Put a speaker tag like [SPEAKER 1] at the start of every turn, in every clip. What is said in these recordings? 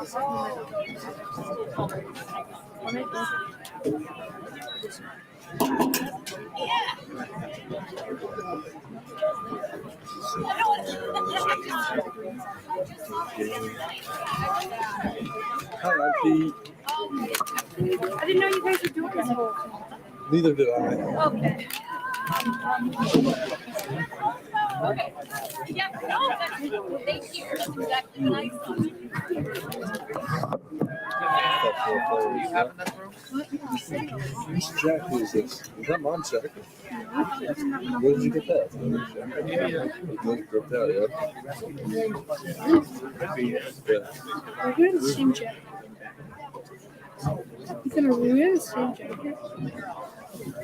[SPEAKER 1] Hi, Auntie.
[SPEAKER 2] I didn't know you guys were doing this whole thing.
[SPEAKER 1] Neither did I.
[SPEAKER 2] Okay.
[SPEAKER 3] Yeah, no, that's thank you. That's exactly what I thought.
[SPEAKER 1] Whose jacket is this? Is that Mom's jacket? Where did you get that? Ripped out, yeah.
[SPEAKER 2] We're in the same jacket. You're gonna ruin the same jacket.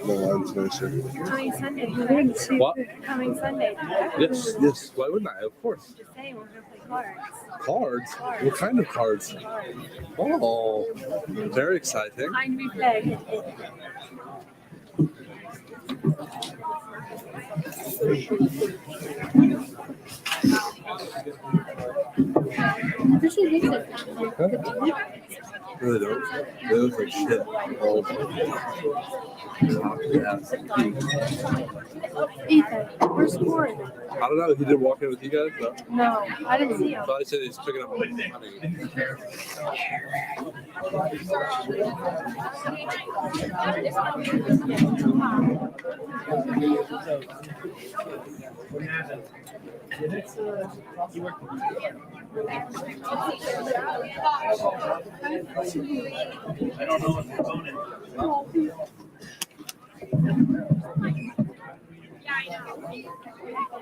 [SPEAKER 1] No, mine's nicer.
[SPEAKER 2] Coming Sunday. We're in the same.
[SPEAKER 1] What?
[SPEAKER 2] Coming Sunday.
[SPEAKER 1] Yes, yes. Why wouldn't I? Of course.
[SPEAKER 2] Just saying, we're gonna play cards.
[SPEAKER 1] Cards? What kind of cards? Oh, very exciting.
[SPEAKER 2] Time we play. This is good.
[SPEAKER 1] Really don't. They look like shit. Oh.
[SPEAKER 2] Ethan, where's Corey?
[SPEAKER 1] I don't know. He didn't walk in with you guys? No.
[SPEAKER 2] No, I didn't see him.
[SPEAKER 1] I thought he said he's picking up money.
[SPEAKER 4] I don't know if you're going in.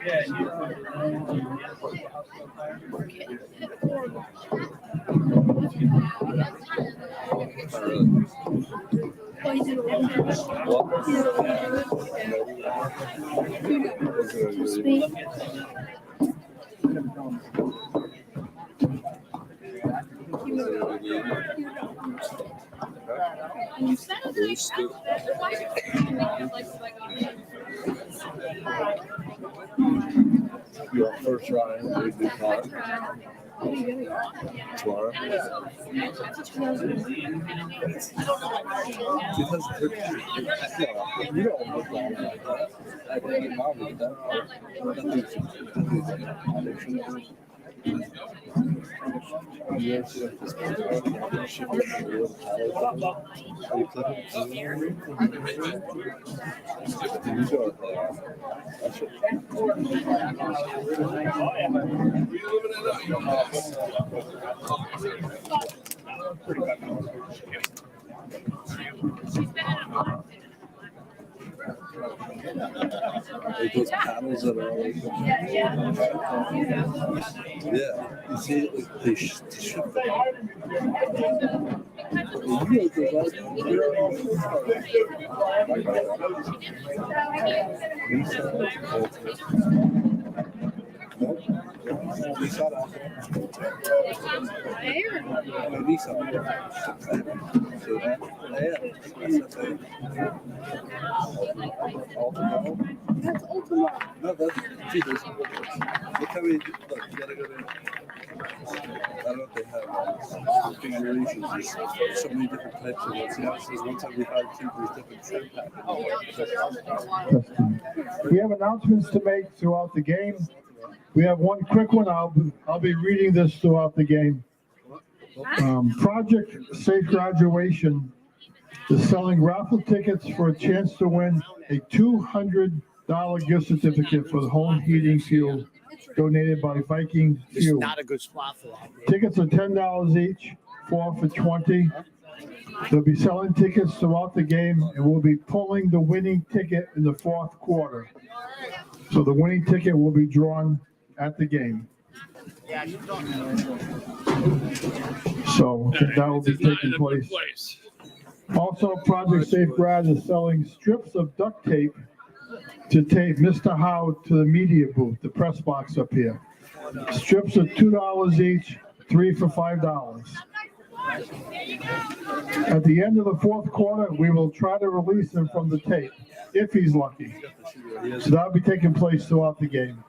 [SPEAKER 4] Yeah,
[SPEAKER 1] You want first try in a new car? Tomorrow? 2013. You don't look like that. I think your mom would that. Like those paddles that are all like, yeah, you see, like, they shoot them.
[SPEAKER 2] That's Ultima.
[SPEAKER 1] No, that's Jesus. Look how many. Look, you gotta go there. I don't know if they have configurations. There's so many different types of ones. Yeah, it says 175 2. There's different packs.
[SPEAKER 5] We have announcements to make throughout the game. We have one quick one. I'll be reading this throughout the game. Project Safe Graduation is selling raffle tickets for a chance to win a $200 gift certificate for the home heating fuel donated by Viking
[SPEAKER 4] This is
[SPEAKER 5] Fuel.
[SPEAKER 4] not a good spot for that.
[SPEAKER 5] Tickets are $10 each, 4 for $20. They'll be selling tickets throughout the game, and we'll be pulling the winning ticket in the fourth quarter. So the winning ticket will be drawn at the game. So that will be taking place. Also, Project Safe Grad is selling strips of duct tape to tape Mr. Howe to the media booth, the press box up here. Strips are $2 each, 3 for $5. At the end of the fourth quarter, we will try to release him from the tape, if he's lucky. So that'll be taking place throughout the game.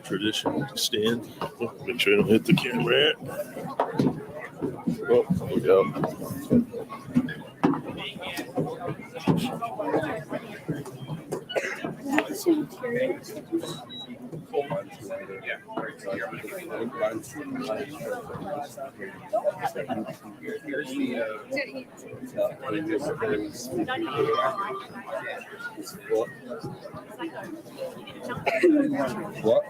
[SPEAKER 6] Tradition stand. Oh, make sure I don't hit the camera. Oh, there we go.
[SPEAKER 1] What?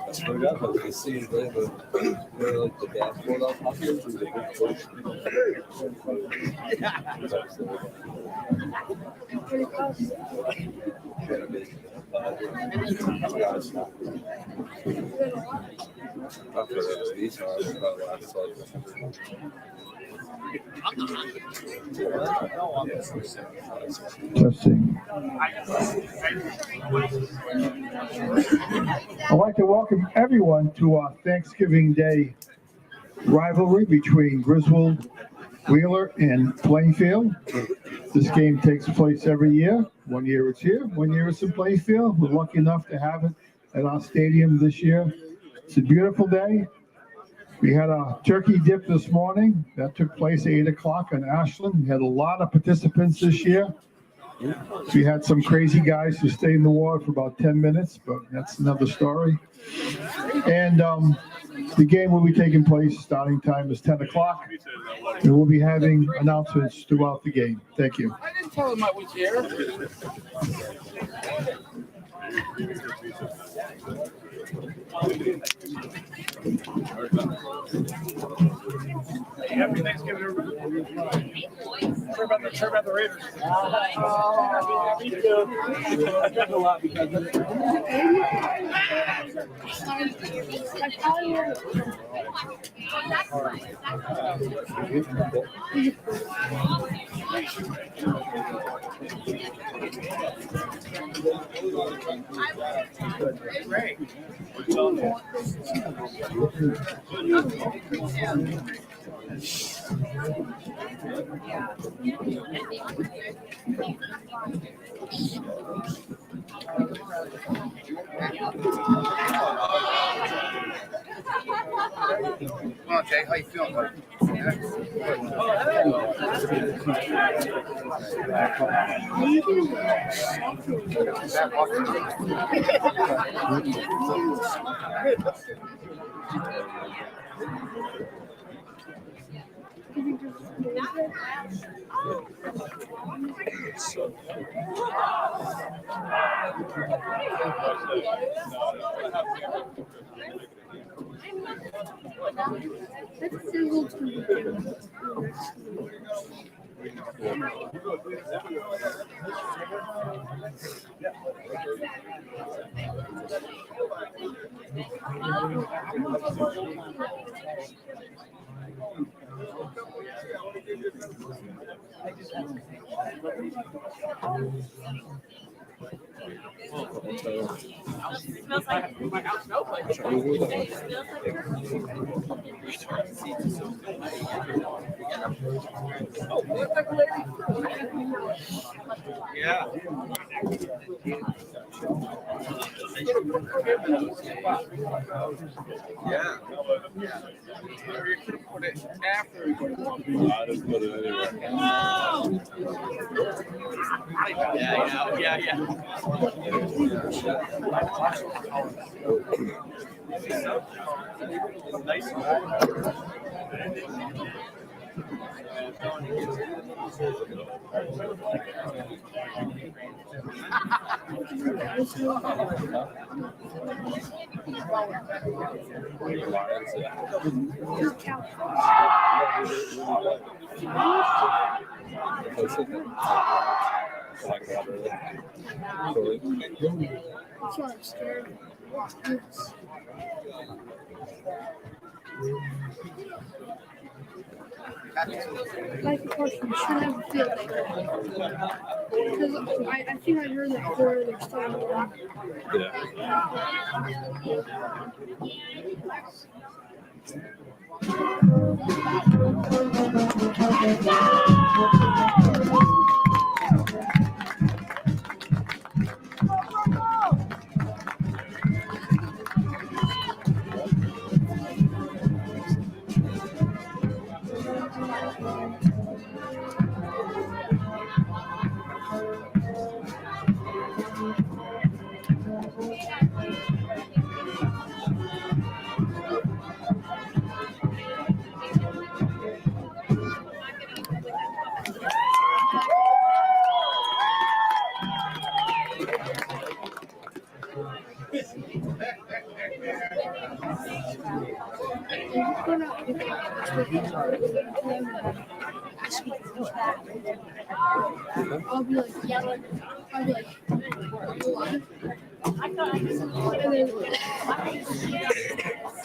[SPEAKER 1] I forgot, but I see they have like the dashboard on top here. So they can push. These are about last
[SPEAKER 5] Testing. I'd like to welcome everyone to our Thanksgiving Day rivalry between Griswold, Wheeler, and Plainfield. This game takes place every year. One year it's here, one year it's in Plainfield. We're lucky enough to have it at our stadium this year. It's a beautiful day. We had a turkey dip this morning. That took place at 8 o'clock in Ashland. We had a lot of participants this year. We had some crazy guys who stayed in the water for about 10 minutes, but that's another story. And the game will be taking place. Starting time is 10 o'clock. And we'll be having announcements throughout the game. Thank you.
[SPEAKER 7] I didn't tell him I was here. Happy Thanksgiving, everybody. Sure about the Raiders. Me too. I drank a lot because of it. Great. Come on, Jay. How you feeling, buddy?
[SPEAKER 2] Smells like my house smells like
[SPEAKER 7] Yeah. Yeah. You could have put it after.
[SPEAKER 6] I just put it anywhere.
[SPEAKER 7] Yeah. Nice.
[SPEAKER 8] Like, of course, you should have a field day. Because I think I heard that Florida they're starting to I'll be like, what?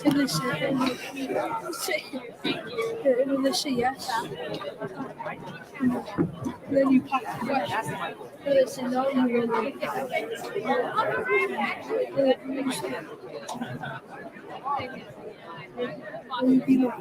[SPEAKER 8] And they say yes. And then you pop the question. And they say no, you win. And you beat them.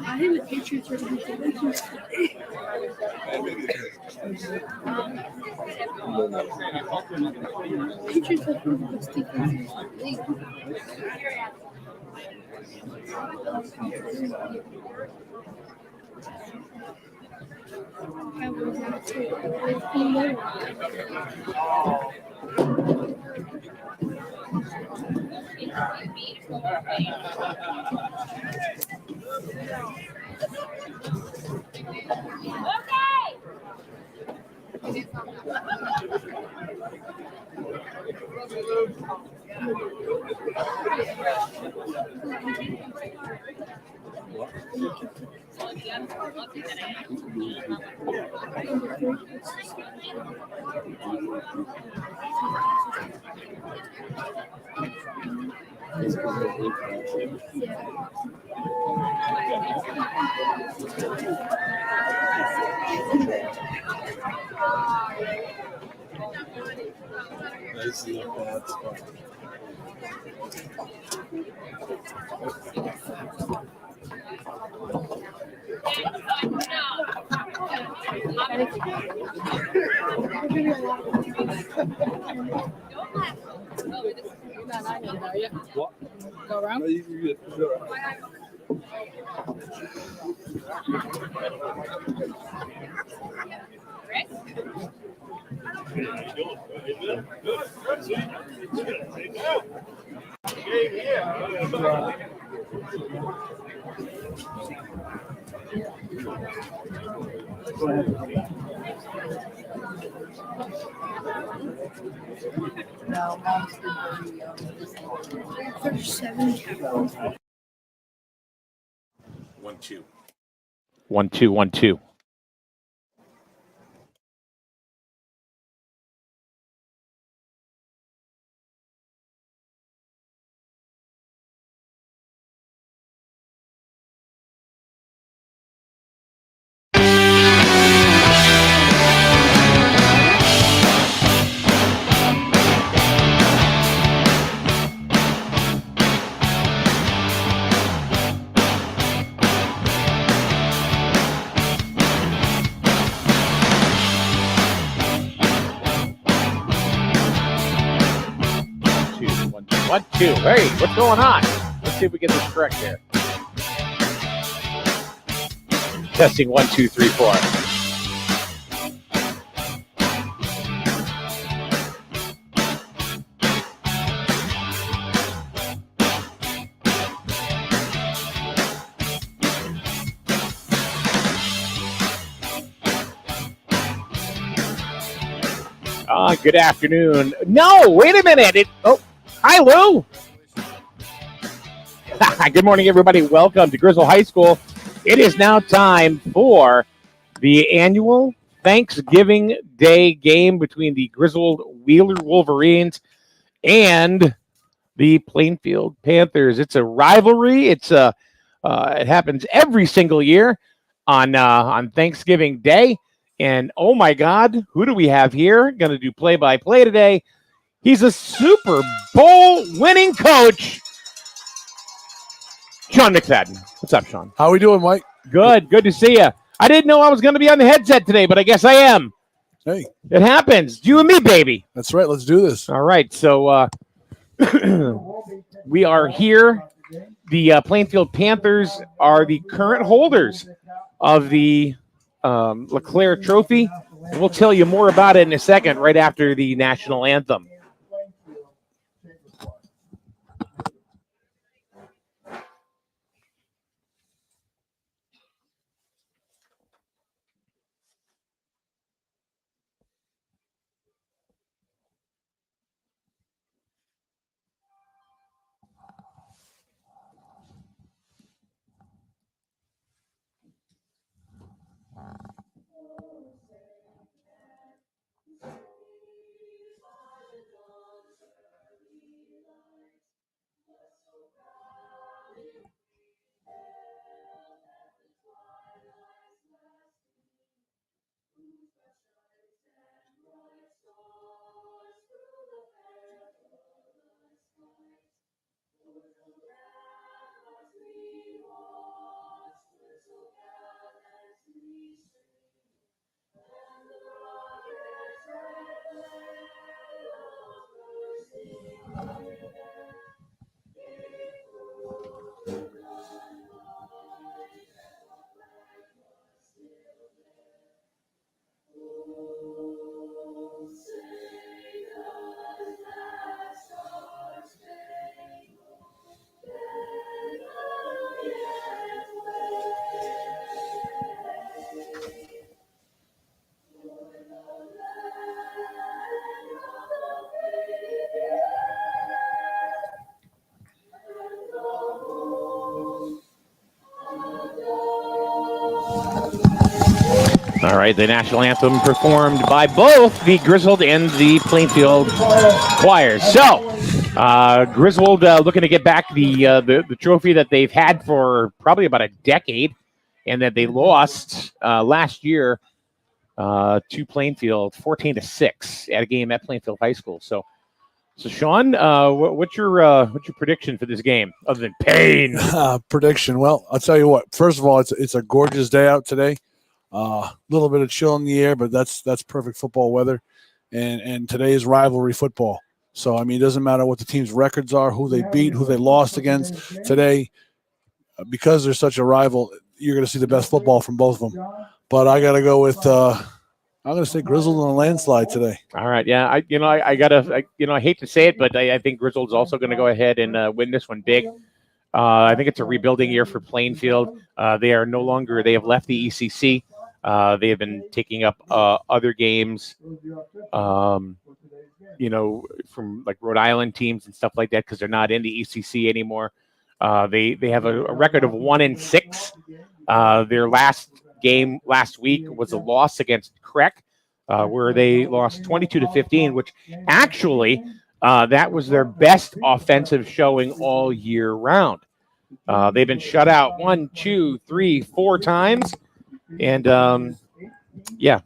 [SPEAKER 8] I think the Patriots are going to be good. Patriots have one of the best defenses in the league. Cowboys have two.
[SPEAKER 1] This is a bad spot. What?
[SPEAKER 7] Go around?
[SPEAKER 1] No, you get sure.
[SPEAKER 8] There's 7 Cowboys.
[SPEAKER 6] 1-2.
[SPEAKER 9] 1-2, 1-2. One, two. Hey, what's going on? Let's see if we get this correct here. Testing 1, 2, 3, 4. Good afternoon. No, wait a minute. Hi, Lou. Good morning, everybody. Welcome to Griswold High School. It is now time for the annual Thanksgiving Day game between the Griswold Wheeler Wolverines and the Plainfield Panthers. It's a rivalry. It happens every single year on Thanksgiving Day. And oh my God, who do we have here? Going to do play-by-play today. He's a Super Bowl winning coach, Sean Mcfadden. What's up, Sean?
[SPEAKER 10] How we doing, Mike?
[SPEAKER 9] Good to see you. I didn't know I was going to be on the headset today, but I guess I am.
[SPEAKER 10] Hey.
[SPEAKER 9] It happens. You and me, baby.
[SPEAKER 10] That's right. Let's do this.
[SPEAKER 9] All right. So we are here. The Plainfield Panthers are the current holders of the LeClair Trophy. And we'll tell you more about it in a second, right after the national anthem. All right, the national anthem performed by both the Griswold and the Plainfield choirs. So, Griswold looking to get back the trophy that they've had for probably about a decade, and that they lost last year to Plainfield 14-6 at a game at Plainfield High School. So Sean, what's your prediction for this game other than pain?
[SPEAKER 10] Prediction. Well, I'll tell you what. First of all, it's a gorgeous day out today. Little bit of chill in the air, but that's perfect football weather. And today is rivalry football. So, I mean, it doesn't matter what the team's records are, who they beat, who they lost against. Today, because they're such a rival, you're going to see the best football from both of them. But I got to go with I'm going to say Griswold on a landslide today.
[SPEAKER 9] All right, yeah. I hate to say it, but I think Griswold's also going to go ahead and win this one big. I think it's a rebuilding year for Plainfield. They are no longer. They have left the ECC. They have been taking up other games, from like Rhode Island teams and stuff like that, because they're not in the ECC anymore. They have a record of 1-6. Their last game last week was a loss against Creek, where they lost 22-15, which actually that was their best offensive showing all year round. They've been shut out 1, 2, 3, 4 times. And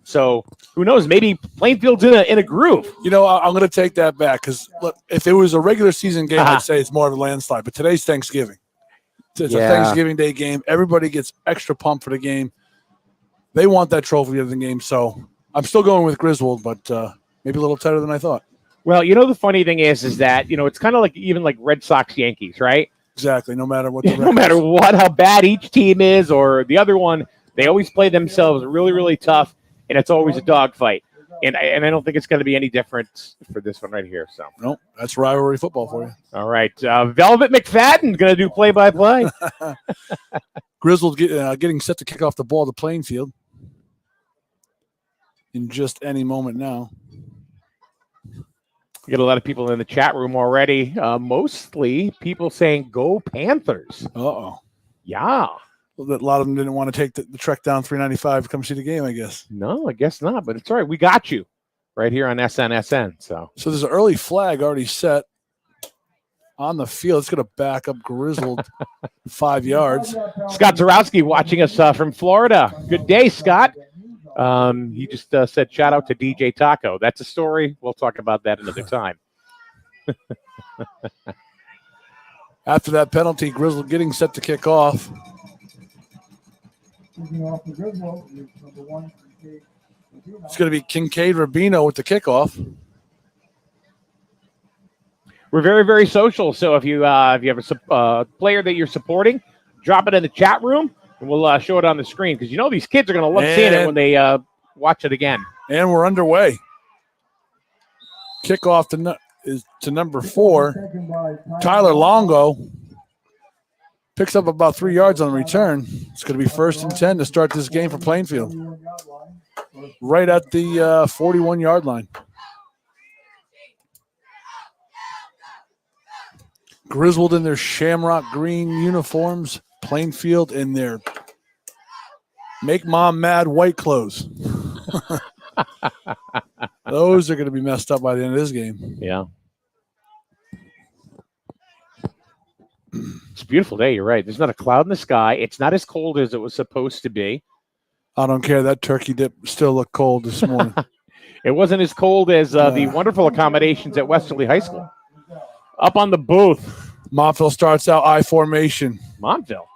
[SPEAKER 9] so who knows? Maybe Plainfield's in a groove.
[SPEAKER 10] I'm going to take that back because look, if it was a regular season game, I'd say it's more of a landslide. But today's Thanksgiving. It's a Thanksgiving Day game. Everybody gets extra pumped for the game. They want that trophy of the game. So I'm still going with Griswold, but maybe a little tighter than I thought.
[SPEAKER 9] Well, the funny thing is that it's kind of like even like Red Sox Yankees, right?
[SPEAKER 10] Exactly. No matter what.
[SPEAKER 9] No matter what, how bad each team is or the other one. They always play themselves really, really tough, and it's always a dogfight. And I don't think it's going to be any different for this one right here. So
[SPEAKER 10] nope, that's rivalry football for you.
[SPEAKER 9] All right, Velvet Mcfadden going to do play-by-play.
[SPEAKER 10] Griswold getting set to kick off the ball to Plainfield in just any moment now.
[SPEAKER 9] We got a lot of people in the chat room already. Mostly people saying "Go Panthers."
[SPEAKER 10] Uh-oh.
[SPEAKER 9] Yeah.
[SPEAKER 10] A lot of them didn't want to take the trek down 395 to come see the game, I guess.
[SPEAKER 9] No, I guess not, but it's all right. We got you right here on SNSN. So
[SPEAKER 10] there's an early flag already set on the field. It's going to back up Griswold 5 yards.
[SPEAKER 9] Scott Zarowski watching us from Florida. Good day, Scott. He just said shout out to DJ Taco. That's a story. We'll talk about that another time.
[SPEAKER 10] After that penalty, Griswold getting set to kick off. It's going to be Kincaid Rubino with the kickoff.
[SPEAKER 9] We're very, very social. So if you have a player that you're supporting, drop it in the chat room, and we'll show it on the screen because these kids are going to love seeing it when they watch it again.
[SPEAKER 10] And we're underway. Kickoff is to number 4. Tyler Longo picks up about 3 yards on the return. It's going to be 1st and 10 to start this game for Plainfield. Right at the 41-yard line. Griswold in their shamrock green uniforms. Plainfield in their make mom mad white clothes. Those are going to be messed up by the end of this game.
[SPEAKER 9] Yeah. It's a beautiful day. You're right. There's not a cloud in the sky. It's not as cold as it was supposed to be.
[SPEAKER 10] I don't care. That turkey dip still looked cold this morning.
[SPEAKER 9] It wasn't as cold as the wonderful accommodations at Westerly High School. Up on the booth.
[SPEAKER 10] Montville starts out I formation.
[SPEAKER 9] Montville.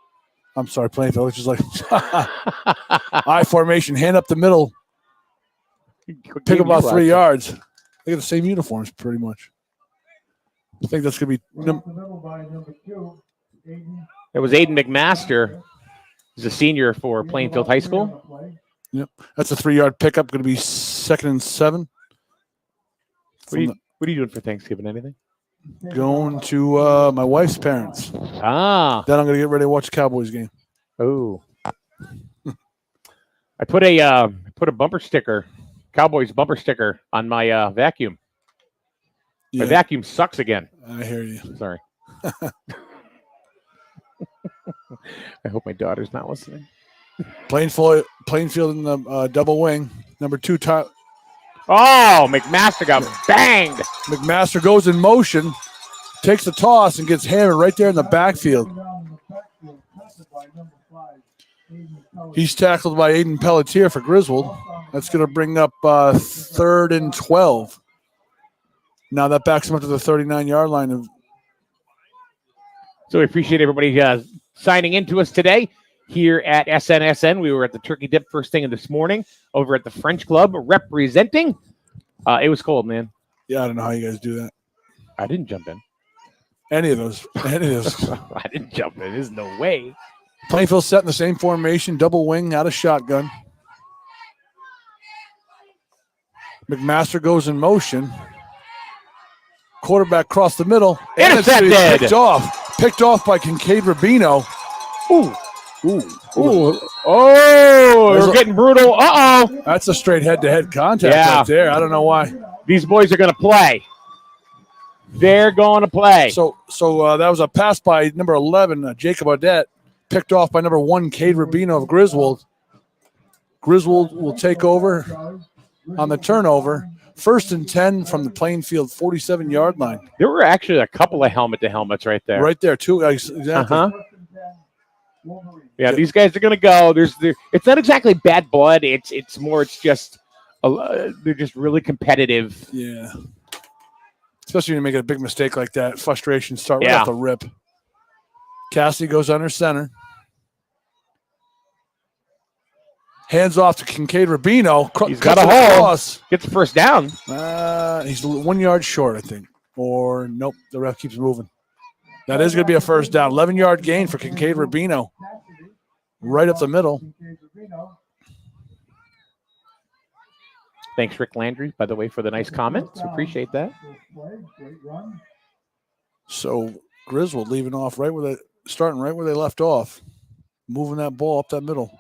[SPEAKER 10] I'm sorry, Plainfield, which is like I formation, hand up the middle. Pick about 3 yards. They got the same uniforms pretty much. I think that's going to be.
[SPEAKER 9] It was Aiden McMaster. He's a senior for Plainfield High School.
[SPEAKER 10] Yep. That's a 3-yard pickup. Going to be 2nd and 7.
[SPEAKER 9] What are you doing for Thanksgiving? Anything?
[SPEAKER 10] Going to my wife's parents.
[SPEAKER 9] Ah.
[SPEAKER 10] Then I'm going to get ready to watch the Cowboys game.
[SPEAKER 9] Oh. I put a bumper sticker, Cowboys bumper sticker, on my vacuum.
[SPEAKER 10] Yeah.
[SPEAKER 9] My vacuum sucks again.
[SPEAKER 10] I hear you.
[SPEAKER 9] Sorry. I hope my daughter's not listening.
[SPEAKER 10] Plainfield in the double wing. Number 2,
[SPEAKER 9] Oh, McMaster got banged.
[SPEAKER 10] McMaster goes in motion, takes the toss, and gets hammered right there in the backfield. He's tackled by Aiden Pelletier for Griswold. That's going to bring up 3rd and 12. Now that backs him up to the 39-yard line.
[SPEAKER 9] So we appreciate everybody signing in to us today here at SNSN. We were at the Turkey Dip first thing this morning over at the French Club representing. It was cold, man.
[SPEAKER 10] Yeah, I don't know how you guys do that.
[SPEAKER 9] I didn't jump in.
[SPEAKER 10] Any of those.
[SPEAKER 9] I didn't jump in. There's no way.
[SPEAKER 10] Plainfield set in the same formation, double wing, out of shotgun. McMaster goes in motion. Quarterback across the middle.
[SPEAKER 9] Intercepted.
[SPEAKER 10] Picked off by Kincaid Rubino.
[SPEAKER 9] Ooh. Oh, we're getting brutal. Uh-oh.
[SPEAKER 10] That's a straight head-to-head contact right there. I don't know why.
[SPEAKER 9] These boys are going to play. They're going to play.
[SPEAKER 10] So that was a pass by number 11, Jacob Audette, picked off by number 1, Cade Rubino of Griswold. Griswold will take over on the turnover. 1st and 10 from the Plainfield 47-yard line.
[SPEAKER 9] There were actually a couple of helmet-to-helmets right there.
[SPEAKER 10] Right there, too. Exactly.
[SPEAKER 9] Uh-huh. Yeah, these guys are going to go. It's not exactly bad blood. It's just they're just really competitive.
[SPEAKER 10] Yeah. Especially when you make a big mistake like that. Frustration start right off the rip. Cassidy goes under center. Hands off to Kincaid Rubino.
[SPEAKER 9] He's got a hole. Gets the first down.
[SPEAKER 10] He's 1 yard short, I think. Or nope, the ref keeps moving. That is going to be a first down. 11-yard gain for Kincaid Rubino. Right up the middle.
[SPEAKER 9] Thanks, Rick Landry, by the way, for the nice comments. Appreciate that.
[SPEAKER 10] So Griswold starting right where they left off. Moving that ball up that middle.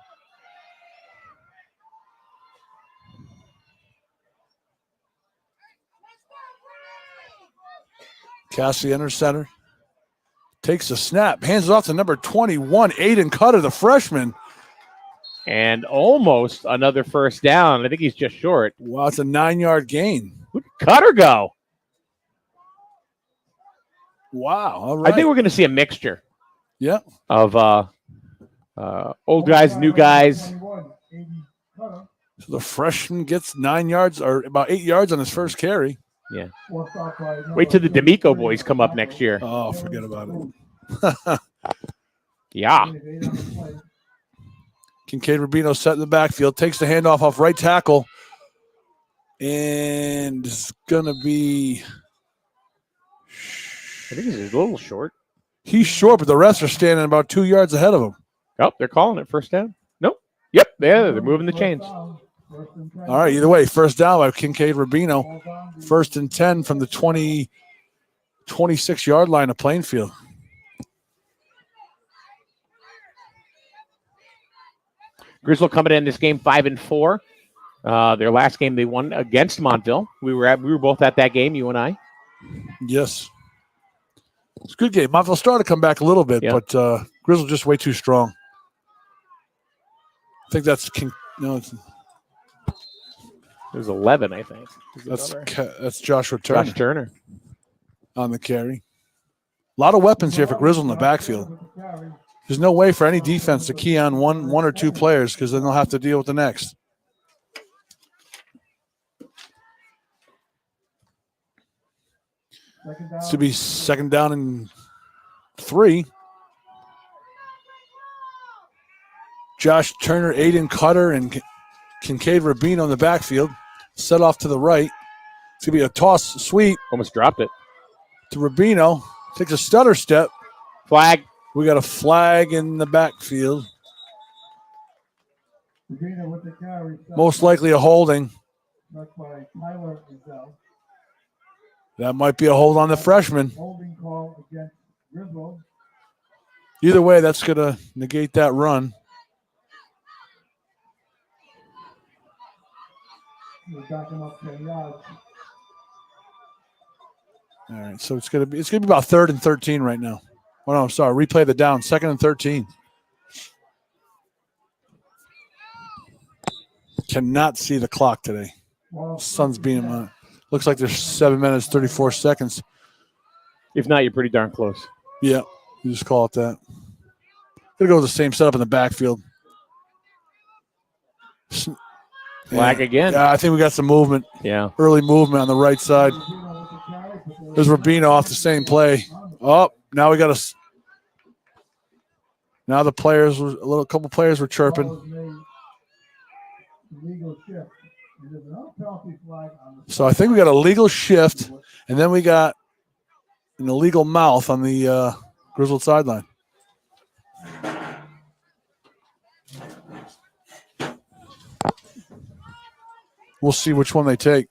[SPEAKER 10] Cassie enters center. Takes the snap, hands it off to number 21, Aiden Cutter, the freshman.
[SPEAKER 9] And almost another first down. I think he's just short.
[SPEAKER 10] Wow, it's a 9-yard gain.
[SPEAKER 9] Where'd Cutter go?
[SPEAKER 10] Wow, all right.
[SPEAKER 9] I think we're going to see a mixture.
[SPEAKER 10] Yeah.
[SPEAKER 9] Of old guys, new guys.
[SPEAKER 10] So the freshman gets 9 yards or about 8 yards on his first carry.
[SPEAKER 9] Yeah. Wait till the D'Amico boys come up next year.
[SPEAKER 10] Oh, forget about it.
[SPEAKER 9] Yeah.
[SPEAKER 10] Kincaid Rubino set in the backfield, takes the handoff off right tackle, and it's going to be.
[SPEAKER 9] I think he's a little short.
[SPEAKER 10] He's short, but the rest are standing about 2 yards ahead of him.
[SPEAKER 9] Oh, they're calling it first down. Nope. Yep. They're moving the chains.
[SPEAKER 10] All right, either way, first down by Kincaid Rubino. 1st and 10 from the 26-yard line of Plainfield.
[SPEAKER 9] Griswold coming in this game 5-4. Their last game they won against Montville. We were both at that game, you and I.
[SPEAKER 10] Yes. It's a good game. Montville started to come back a little bit, but Griswold just way too strong. I think that's it
[SPEAKER 9] was 11, I think.
[SPEAKER 10] That's Joshua Turner.
[SPEAKER 9] Josh Turner
[SPEAKER 10] on the carry. A lot of weapons here for Griswold in the backfield. There's no way for any defense to key on one or two players because then they'll have to deal with the next. This to be 2nd down and 3. Josh Turner, Aiden Cutter, and Kincaid Rubino in the backfield. Set off to the right. It's going to be a toss sweep.
[SPEAKER 9] Almost dropped it.
[SPEAKER 10] To Rubino. Takes a stutter step.
[SPEAKER 9] Flag.
[SPEAKER 10] We got a flag in the backfield. Most likely a holding. That might be a hold on the freshman. Either way, that's going to negate that run. All right, so it's gonna be about 3rd and 13 right now. Oh no, I'm sorry. Replay the down. 2nd and 13. Cannot see the clock today. Sun's beaming on it. Looks like there's 7 minutes 34 seconds.
[SPEAKER 9] If not, you're pretty darn close.
[SPEAKER 10] Yeah, you just call it that. Gonna go with the same setup in the backfield.
[SPEAKER 9] Flag again.
[SPEAKER 10] Yeah, I think we got some movement.
[SPEAKER 9] Yeah.
[SPEAKER 10] Early movement on the right side. There's Rubino off the same play. Oh, now we got a. Now the players were a couple players were chirping. So I think we got a legal shift, and then we got an illegal mouth on the Griswold sideline. We'll see which one they take.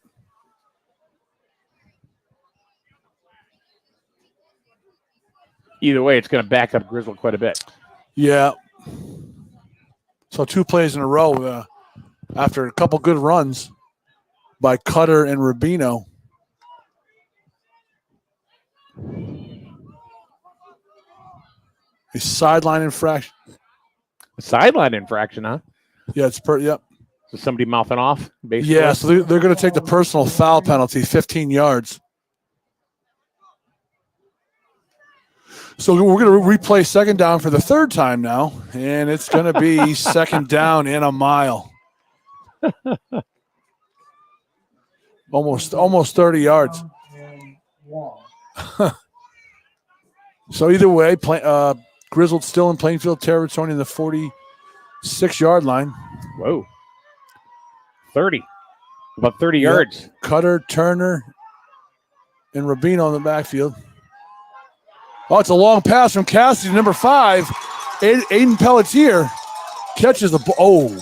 [SPEAKER 9] Either way, it's going to back up Griswold quite a bit.
[SPEAKER 10] Yeah. So 2 plays in a row after a couple good runs by Cutter and Rubino. A sideline infraction.
[SPEAKER 9] A sideline infraction, huh?
[SPEAKER 10] Yeah, yep.
[SPEAKER 9] So somebody mouthing off, basically?
[SPEAKER 10] Yeah, so they're going to take the personal foul penalty, 15 yards. So we're going to replay 2nd down for the 3rd time now, and it's going to be 2nd down in a mile. Almost 30 yards. So either way, Griswold still in Plainfield territory in the 46-yard line.
[SPEAKER 9] Whoa. 30. About 30 yards.
[SPEAKER 10] Cutter, Turner, and Rubino in the backfield. Oh, it's a long pass from Cassidy, number 5. Aiden Pelletier catches the ball. Oh.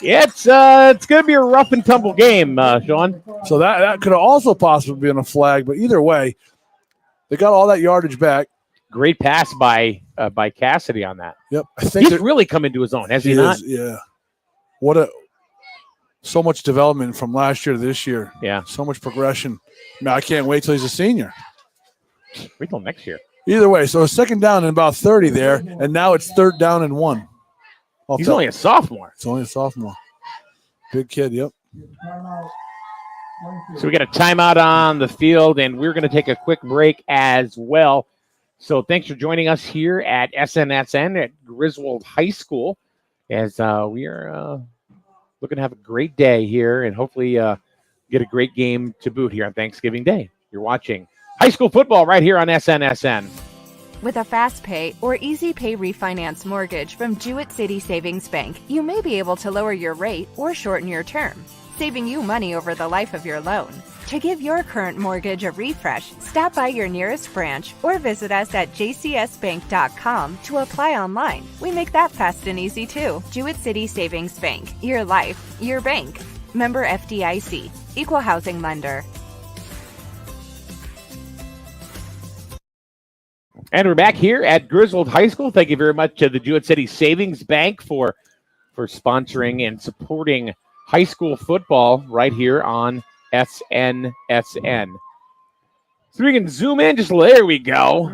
[SPEAKER 9] Yeah, it's going to be a rough and tumble game, Sean.
[SPEAKER 10] So that could have also possibly been a flag, but either way, they got all that yardage back.
[SPEAKER 9] Great pass by Cassidy on that.
[SPEAKER 10] Yep, I think
[SPEAKER 9] he's really come into his own, has he not?
[SPEAKER 10] Yeah. So much development from last year to this year.
[SPEAKER 9] Yeah.
[SPEAKER 10] So much progression. Man, I can't wait till he's a senior.
[SPEAKER 9] Wait till next year.
[SPEAKER 10] Either way, so a second down and about 30 there, and now it's 3rd down and 1.
[SPEAKER 9] He's only a sophomore.
[SPEAKER 10] It's only a sophomore. Big kid, yep.
[SPEAKER 9] So we got a timeout on the field, and we're going to take a quick break as well. So thanks for joining us here at SNSN at Griswold High School, as we are looking to have a great day here and hopefully get a great game to boot here on Thanksgiving Day. You're watching high school football right here on SNSN.
[SPEAKER 11] With a fast pay or easy pay refinance mortgage from Jewett City Savings Bank, you may be able to lower your rate or shorten your term, saving you money over the life of your loan. To give your current mortgage a refresh, stop by your nearest branch or visit us at jcsbank.com to apply online. We make that fast and easy too. Jewett City Savings Bank. Your life, your bank. Member FDIC. Equal housing lender.
[SPEAKER 9] And we're back here at Griswold High School. Thank you very much to the Jewett City Savings Bank for sponsoring and supporting high school football right here on SNSN. So we can zoom in. Just there we go.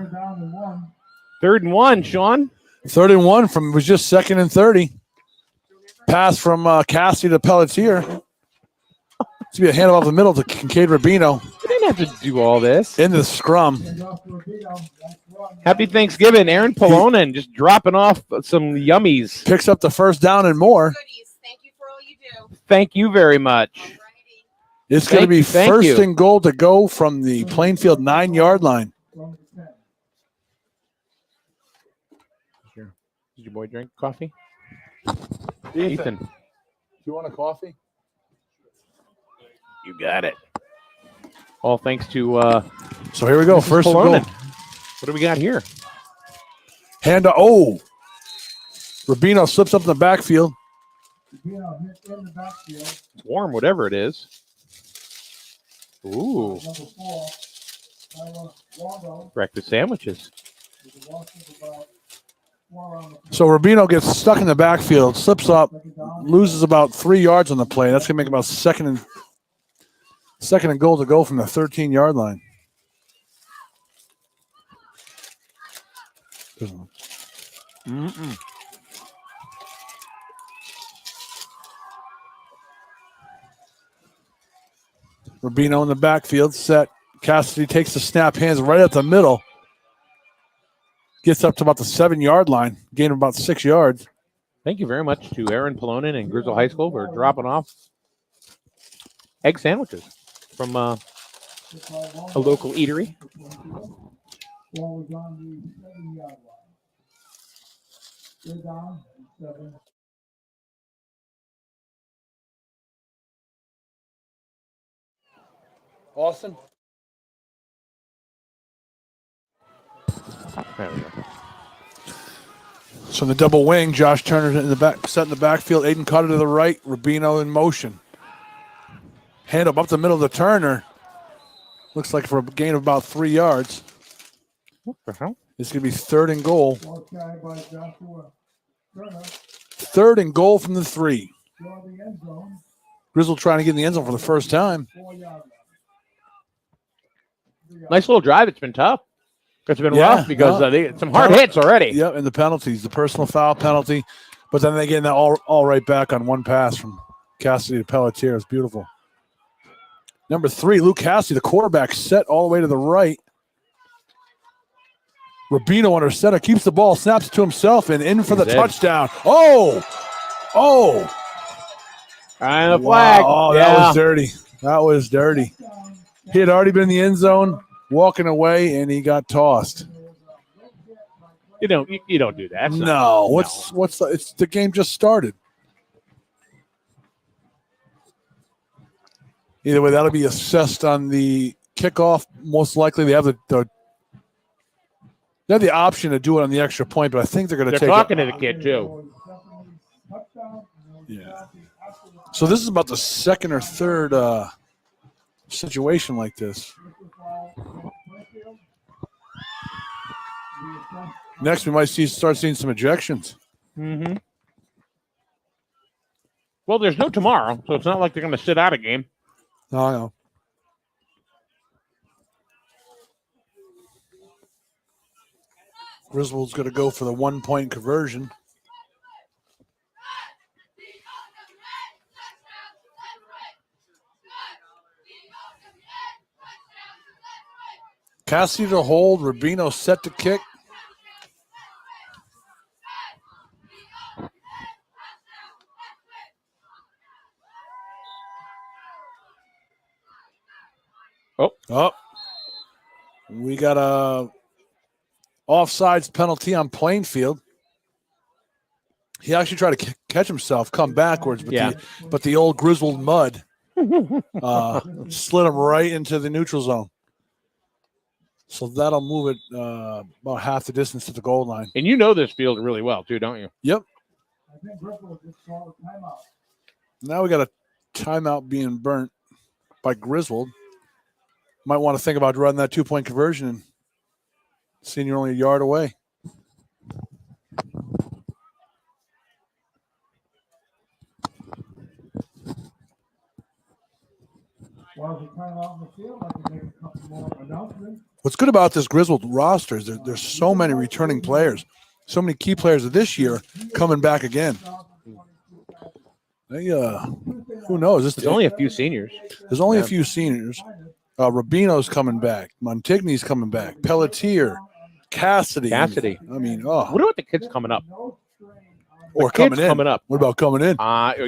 [SPEAKER 9] 3rd and 1, Sean.
[SPEAKER 10] 3rd and 1 from was just 2nd and 30. Pass from Cassidy to Pelletier. It's be a handoff off the middle to Kincaid Rubino.
[SPEAKER 9] We didn't have to do all this.
[SPEAKER 10] In the scrum.
[SPEAKER 9] Happy Thanksgiving, Aaron Polonen, just dropping off some yummies.
[SPEAKER 10] Picks up the 1st down and more.
[SPEAKER 3] Thank you for all you do.
[SPEAKER 9] Thank you very much.
[SPEAKER 10] It's going to be 1st and goal to go from the Plainfield 9-yard line.
[SPEAKER 9] Did your boy drink coffee?
[SPEAKER 10] Ethan. Do you want a coffee?
[SPEAKER 9] You got it. All thanks to
[SPEAKER 10] so here we go. 1st and goal.
[SPEAKER 9] What do we got here?
[SPEAKER 10] Hand oh. Rubino slips up in the backfield.
[SPEAKER 9] It's warm, whatever it is. Ooh. Breakfast sandwiches.
[SPEAKER 10] So Rubino gets stuck in the backfield, slips up, loses about 3 yards on the play. That's going to make about second and goal to go from the 13-yard line. Rubino in the backfield, set. Cassidy takes the snap, hands right at the middle. Gets up to about the 7-yard line, gain about 6 yards.
[SPEAKER 9] Thank you very much to Aaron Polonen and Griswold High School for dropping off egg sandwiches from a local eatery.
[SPEAKER 10] Austin?
[SPEAKER 9] There we go.
[SPEAKER 10] So the double wing, Josh Turner in the back, set in the backfield. Aiden Cutter to the right. Rubino in motion. Hand up the middle to Turner. Looks like for a gain of about 3 yards.
[SPEAKER 9] What the hell?
[SPEAKER 10] It's going to be 3rd and goal. 3rd and goal from the 3. Griswold trying to get in the end zone for the first time.
[SPEAKER 9] Nice little drive. It's been tough. It's been rough because they some hard hits already.
[SPEAKER 10] Yep, and the penalties, the personal foul penalty. But then they get that all right back on one pass from Cassidy to Pelletier. It's beautiful. Number 3, Luke Cassidy, the quarterback, set all the way to the right. Rubino under center, keeps the ball, snaps it to himself, and in for the touchdown. Oh!
[SPEAKER 9] And a flag.
[SPEAKER 10] Wow. Oh, that was dirty. That was dirty. He had already been in the end zone, walking away, and he got tossed.
[SPEAKER 9] You don't do that.
[SPEAKER 10] No. It's the game just started. Either way, that'll be assessed on the kickoff. Most likely, they have the option to do it on the extra point, but I think they're going to take it.
[SPEAKER 9] They're talking to the kid, too.
[SPEAKER 10] Yeah. So this is about the second or third situation like this. Next, we might start seeing some ejections.
[SPEAKER 9] Mm-hmm. Well, there's no tomorrow, so it's not like they're going to sit out a game.
[SPEAKER 10] No, I know. Griswold's going to go for the 1-point conversion. Cassidy to hold. Rubino set to kick.
[SPEAKER 9] Oh.
[SPEAKER 10] We got a offsides penalty on Plainfield. He actually tried to catch himself, come backwards, but the old Griswold mud slid him right into the neutral zone. So that'll move it about half the distance to the goal line.
[SPEAKER 9] And you know this field really well, too, don't you?
[SPEAKER 10] Yep.
[SPEAKER 5] I think Griswold just called a timeout.
[SPEAKER 10] Now we got a timeout being burnt by Griswold. Might want to think about running that 2-point conversion and seeing you're only a yard away.
[SPEAKER 5] While the timeout in the field, I can make a couple more announcements.
[SPEAKER 10] What's good about this Griswold roster is there's so many returning players, so many key players of this year coming back again. They, who knows?
[SPEAKER 9] There's only a few seniors.
[SPEAKER 10] There's only a few seniors. Rubino's coming back. Montigny's coming back. Pelletier, Cassidy. I mean,
[SPEAKER 9] What about the kids coming up?
[SPEAKER 10] Or coming in.
[SPEAKER 9] Coming up.
[SPEAKER 10] What about coming in?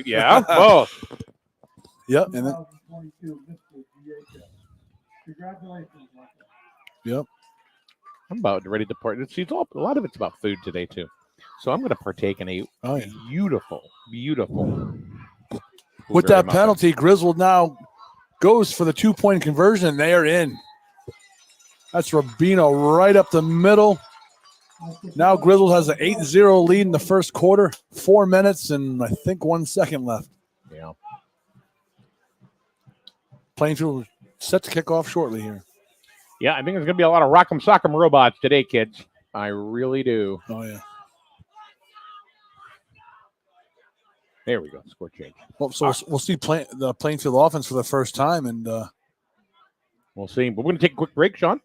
[SPEAKER 9] Yeah, both.
[SPEAKER 10] Yep. And then,
[SPEAKER 5] Congratulations.
[SPEAKER 10] yep.
[SPEAKER 9] I'm about ready to part. A lot of it's about food today, too. So I'm going to partake in a beautiful.
[SPEAKER 10] With that penalty, Griswold now goes for the 2-point conversion, and they are in. That's Rubino right up the middle. Now Griswold has an 8-0 lead in the first quarter. 4 minutes and I think 1 second left.
[SPEAKER 9] Yeah.
[SPEAKER 10] Plainfield set to kick off shortly here.
[SPEAKER 9] Yeah, I think there's going to be a lot of rock'em sock'em robots today, kids. I really do.
[SPEAKER 10] Oh, yeah.
[SPEAKER 9] There we go. Score change.
[SPEAKER 10] Well, so we'll see the Plainfield offense for the first time, and
[SPEAKER 9] we'll see. But we're going to take a quick break, Sean.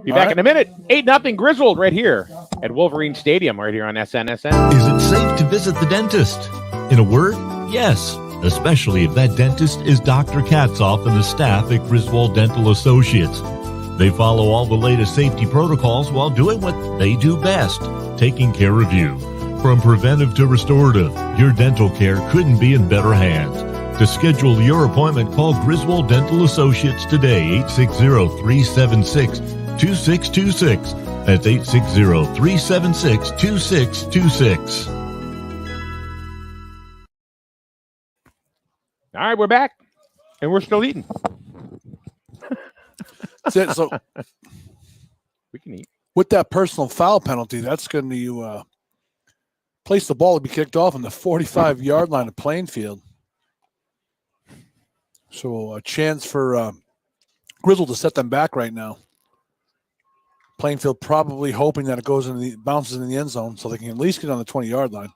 [SPEAKER 9] Be back in a minute. 8-0 Griswold right here at Wolverine Stadium right here on SNSN.
[SPEAKER 12] Is it safe to visit the dentist? In a word, yes, especially if that dentist is Dr. Katzoff and the staff at Griswold Dental Associates. They follow all the latest safety protocols while doing what they do best, taking care of you. From preventive to restorative, your dental care couldn't be in better hands. To schedule your appointment, call Griswold Dental Associates today, 860-376-2626. That's 860-376-2626.
[SPEAKER 9] All right, we're back, and we're still eating.
[SPEAKER 10] That's it. So
[SPEAKER 9] we can eat.
[SPEAKER 10] With that personal foul penalty, that's going to place the ball to be kicked off on the 45-yard line of Plainfield. So a chance for Griswold to set them back right now. Plainfield probably hoping that it bounces in the end zone so they can at least get on the 20-yard line.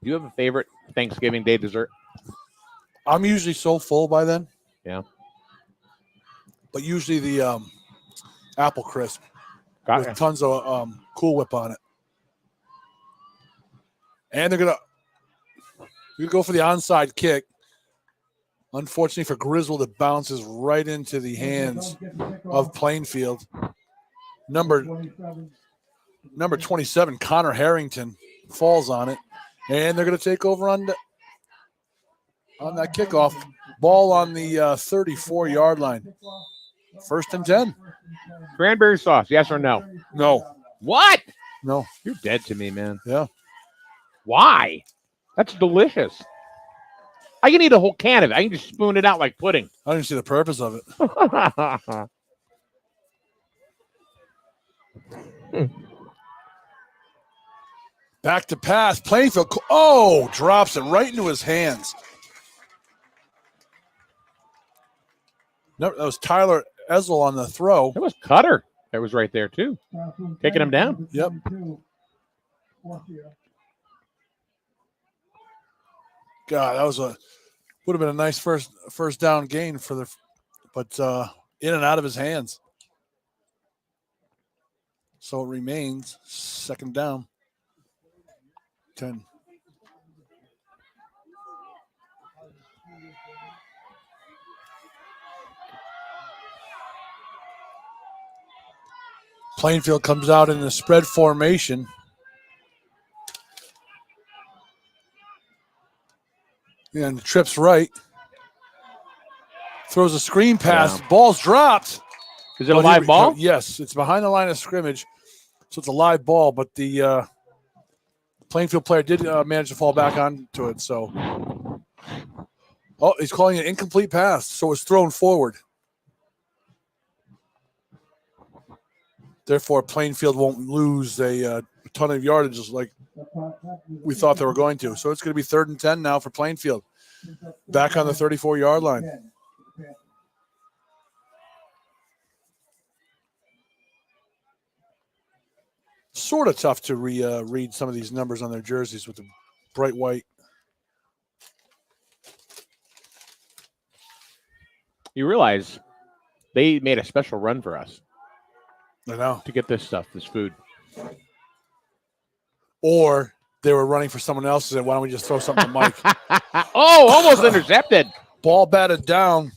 [SPEAKER 9] Do you have a favorite Thanksgiving Day dessert?
[SPEAKER 10] I'm usually so full by then.
[SPEAKER 9] Yeah.
[SPEAKER 10] But usually the apple crisp
[SPEAKER 9] with
[SPEAKER 10] tons of Cool Whip on it. And they're gonna go for the onside kick. Unfortunately for Griswold, it bounces right into the hands of Plainfield. Number 27, Connor Harrington, falls on it. And they're going to take over on that kickoff. Ball on the 34-yard line. 1st and 10.
[SPEAKER 9] Cranberry sauce, yes or no?
[SPEAKER 10] No.
[SPEAKER 9] What?
[SPEAKER 10] No.
[SPEAKER 9] You're dead to me, man.
[SPEAKER 10] Yeah.
[SPEAKER 9] Why? That's delicious. I can eat a whole can of it. I can just spoon it out like pudding.
[SPEAKER 10] I didn't see the purpose of it. Back to pass. Plainfield. Oh, drops it right into his hands. No, that was Tyler Ezel on the throw.
[SPEAKER 9] It was Cutter that was right there, too. Taking him down.
[SPEAKER 10] Yep. God, that would have been a nice first down gain but in and out of his hands. So it remains second down. 10. Plainfield comes out in the spread formation. And trips right. Throws a screen pass.
[SPEAKER 9] Yeah.
[SPEAKER 10] Ball's dropped.
[SPEAKER 9] Is it a live ball?
[SPEAKER 10] Yes, it's behind the line of scrimmage. So it's a live ball, but the Plainfield player did manage to fall back onto it. So, he's calling it an incomplete pass. So it's thrown forward. Therefore, Plainfield won't lose a ton of yardage like we thought they were going to. So it's going to be 3rd and 10 now for Plainfield. Back on the 34-yard line. Sort of tough to read some of these numbers on their jerseys with the bright white.
[SPEAKER 9] You realize they made a special run for us.
[SPEAKER 10] I know.
[SPEAKER 9] To get this stuff, this food.
[SPEAKER 10] Or they were running for someone else and said, why don't we just throw something to Mike?
[SPEAKER 9] Oh, almost intercepted.
[SPEAKER 10] Ball batted down.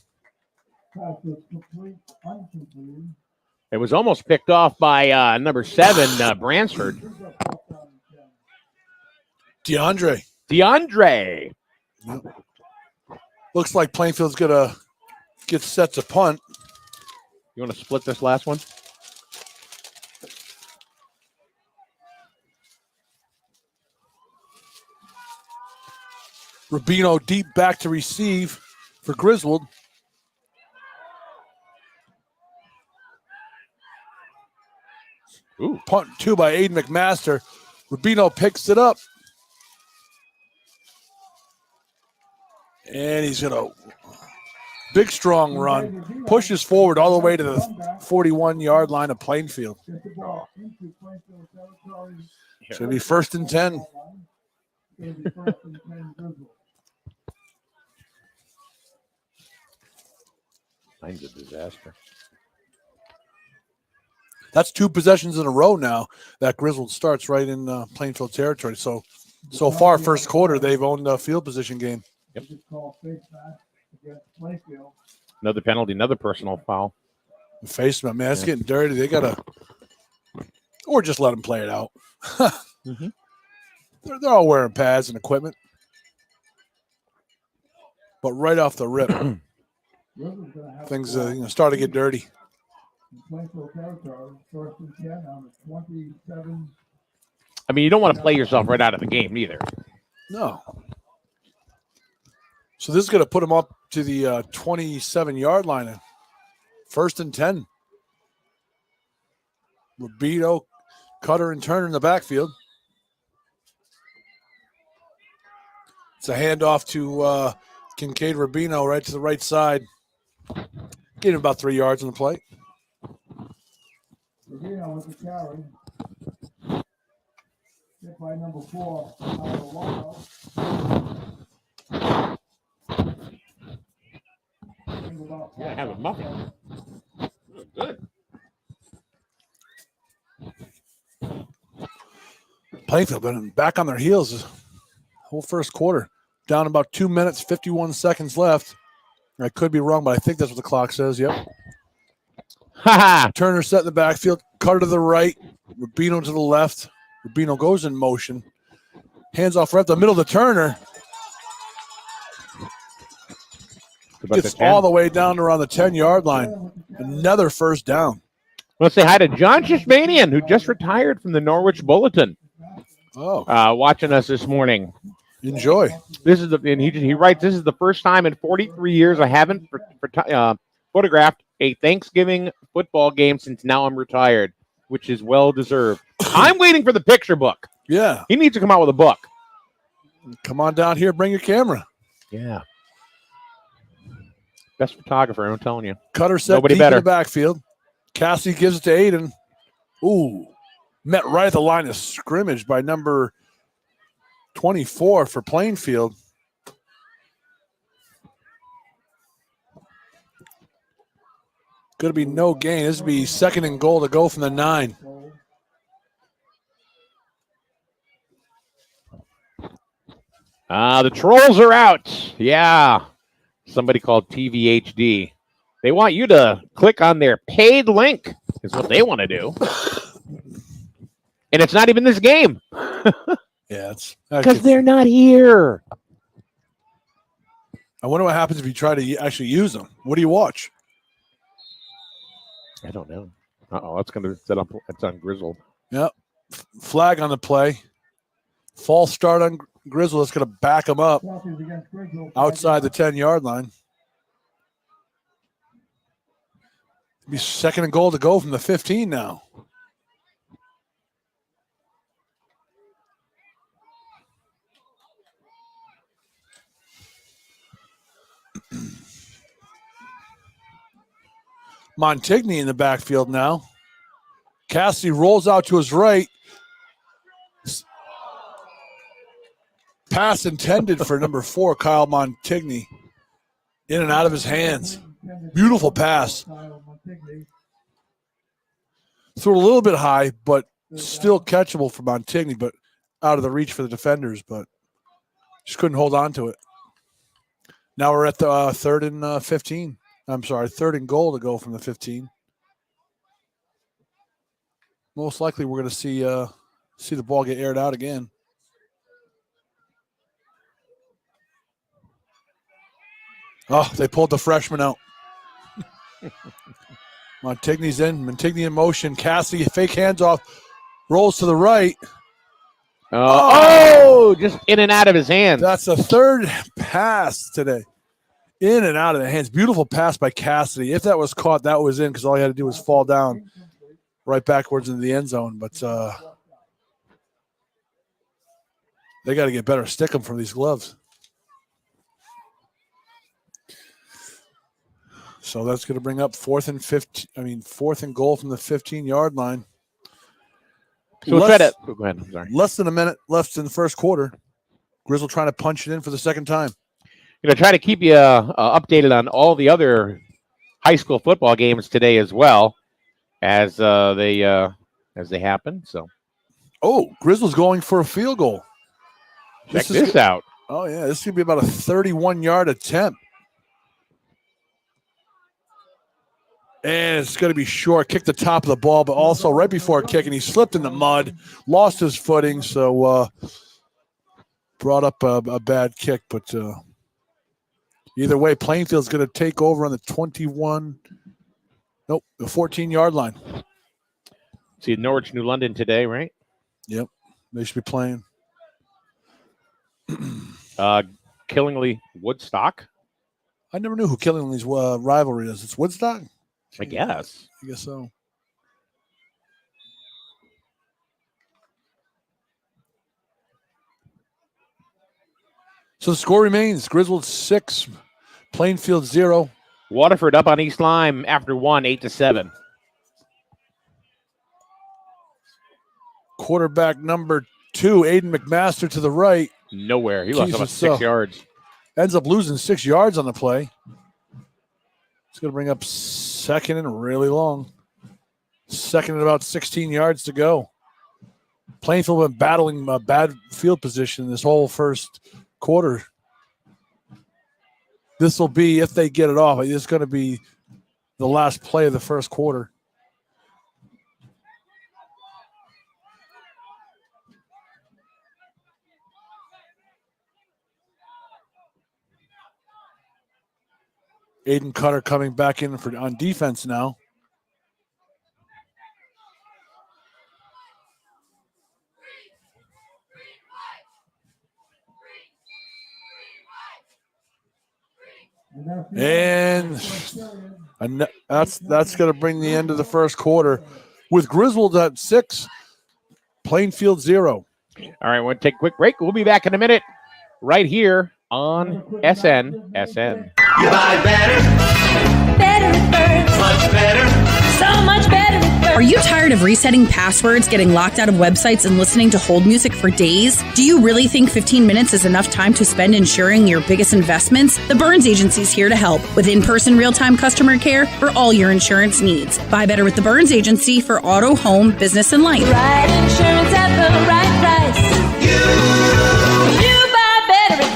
[SPEAKER 9] It was almost picked off by number 7, Bransford.
[SPEAKER 10] DeAndre.
[SPEAKER 9] Yep.
[SPEAKER 10] Looks like Plainfield's going to get set to punt.
[SPEAKER 9] You want to split this last one?
[SPEAKER 10] Rubino deep back to receive for Griswold.
[SPEAKER 9] Ooh.
[SPEAKER 10] Punt 2 by Aiden McMaster. Rubino picks it up. And he's going to big strong run. Pushes forward all the way to the 41-yard line of Plainfield. It's going to be 1st and 10.
[SPEAKER 9] Mine's a disaster.
[SPEAKER 10] That's 2 possessions in a row now that Griswold starts right in Plainfield territory. So far, first quarter, they've owned a field position game.
[SPEAKER 9] Yep. Another penalty, another personal foul.
[SPEAKER 10] Face man, it's getting dirty. They got to, or just let them play it out.
[SPEAKER 9] Mm-hmm.
[SPEAKER 10] They're all wearing pads and equipment. But right off the rip, things start to get dirty.
[SPEAKER 9] I mean, you don't want to play yourself right out of the game either.
[SPEAKER 10] No. So this is going to put them up to the 27-yard line. 1st and 10. Rubino, Cutter, and Turner in the backfield. It's a handoff to Kincaid Rubino right to the right side. Getting about 3 yards on the play.
[SPEAKER 5] Rubino with the carry. Hit by number 4.
[SPEAKER 9] Yeah, have a muffin. Good.
[SPEAKER 10] Plainfield been back on their heels whole first quarter. Down about 2 minutes, 51 seconds left. I could be wrong, but I think that's what the clock says. Yep. Turner set in the backfield. Cutter to the right. Rubino to the left. Rubino goes in motion. Hands off right up the middle to Turner. Gets all the way down around the 10-yard line. Another first down.
[SPEAKER 9] Let's say hi to John Shishmanian, who just retired from the Norwich Bulletin.
[SPEAKER 10] Oh.
[SPEAKER 9] Watching us this morning.
[SPEAKER 10] Enjoy.
[SPEAKER 9] This is he writes, this is the first time in 43 years I haven't photographed a Thanksgiving football game since now I'm retired, which is well deserved. I'm waiting for the picture book.
[SPEAKER 10] Yeah.
[SPEAKER 9] He needs to come out with a book.
[SPEAKER 10] Come on down here, bring your camera.
[SPEAKER 9] Yeah. Best photographer, I'm telling you.
[SPEAKER 10] Cutter set
[SPEAKER 9] Nobody
[SPEAKER 10] deep
[SPEAKER 9] better.
[SPEAKER 10] in the backfield. Cassie gives it to Aiden. Ooh. Met right at the line of scrimmage by number 24 for Plainfield. Going to be no gain. This will be 2nd and goal to go from the 9.
[SPEAKER 9] The trolls are out. Yeah. Somebody called TVHD. They want you to click on their paid link, is what they want to do. And it's not even this game.
[SPEAKER 10] Yeah, it's
[SPEAKER 9] because they're not here.
[SPEAKER 10] I wonder what happens if you try to actually use them. What do you watch?
[SPEAKER 9] I don't know. It's going to set up. It's on Griswold.
[SPEAKER 10] Yep. Flag on the play. False start on Griswold. It's going to back them up outside the 10-yard line. It'll be 2nd and goal to go from the 15 now. Montigny in the backfield now. Cassidy rolls out to his right. Pass intended for number 4, Kyle Montigny. In and out of his hands. Beautiful pass. Threw a little bit high, but still catchable for Montigny, but out of the reach for the defenders, but just couldn't hold on to it. Now we're at the 3rd and 15. I'm sorry, 3rd and goal to go from the 15. Most likely we're going to see the ball get aired out again. Oh, they pulled the freshman out. Montigny's in. Montigny in motion. Cassidy, fake handoff. Rolls to the right.
[SPEAKER 9] Just in and out of his hands.
[SPEAKER 10] That's a 3rd pass today. In and out of the hands. Beautiful pass by Cassidy. If that was caught, that was in because all he had to do was fall down right backwards into the end zone. But they got to get better stick them from these gloves. So that's going to bring up 4th and goal from the 15-yard line.
[SPEAKER 9] So we'll try to go ahead. I'm sorry.
[SPEAKER 10] Less than a minute left in the first quarter. Griswold trying to punch it in for the 2nd time.
[SPEAKER 9] Going to try to keep you updated on all the other high school football games today as well as they happen. So,
[SPEAKER 10] Griswold's going for a field goal.
[SPEAKER 9] Check this out.
[SPEAKER 10] Oh yeah, this is going to be about a 31-yard attempt, and it's going to be short. Kicked the top of the ball, but also right before kicking, he slipped in the mud, lost his footing, so brought up a bad kick, but. Either way, Plainfield's going to take over on the 14-yard line.
[SPEAKER 9] See Norwich, New London today, right?
[SPEAKER 10] Yep. They should be playing.
[SPEAKER 9] Killingly, Woodstock.
[SPEAKER 10] I never knew who Killingly's rivalry is. It's Woodstock?
[SPEAKER 9] I guess.
[SPEAKER 10] I guess so. So the score remains Griswold 6, Plainfield 0.
[SPEAKER 9] Waterford up on East Lyme after 1, 8-7.
[SPEAKER 10] Quarterback number 2, Aiden McMaster to the right.
[SPEAKER 9] Nowhere. He lost about 6 yards.
[SPEAKER 10] Ends up losing 6 yards on the play. It's going to bring up 2nd and really long. 2nd and about 16 yards to go. Plainfield been battling a bad field position this whole first quarter. This will be, if they get it off, it's going to be the last play of the first quarter. Aiden Cutter coming back in on defense now. And that's going to bring the end of the first quarter with Griswold at 6, Plainfield 0.
[SPEAKER 9] All right, we'll take a quick break. We'll be back in a minute right here on SNSN.
[SPEAKER 13] You buy better. Better with Birds. Much better. So much better with Birds.
[SPEAKER 14] Are you tired of resetting passwords, getting locked out of websites, and listening to hold music for days? Do you really think 15 minutes is enough time to spend ensuring your biggest investments? The Burns Agency is here to help with in-person real-time customer care for all your insurance needs. Buy better with the Burns Agency for auto, home, business, and life.
[SPEAKER 13] Right insurance at the right price. You buy better with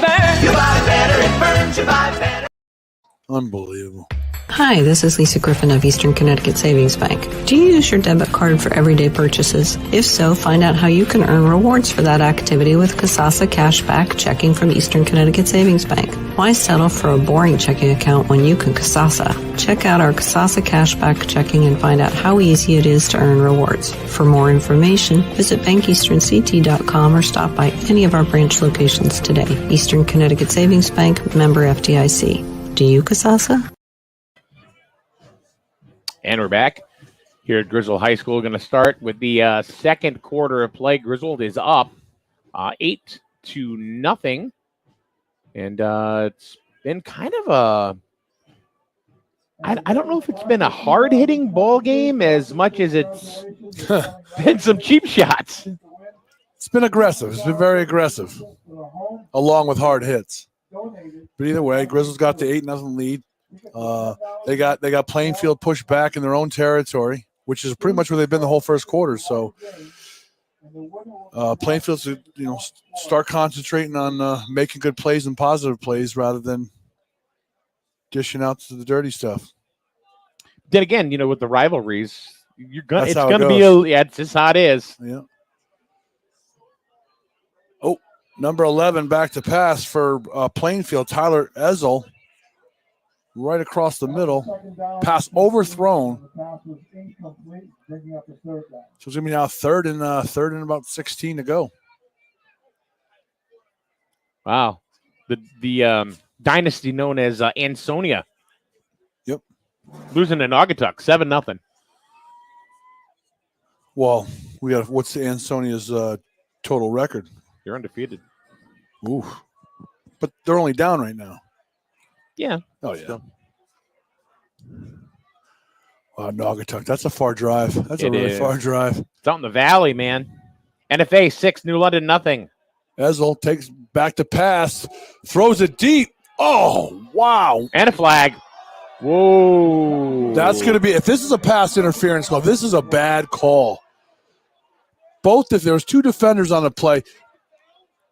[SPEAKER 10] Unbelievable.
[SPEAKER 15] Hi, this is Lisa Griffin of Eastern Connecticut Savings Bank. Do you use your debit card for everyday purchases? If so, find out how you can earn rewards for that activity with Kasasa Cashback Checking from Eastern Connecticut Savings Bank. Why settle for a boring checking account when you can Kasasa? Check out our Kasasa Cashback Checking and find out how easy it is to earn rewards. For more information, visit bankeasternct.com or stop by any of our branch locations today. Eastern Connecticut Savings Bank, member FDIC. Do you Kasasa?
[SPEAKER 9] And we're back here at Griswold High School. Going to start with the second quarter of play. Griswold is up 8-0. And it's been kind of a, I don't know if it's been a hard-hitting ball game as much as it's been some cheap shots.
[SPEAKER 10] It's been aggressive. It's been very aggressive, along with hard hits. But either way, Griswold's got the 8-0 lead. They got Plainfield pushed back in their own territory, which is pretty much where they've been the whole first quarter. So Plainfield's start concentrating on making good plays and positive plays rather than dishing out to the dirty stuff.
[SPEAKER 9] Then again, with the rivalries, it's
[SPEAKER 10] how it
[SPEAKER 9] gonna
[SPEAKER 10] goes.
[SPEAKER 9] be it's just how it is.
[SPEAKER 10] Yeah. Oh, number 11 back to pass for Plainfield. Tyler Ezel. Right across the middle, pass overthrown. So it's gonna be now third and about 16 to go.
[SPEAKER 9] Wow, the dynasty known as Ansonia.
[SPEAKER 10] Yep,
[SPEAKER 9] losing to Naugatuck 7-0.
[SPEAKER 10] Well, we got what's the Ansonia's total record?
[SPEAKER 9] They're undefeated.
[SPEAKER 10] Ooh, but they're only down right now.
[SPEAKER 9] Yeah.
[SPEAKER 10] Oh, yeah. Wow, Naugatuck. That's a far drive. That's a really far drive.
[SPEAKER 9] It's out in the valley, man. NFA 6, New London 0.
[SPEAKER 10] Ezel takes back to pass, throws it deep. Oh, wow.
[SPEAKER 9] And a flag. Whoa.
[SPEAKER 10] That's going to be, if this is a pass interference call, this is a bad call. If there was two defenders on the play,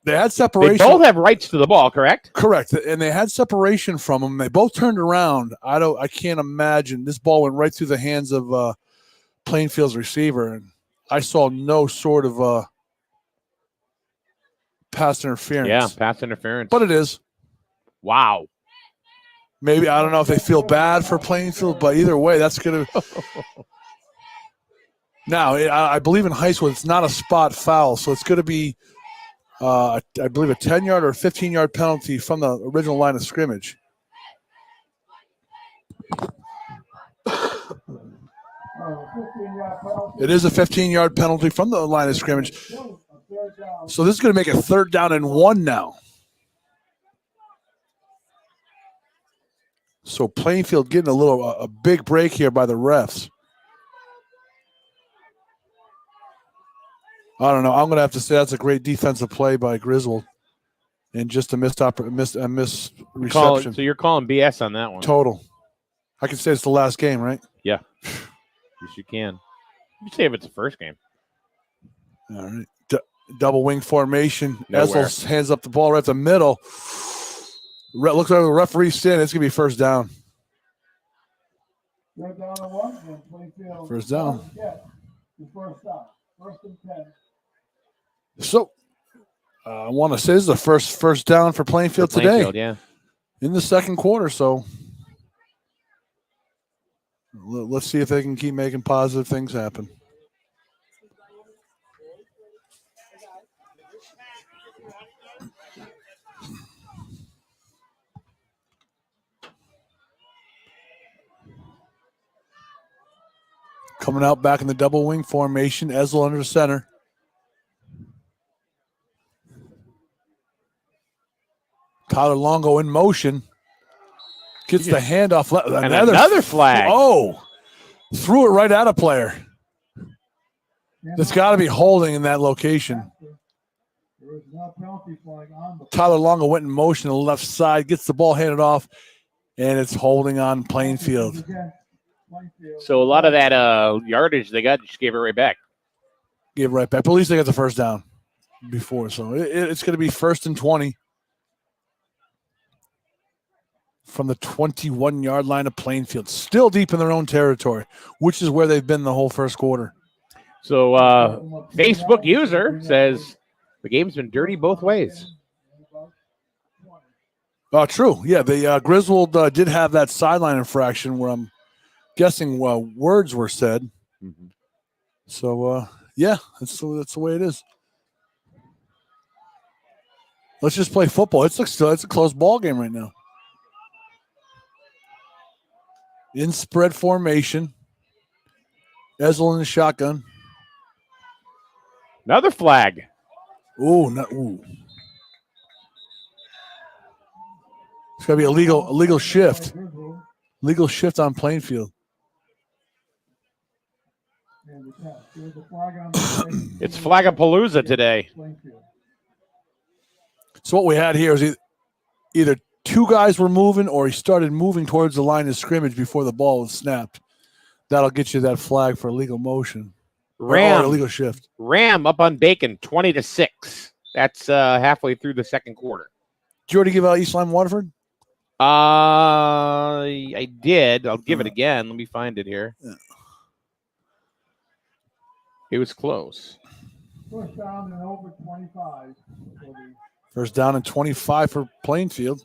[SPEAKER 10] they had separation.
[SPEAKER 9] They both have rights to the ball, correct?
[SPEAKER 10] Correct. And they had separation from them. They both turned around. I can't imagine. This ball went right through the hands of Plainfield's receiver. And I saw no sort of pass interference.
[SPEAKER 9] Yeah, pass interference.
[SPEAKER 10] But it is.
[SPEAKER 9] Wow.
[SPEAKER 10] Maybe, I don't know if they feel bad for Plainfield, but either way, that's going to. Now, I believe in high school, it's not a spot foul. So it's going to be. I believe a 10-yard or a 15-yard penalty from the original line of scrimmage. It is a 15-yard penalty from the line of scrimmage. So this is going to make it 3rd down and 1 now. So Plainfield getting a big break here by the refs. I don't know. I'm going to have to say that's a great defensive play by Griswold, and just a missed reception.
[SPEAKER 9] So you're calling BS on that one?
[SPEAKER 10] Total. I can say it's the last game, right?
[SPEAKER 9] Yeah. Yes, you can. You say if it's the first game.
[SPEAKER 10] All right. Double wing formation.
[SPEAKER 9] Nowhere.
[SPEAKER 10] Ezel hands up the ball right at the middle. Looks like the referee's standing. It's going to be first down. First down. So, I want to say this is the first down for Plainfield today.
[SPEAKER 9] Yeah.
[SPEAKER 10] In the second quarter, so let's see if they can keep making positive things happen. Coming out back in the double wing formation, Ezel under center. Tyler Longo in motion. Gets the handoff.
[SPEAKER 9] Another flag.
[SPEAKER 10] Oh, threw it right at a player. There's got to be holding in that location. Tyler Longo went in motion to the left side, gets the ball handed off, and it's holding on Plainfield.
[SPEAKER 9] So a lot of that yardage they got just gave it right back.
[SPEAKER 10] Gave it right back. But at least they got the first down before. So it's going to be 1st and 20 from the 21-yard line of Plainfield. Still deep in their own territory, which is where they've been the whole first quarter.
[SPEAKER 9] So Facebook user says the game's been dirty both ways.
[SPEAKER 10] True. Yeah, the Griswold did have that sideline infraction where I'm guessing words were said.
[SPEAKER 9] Mm-hmm.
[SPEAKER 10] So, yeah, that's the way it is. Let's just play football. It's a close ball game right now. In spread formation. Ezel in the shotgun.
[SPEAKER 9] Another flag.
[SPEAKER 10] Ooh. It's got to be a legal shift. Legal shift on Plainfield.
[SPEAKER 9] It's Flagapalooza today.
[SPEAKER 10] So what we had here is either two guys were moving or he started moving towards the line of scrimmage before the ball was snapped. That'll get you that flag for illegal motion.
[SPEAKER 9] Ram.
[SPEAKER 10] Or illegal shift.
[SPEAKER 9] Ram up on Bacon, 20-6. That's halfway through the second quarter.
[SPEAKER 10] Did you already give out East Lyme Waterford?
[SPEAKER 9] I did. I'll give it again. Let me find it here.
[SPEAKER 10] Yeah.
[SPEAKER 9] It was close.
[SPEAKER 5] First down and over 25.
[SPEAKER 10] First down and 25 for Plainfield.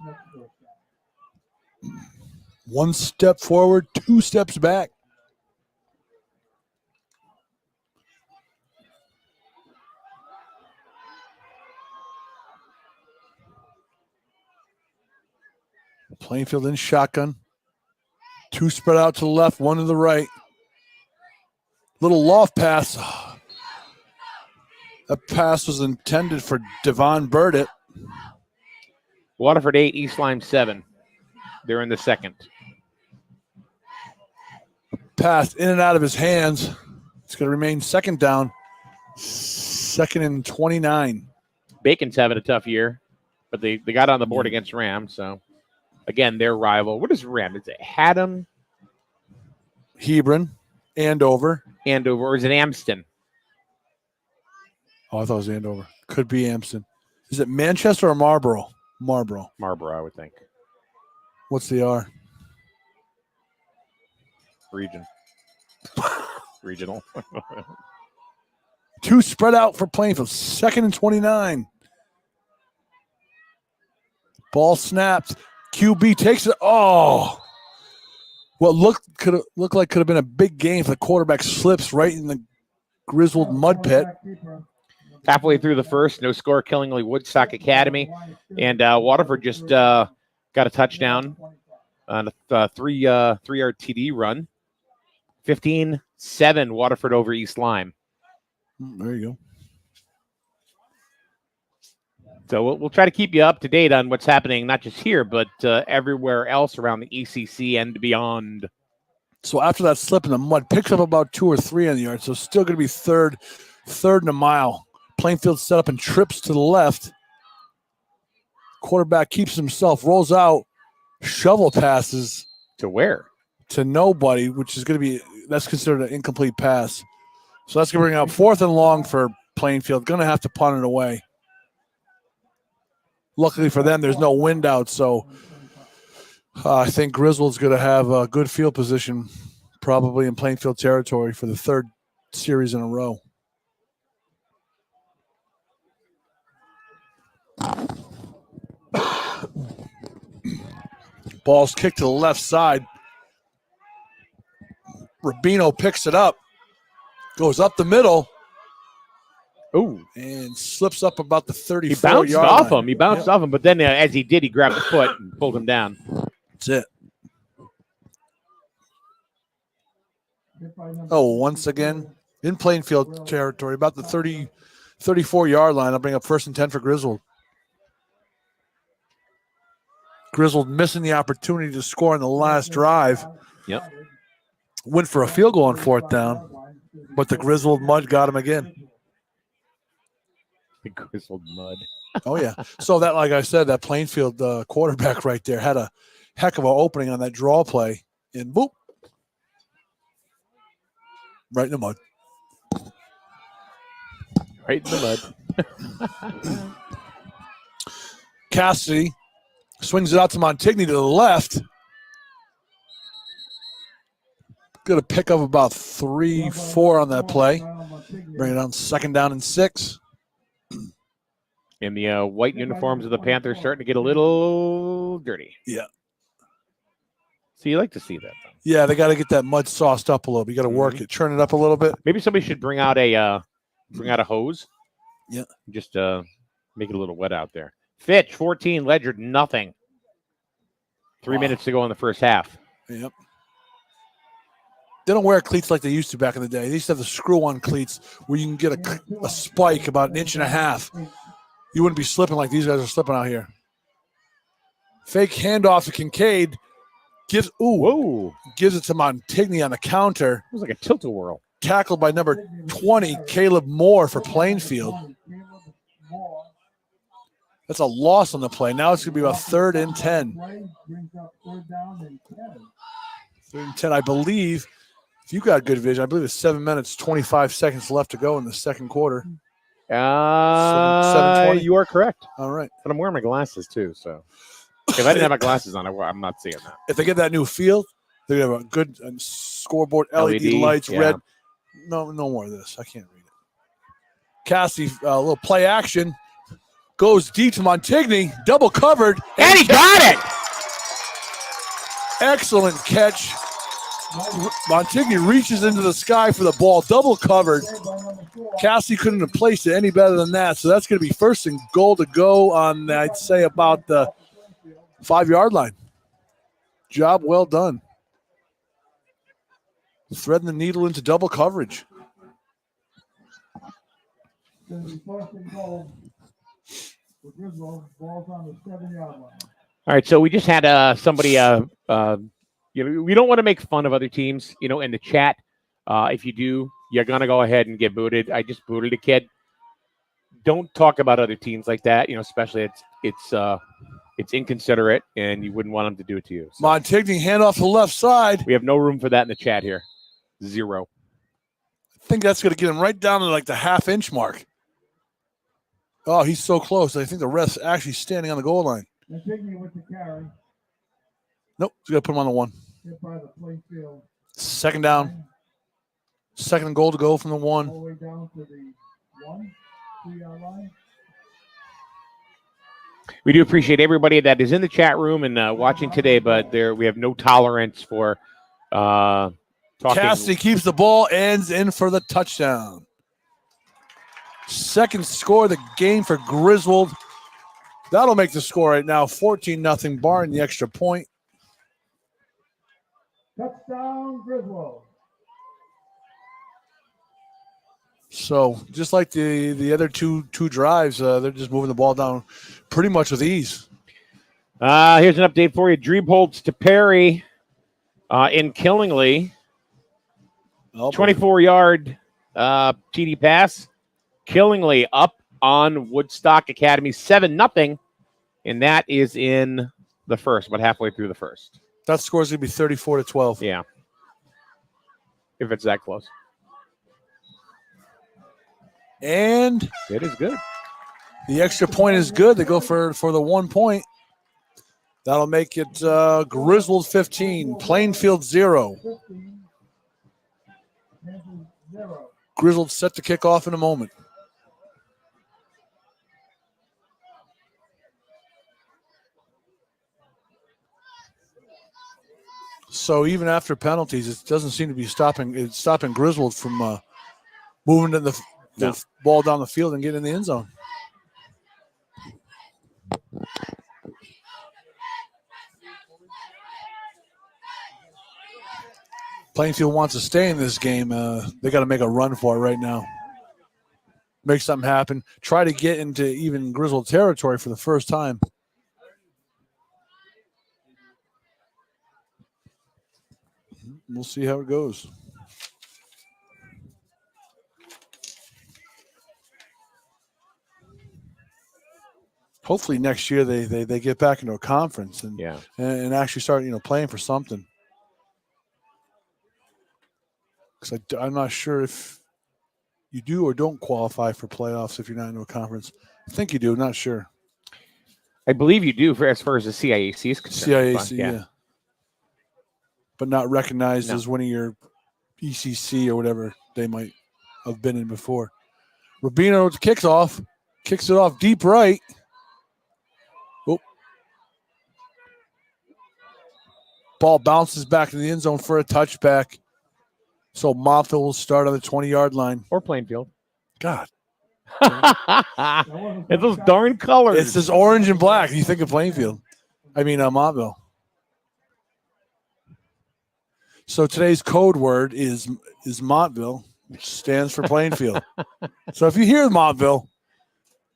[SPEAKER 10] 1 step forward, 2 steps back. Plainfield in shotgun. 2 spread out to the left, 1 to the right. Little loft pass. That pass was intended for Devon Burdett.
[SPEAKER 9] Waterford 8, East Lyme 7. They're in the second.
[SPEAKER 10] Pass in and out of his hands. It's going to remain second down. 2nd and 29.
[SPEAKER 9] Bacon's having a tough year, but they got on the board against Ram. So, again, their rival. What is Ram? Is it Haddam?
[SPEAKER 10] Hebron. Andover.
[SPEAKER 9] Or is it Amston?
[SPEAKER 10] Oh, I thought it was Andover. Could be Amston. Is it Manchester or Marlboro? Marlboro,
[SPEAKER 9] I would think.
[SPEAKER 10] What's the R?
[SPEAKER 9] Regional.
[SPEAKER 10] 2 spread out for Plainfield. 2nd and 29. Ball snapped. QB takes it. Oh! What could have been a big game if the quarterback slips right in the Griswold mud pit.
[SPEAKER 9] Halfway through the first, no score, Killingly Woodstock Academy. And Waterford just got a touchdown on a 3-yard TD run. 15-7 Waterford over East Lyme.
[SPEAKER 10] There you go.
[SPEAKER 9] So we'll try to keep you up to date on what's happening, not just here, but everywhere else around the ECC and beyond.
[SPEAKER 10] So after that slip in the mud, picks up about 2 or 3 on the yard. So still going to be third and a mile. Plainfield set up and trips to the left. Quarterback keeps himself, rolls out, shovel passes.
[SPEAKER 9] To where?
[SPEAKER 10] To nobody, which is going to be, that's considered an incomplete pass. So that's going to bring out 4th and long for Plainfield. Going to have to punt it away. Luckily for them, there's no wind out, so I think Griswold's going to have a good field position, probably in Plainfield territory for the 3rd series in a row. Ball's kicked to the left side. Rubino picks it up, goes up the middle.
[SPEAKER 9] Ooh.
[SPEAKER 10] And slips up about the 34-yard line.
[SPEAKER 9] He bounced off him. He bounced off him, but then as he did, he grabbed the foot and pulled him down.
[SPEAKER 10] That's it. Oh, once again, in Plainfield territory, about the 34-yard line. I'll bring up 1st and 10 for Griswold. Griswold missing the opportunity to score in the last drive.
[SPEAKER 9] Yep.
[SPEAKER 10] Went for a field goal on 4th down, but the Griswold mud got him again.
[SPEAKER 9] The Griswold mud.
[SPEAKER 10] Oh, yeah. So that, like I said, that Plainfield quarterback right there had a heck of an opening on that draw play. And boop. Right in the mud.
[SPEAKER 9] Right in the mud.
[SPEAKER 10] Cassidy Swings it out to Montigny to the left. Going to pick up about 3-4 on that play. Bring it on 2nd down and 6.
[SPEAKER 9] And the white uniforms of the Panthers starting to get a little dirty.
[SPEAKER 10] Yeah.
[SPEAKER 9] So you like to see that, though.
[SPEAKER 10] Yeah, they got to get that mud sauced up a little bit. You got to work it, turn it up a little bit.
[SPEAKER 9] Maybe somebody should bring out a hose.
[SPEAKER 10] Yeah.
[SPEAKER 9] Just make it a little wet out there. Fitch, 14, Ledger, nothing. 3 minutes to go in the first half.
[SPEAKER 10] Yep. They don't wear cleats like they used to back in the day. They used to have the screw-on cleats where you can get a spike about 1.5 inches. You wouldn't be slipping like these guys are slipping out here. Fake handoff to Kincaid. Gives it to Montigny on the counter.
[SPEAKER 9] It was like a tilt-a-whirl.
[SPEAKER 10] Tackled by number 20, Caleb Moore for Plainfield. That's a loss on the play. Now it's going to be about 3rd and 10. 3rd and 10, I believe. If you got good vision, I believe it's 7 minutes, 25 seconds left to go in the second quarter. 7:20.
[SPEAKER 9] You are correct.
[SPEAKER 10] All right.
[SPEAKER 9] But I'm wearing my glasses, too, so. If I didn't have my glasses on, I'm not seeing that.
[SPEAKER 10] If they get that new field, they're going to have a good scoreboard, LED lights,
[SPEAKER 9] yeah.
[SPEAKER 10] red. No more of this. I can't read it. Cassie, a little play action. Goes deep to Montigny, double covered.
[SPEAKER 9] And he got it!
[SPEAKER 10] Excellent catch. Montigny reaches into the sky for the ball, double covered. Cassie couldn't have placed it any better than that, so that's going to be 1st and goal to go on, I'd say, about the 5-yard line. Job well done. Threading the needle into double coverage.
[SPEAKER 9] All right, so we just had somebody, we don't want to make fun of other teams, in the chat. If you do, you're going to go ahead and get booted. I just booted a kid. Don't talk about other teams like that, especially it's inconsiderate, and you wouldn't want them to do it to you. So.
[SPEAKER 10] Montigny handoff to the left side.
[SPEAKER 9] We have no room for that in the chat here. 0.
[SPEAKER 10] I think that's going to get him right down to like the half-inch mark. Oh, he's so close. I think the ref's actually standing on the goal line.
[SPEAKER 5] Montigny with the carry.
[SPEAKER 10] Nope, he's going to put him on the 1.
[SPEAKER 5] Hit by the Plainfield.
[SPEAKER 10] 2nd down. 2nd and goal to go from the 1.
[SPEAKER 5] All the way down to the 3-yard line.
[SPEAKER 9] We do appreciate everybody that is in the chat room and watching today, but we have no tolerance for talking.
[SPEAKER 10] Cassidy keeps the ball, ends in for the touchdown. 2nd score of the game for Griswold. That'll make the score right now 14-0, barring the extra point.
[SPEAKER 5] Touchdown, Griswold.
[SPEAKER 10] So just like the other two drives, they're just moving the ball down pretty much with ease.
[SPEAKER 9] Here's an update for you. Dreamholtz to Perry in Killingly. 24-yard TD pass. Killingly up on Woodstock Academy 7-0, and that is in the first, about halfway through the first.
[SPEAKER 10] That score is going to be 34-12.
[SPEAKER 9] Yeah, if it's that close.
[SPEAKER 10] And
[SPEAKER 9] it is good.
[SPEAKER 10] The extra point is good. They go for the 1 point. That'll make it Griswold 15, Plainfield 0. Griswold set to kick off in a moment. So even after penalties, it doesn't seem to be stopping. It's stopping Griswold from moving the ball down the field and getting in the end zone. Plainfield wants to stay in this game. They got to make a run for it right now. Make something happen. Try to get into even Griswold territory for the first time. We'll see how it goes. Hopefully next year they get back into a conference and actually start playing for something. Because I'm not sure if you do or don't qualify for playoffs if you're not in a conference. I think you do. Not sure.
[SPEAKER 9] I believe you do for as far as the CIAC is concerned.
[SPEAKER 10] CIAC, yeah. But not recognized as one of your ECC or whatever they might have been in before. Rubino kicks it off deep right. Oh. Ball bounces back in the end zone for a touchback. So Montville will start on the 20-yard line.
[SPEAKER 9] Or Plainfield.
[SPEAKER 10] God.
[SPEAKER 9] It's those darn colors.
[SPEAKER 10] It's this orange and black. You think of Plainfield. I mean, Montville. So today's code word is Montville, which stands for Plainfield. So if you hear Montville,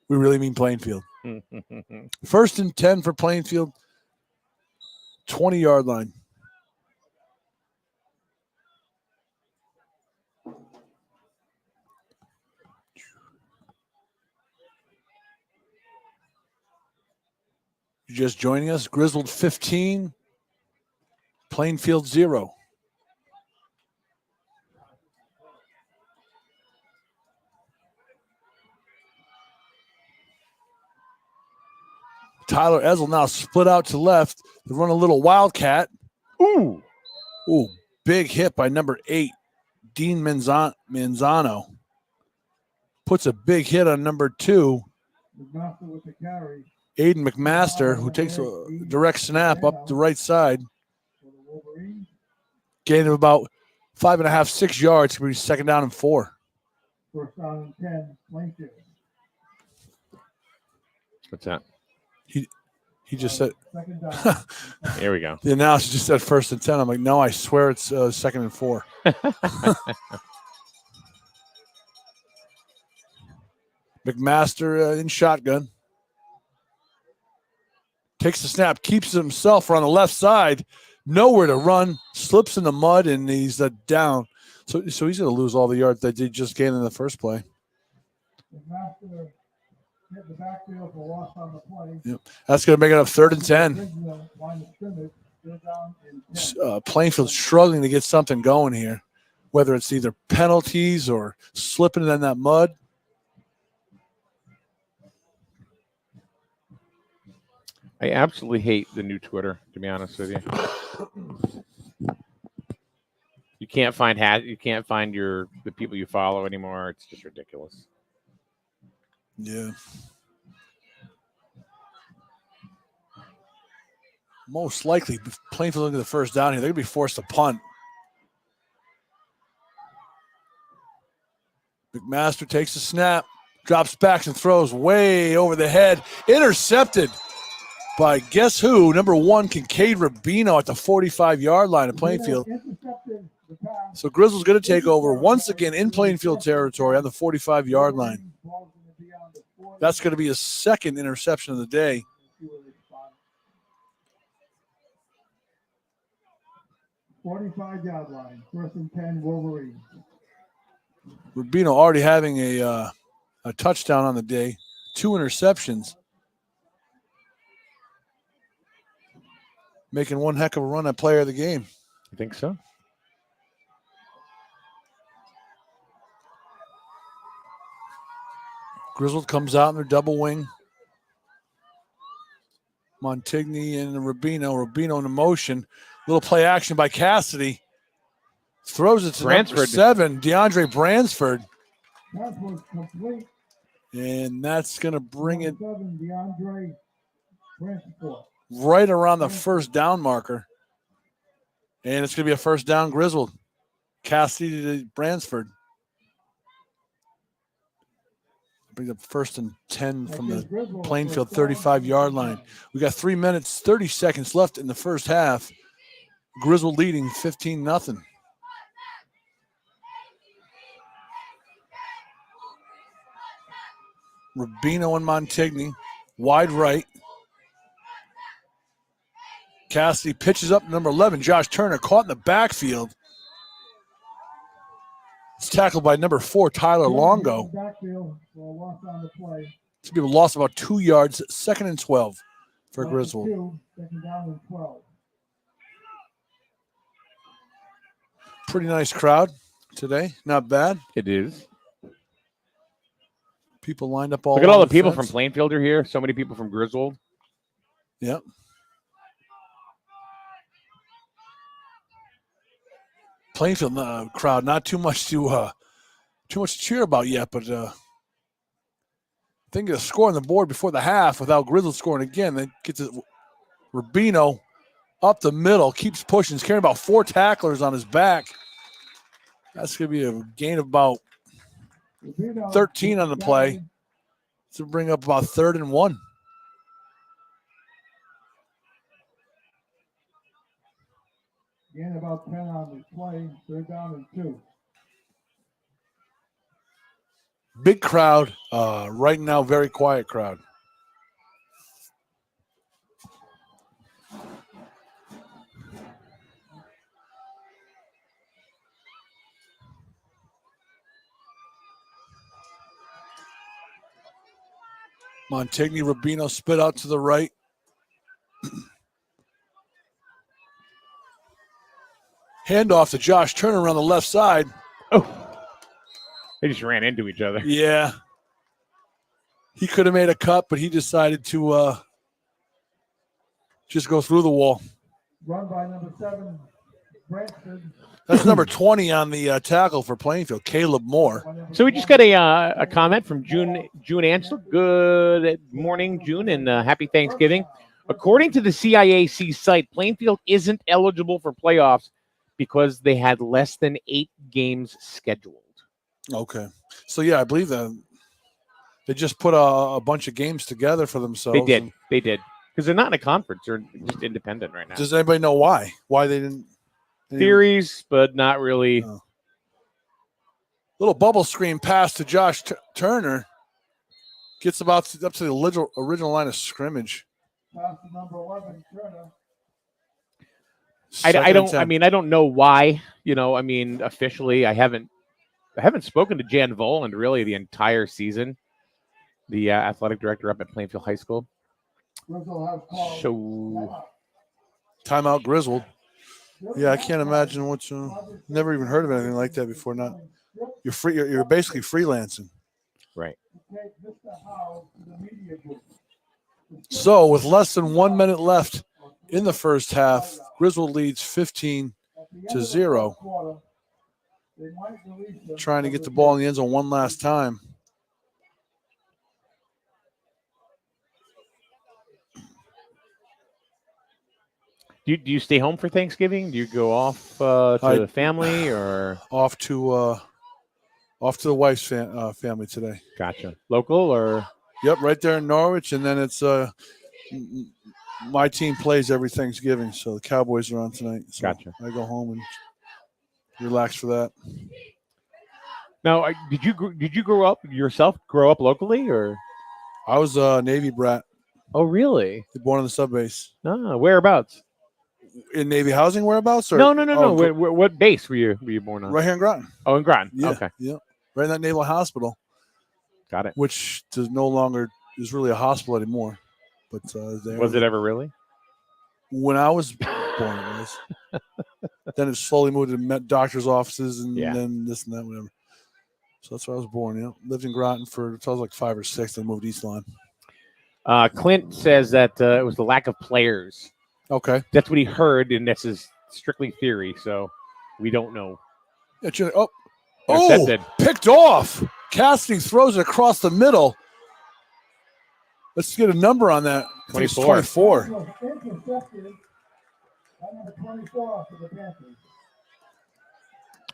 [SPEAKER 10] we really mean Plainfield. 1st and 10 for Plainfield, 20-yard line. You're just joining us. Griswold 15, Plainfield 0. Tyler Ezel now split out to left. They run a little wildcat.
[SPEAKER 9] Ooh,
[SPEAKER 10] big hit by number 8, Dean Manzano. Puts a big hit on number 2,
[SPEAKER 5] with the carry.
[SPEAKER 10] Aiden McMaster, who takes a direct snap up the right side. Gain of about 5.5, 6 yards. Could be 2nd down and 4.
[SPEAKER 5] 1st down and 10, Plainfield.
[SPEAKER 9] What's that?
[SPEAKER 10] He just said.
[SPEAKER 9] Here we go.
[SPEAKER 10] The announcer just said 1st and 10. I'm like, no, I swear it's 2nd and 4. McMaster in shotgun. Takes the snap, keeps it himself on the left side. Nowhere to run. Slips in the mud, and he's down. So he's going to lose all the yards that he just gained in the first play.
[SPEAKER 5] McMaster hit the backfield for loss on the play.
[SPEAKER 10] Yep. That's going to make it up 3rd and 10. Plainfield struggling to get something going here, whether it's either penalties or slipping in that mud.
[SPEAKER 9] I absolutely hate the new Twitter, to be honest with you. You can't find the people you follow anymore. It's just ridiculous.
[SPEAKER 10] Yeah. Most likely, Plainfield looking at the 1st down here. They're going to be forced to punt. McMaster takes the snap, drops back and throws way over the head. Intercepted by guess who? Number 1, Kincaid Rubino at the 45-yard line of Plainfield. So Griswold's going to take over once again in Plainfield territory on the 45-yard line. That's going to be his 2nd interception of the day.
[SPEAKER 5] $45-yard line, 1st and 10, Wolverines.
[SPEAKER 10] Rubino already having a touchdown on the day, 2 interceptions. Making one heck of a run at player of the game.
[SPEAKER 9] I think so.
[SPEAKER 10] Griswold comes out in their double wing. Montigny and Rubino. Rubino in motion. Little play action by Cassidy. Throws it to number 7, DeAndre Bransford.
[SPEAKER 5] Complete.
[SPEAKER 10] And that's going to bring it
[SPEAKER 5] 7, DeAndre Bransford.
[SPEAKER 10] Right around the 1st down marker. And it's going to be a 1st down Griswold. Cassidy to Bransford. Brings up 1st and 10 from the Plainfield 35-yard line. We got 3 minutes, 30 seconds left in the first half. Griswold leading 15-0. Rubino and Montigny, wide right. Cassidy pitches up number 11, Josh Turner, caught in the backfield. It's tackled by number 4, Tyler Longo.
[SPEAKER 5] Backfield for a loss on the play.
[SPEAKER 10] It's going to be a loss of about 2 yards, 2nd and 12 for Griswold.
[SPEAKER 5] 2nd down and 12.
[SPEAKER 10] Pretty nice crowd today. Not bad.
[SPEAKER 9] It is.
[SPEAKER 10] People lined up all
[SPEAKER 9] Look at all the
[SPEAKER 10] the
[SPEAKER 9] people
[SPEAKER 10] fence.
[SPEAKER 9] from Plainfield are here. So many people from Griswold.
[SPEAKER 10] Yep. Plainfield crowd, not too much to cheer about yet, but I think a score on the board before the half without Griswold scoring again. Then gets it. Rubino up the middle, keeps pushing. He's carrying about 4 tacklers on his back. That's going to be a gain of about 13 on the play to bring up about 3rd and 1.
[SPEAKER 5] Gain about 10 on the play. 3rd down and 2.
[SPEAKER 10] Big crowd. Right now, very quiet crowd. Montigny, Rubino spit out to the right. Handoff to Josh Turner on the left side.
[SPEAKER 9] Oh, they just ran into each other.
[SPEAKER 10] Yeah. He could have made a cut, but he decided to just go through the wall.
[SPEAKER 5] Run by number 7, Brantford.
[SPEAKER 10] That's number 20 on the tackle for Plainfield, Caleb Moore.
[SPEAKER 9] So we just got a comment from June Ansel. Good morning, June, and happy Thanksgiving. According to the CIAC site, Plainfield isn't eligible for playoffs because they had less than 8 games scheduled.
[SPEAKER 10] Okay. So, yeah, I believe that they just put a bunch of games together for themselves.
[SPEAKER 9] They did. Because they're not in a conference. They're just independent right now.
[SPEAKER 10] Does anybody know why? Why they didn't?
[SPEAKER 9] Theories, but not really.
[SPEAKER 10] No. Little bubble screen pass to Josh Turner. Gets up to the original line of scrimmage.
[SPEAKER 5] Pass to number 11, Turner.
[SPEAKER 9] I don't know why. Officially, I haven't spoken to Jan Voland really the entire season. The athletic director up at Plainfield High School. So
[SPEAKER 10] timeout, Griswold. Yeah, I can't imagine what's. Never even heard of anything like that before. Not you're free. You're basically freelancing.
[SPEAKER 9] Right.
[SPEAKER 10] So with less than 1 minute left in the first half, Griswold leads 15-0. Trying to get the ball in the end zone one last time.
[SPEAKER 9] Do you stay home for Thanksgiving? Do you go off to the family or
[SPEAKER 10] off to the wife's family today?
[SPEAKER 9] Gotcha. Local or?
[SPEAKER 10] Yep, right there in Norwich, and then it's my team plays every Thanksgiving, so the Cowboys are on tonight. So
[SPEAKER 9] gotcha.
[SPEAKER 10] I go home and relax for that.
[SPEAKER 9] Now, did you grow up locally or?
[SPEAKER 10] I was a Navy brat.
[SPEAKER 9] Oh, really?
[SPEAKER 10] Born on the subbase.
[SPEAKER 9] Ah, whereabouts?
[SPEAKER 10] In Navy housing, whereabouts? Or?
[SPEAKER 9] No. What base were you born on?
[SPEAKER 10] Right here in Groton.
[SPEAKER 9] Oh, in Groton.
[SPEAKER 10] Yeah,
[SPEAKER 9] okay.
[SPEAKER 10] Yeah, right in that Naval Hospital.
[SPEAKER 9] Got it.
[SPEAKER 10] Which is no longer is really a hospital anymore. But
[SPEAKER 9] was it ever really?
[SPEAKER 10] When I was born, it was. Then it slowly moved to doctors' offices and then this and that, whatever. So that's where I was born. Yeah, lived in Groton until I was like 5 or 6. Then moved East Line.
[SPEAKER 9] Clint says that it was the lack of players.
[SPEAKER 10] Okay,
[SPEAKER 9] that's what he heard, and this is strictly theory, so we don't know.
[SPEAKER 10] Picked off. Cassidy throws it across the middle. Let's get a number on that. 24.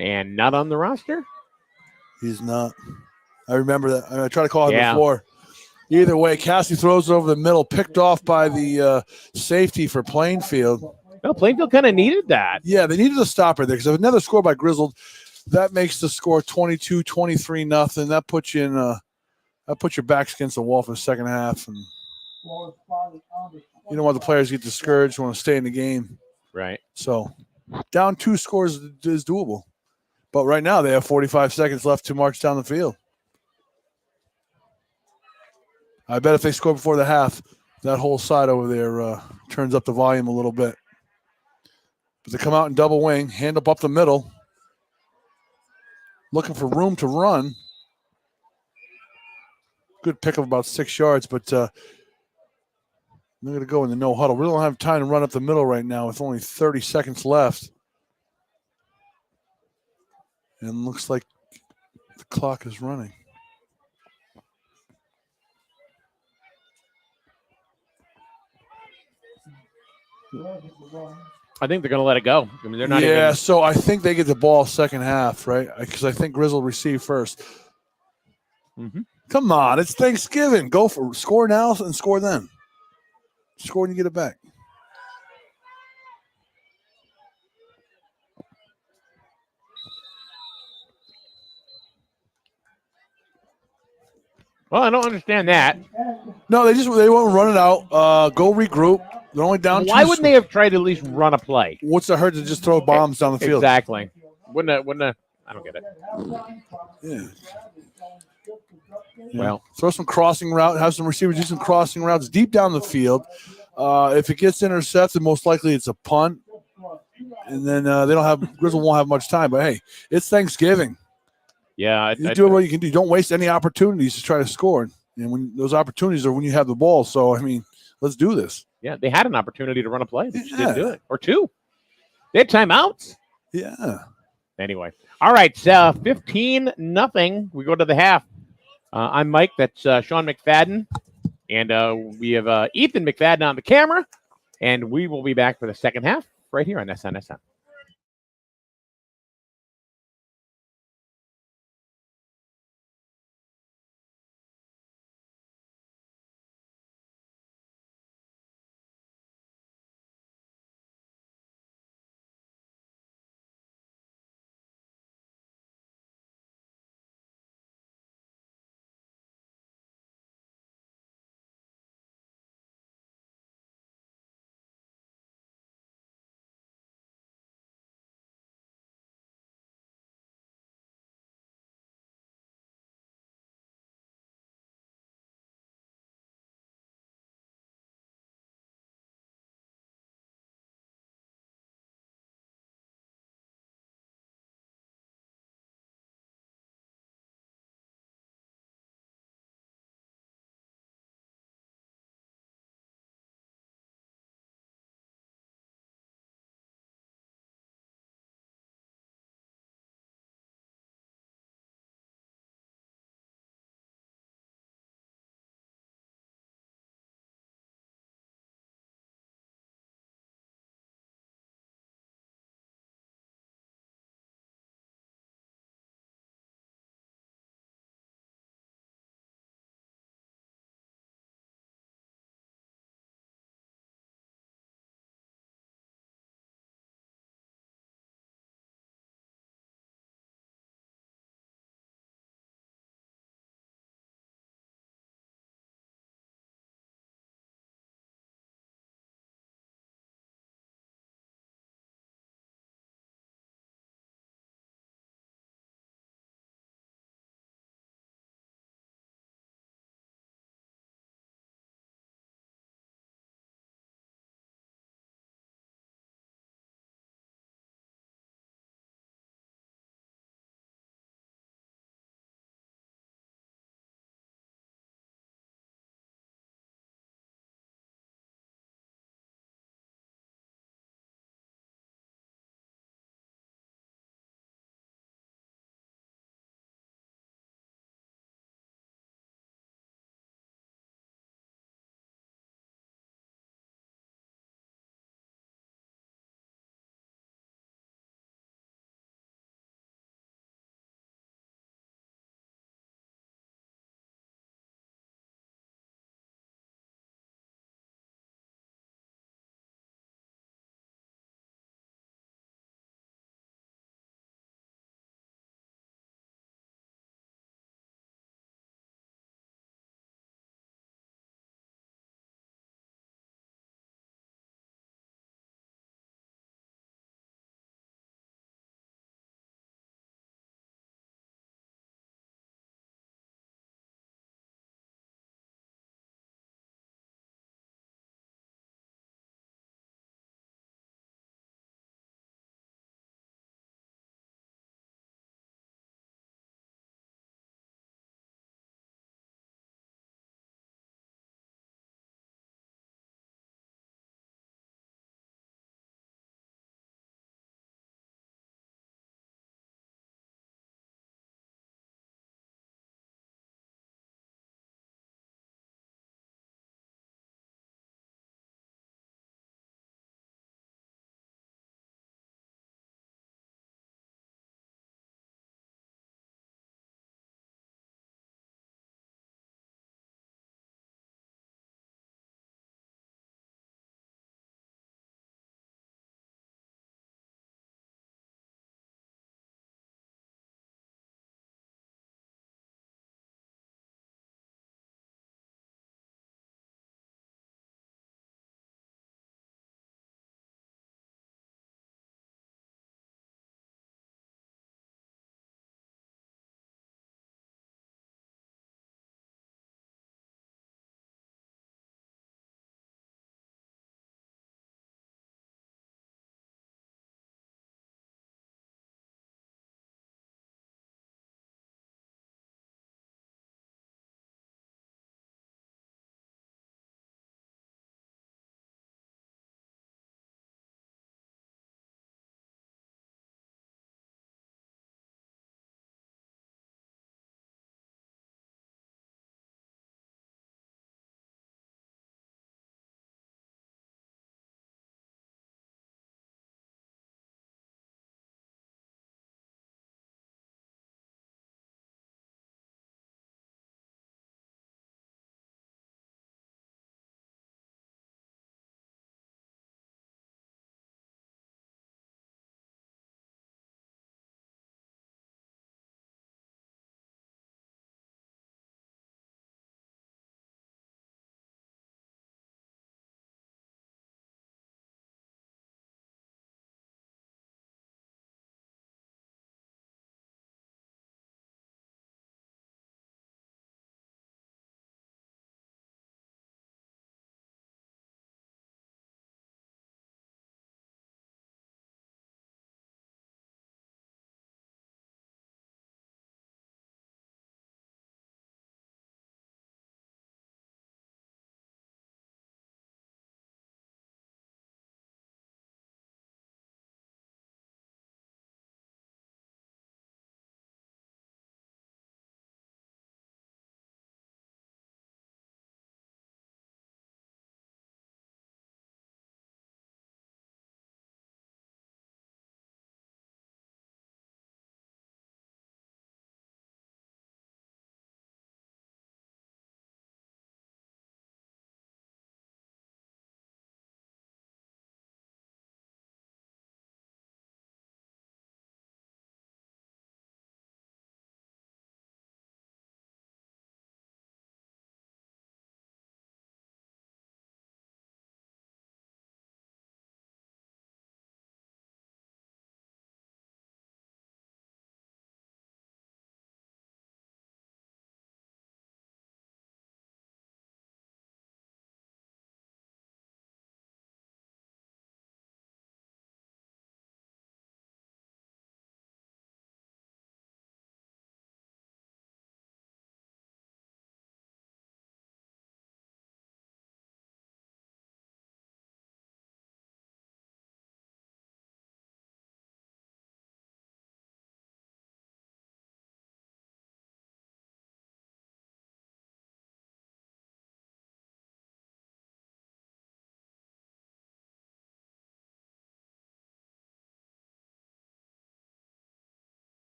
[SPEAKER 9] And not on the roster?
[SPEAKER 10] He's not. I remember that. I tried to call him before. Either way, Cassidy throws it over the middle, picked off by the safety for Plainfield.
[SPEAKER 9] Well, Plainfield kind of needed that.
[SPEAKER 10] Yeah, they needed a stopper there because if another score by Griswold, that makes the score 22-23 nothing. That puts you in that puts your backs against the wall for the second half, and you don't want the players to get discouraged, want to stay in the game.
[SPEAKER 9] Right.
[SPEAKER 10] So down 2 scores is doable, but right now they have 45 seconds left to march down the field. I bet if they score before the half, that whole side over there turns up the volume a little bit. But they come out in double wing, hand up the middle, looking for room to run. Good pick of about 6 yards, but They're going to go in the no huddle. We don't have time to run up the middle right now with only 30 seconds left. And looks like the clock is running.
[SPEAKER 9] I think they're going to let it go. I mean, they're not
[SPEAKER 10] Yeah,
[SPEAKER 9] even.
[SPEAKER 10] so I think they get the ball second half, right? Because I think Griswold received first.
[SPEAKER 9] Mm-hmm.
[SPEAKER 10] Come on, it's Thanksgiving. Go for score now and score then. Score when you get it back.
[SPEAKER 9] Well, I don't understand that.
[SPEAKER 10] No, they won't run it out. Go regroup. They're only down.
[SPEAKER 9] Why wouldn't they have tried to at least run a play?
[SPEAKER 10] What's the hurt to just throw bombs down the field?
[SPEAKER 9] Exactly. Wouldn't I don't get it.
[SPEAKER 10] Yeah.
[SPEAKER 9] Well,
[SPEAKER 10] throw some crossing route. Have some receivers do some crossing routes deep down the field. If it gets intercepted, most likely it's a punt. And then Griswold won't have much time. But hey, it's Thanksgiving.
[SPEAKER 9] Yeah,
[SPEAKER 10] you do what you can do. Don't waste any opportunities to try to score. And when those opportunities are when you have the ball. So I mean, let's do this.
[SPEAKER 9] Yeah, they had an opportunity to run a play. They just didn't do it. Or two. They had timeouts.
[SPEAKER 10] Yeah.
[SPEAKER 9] Anyway. All right. 15-0. We go to the half. I'm Mike. That's Sean Mcfadden. And we have Ethan Mcfadden on the camera. And we will be back for the second half right here on SNSN.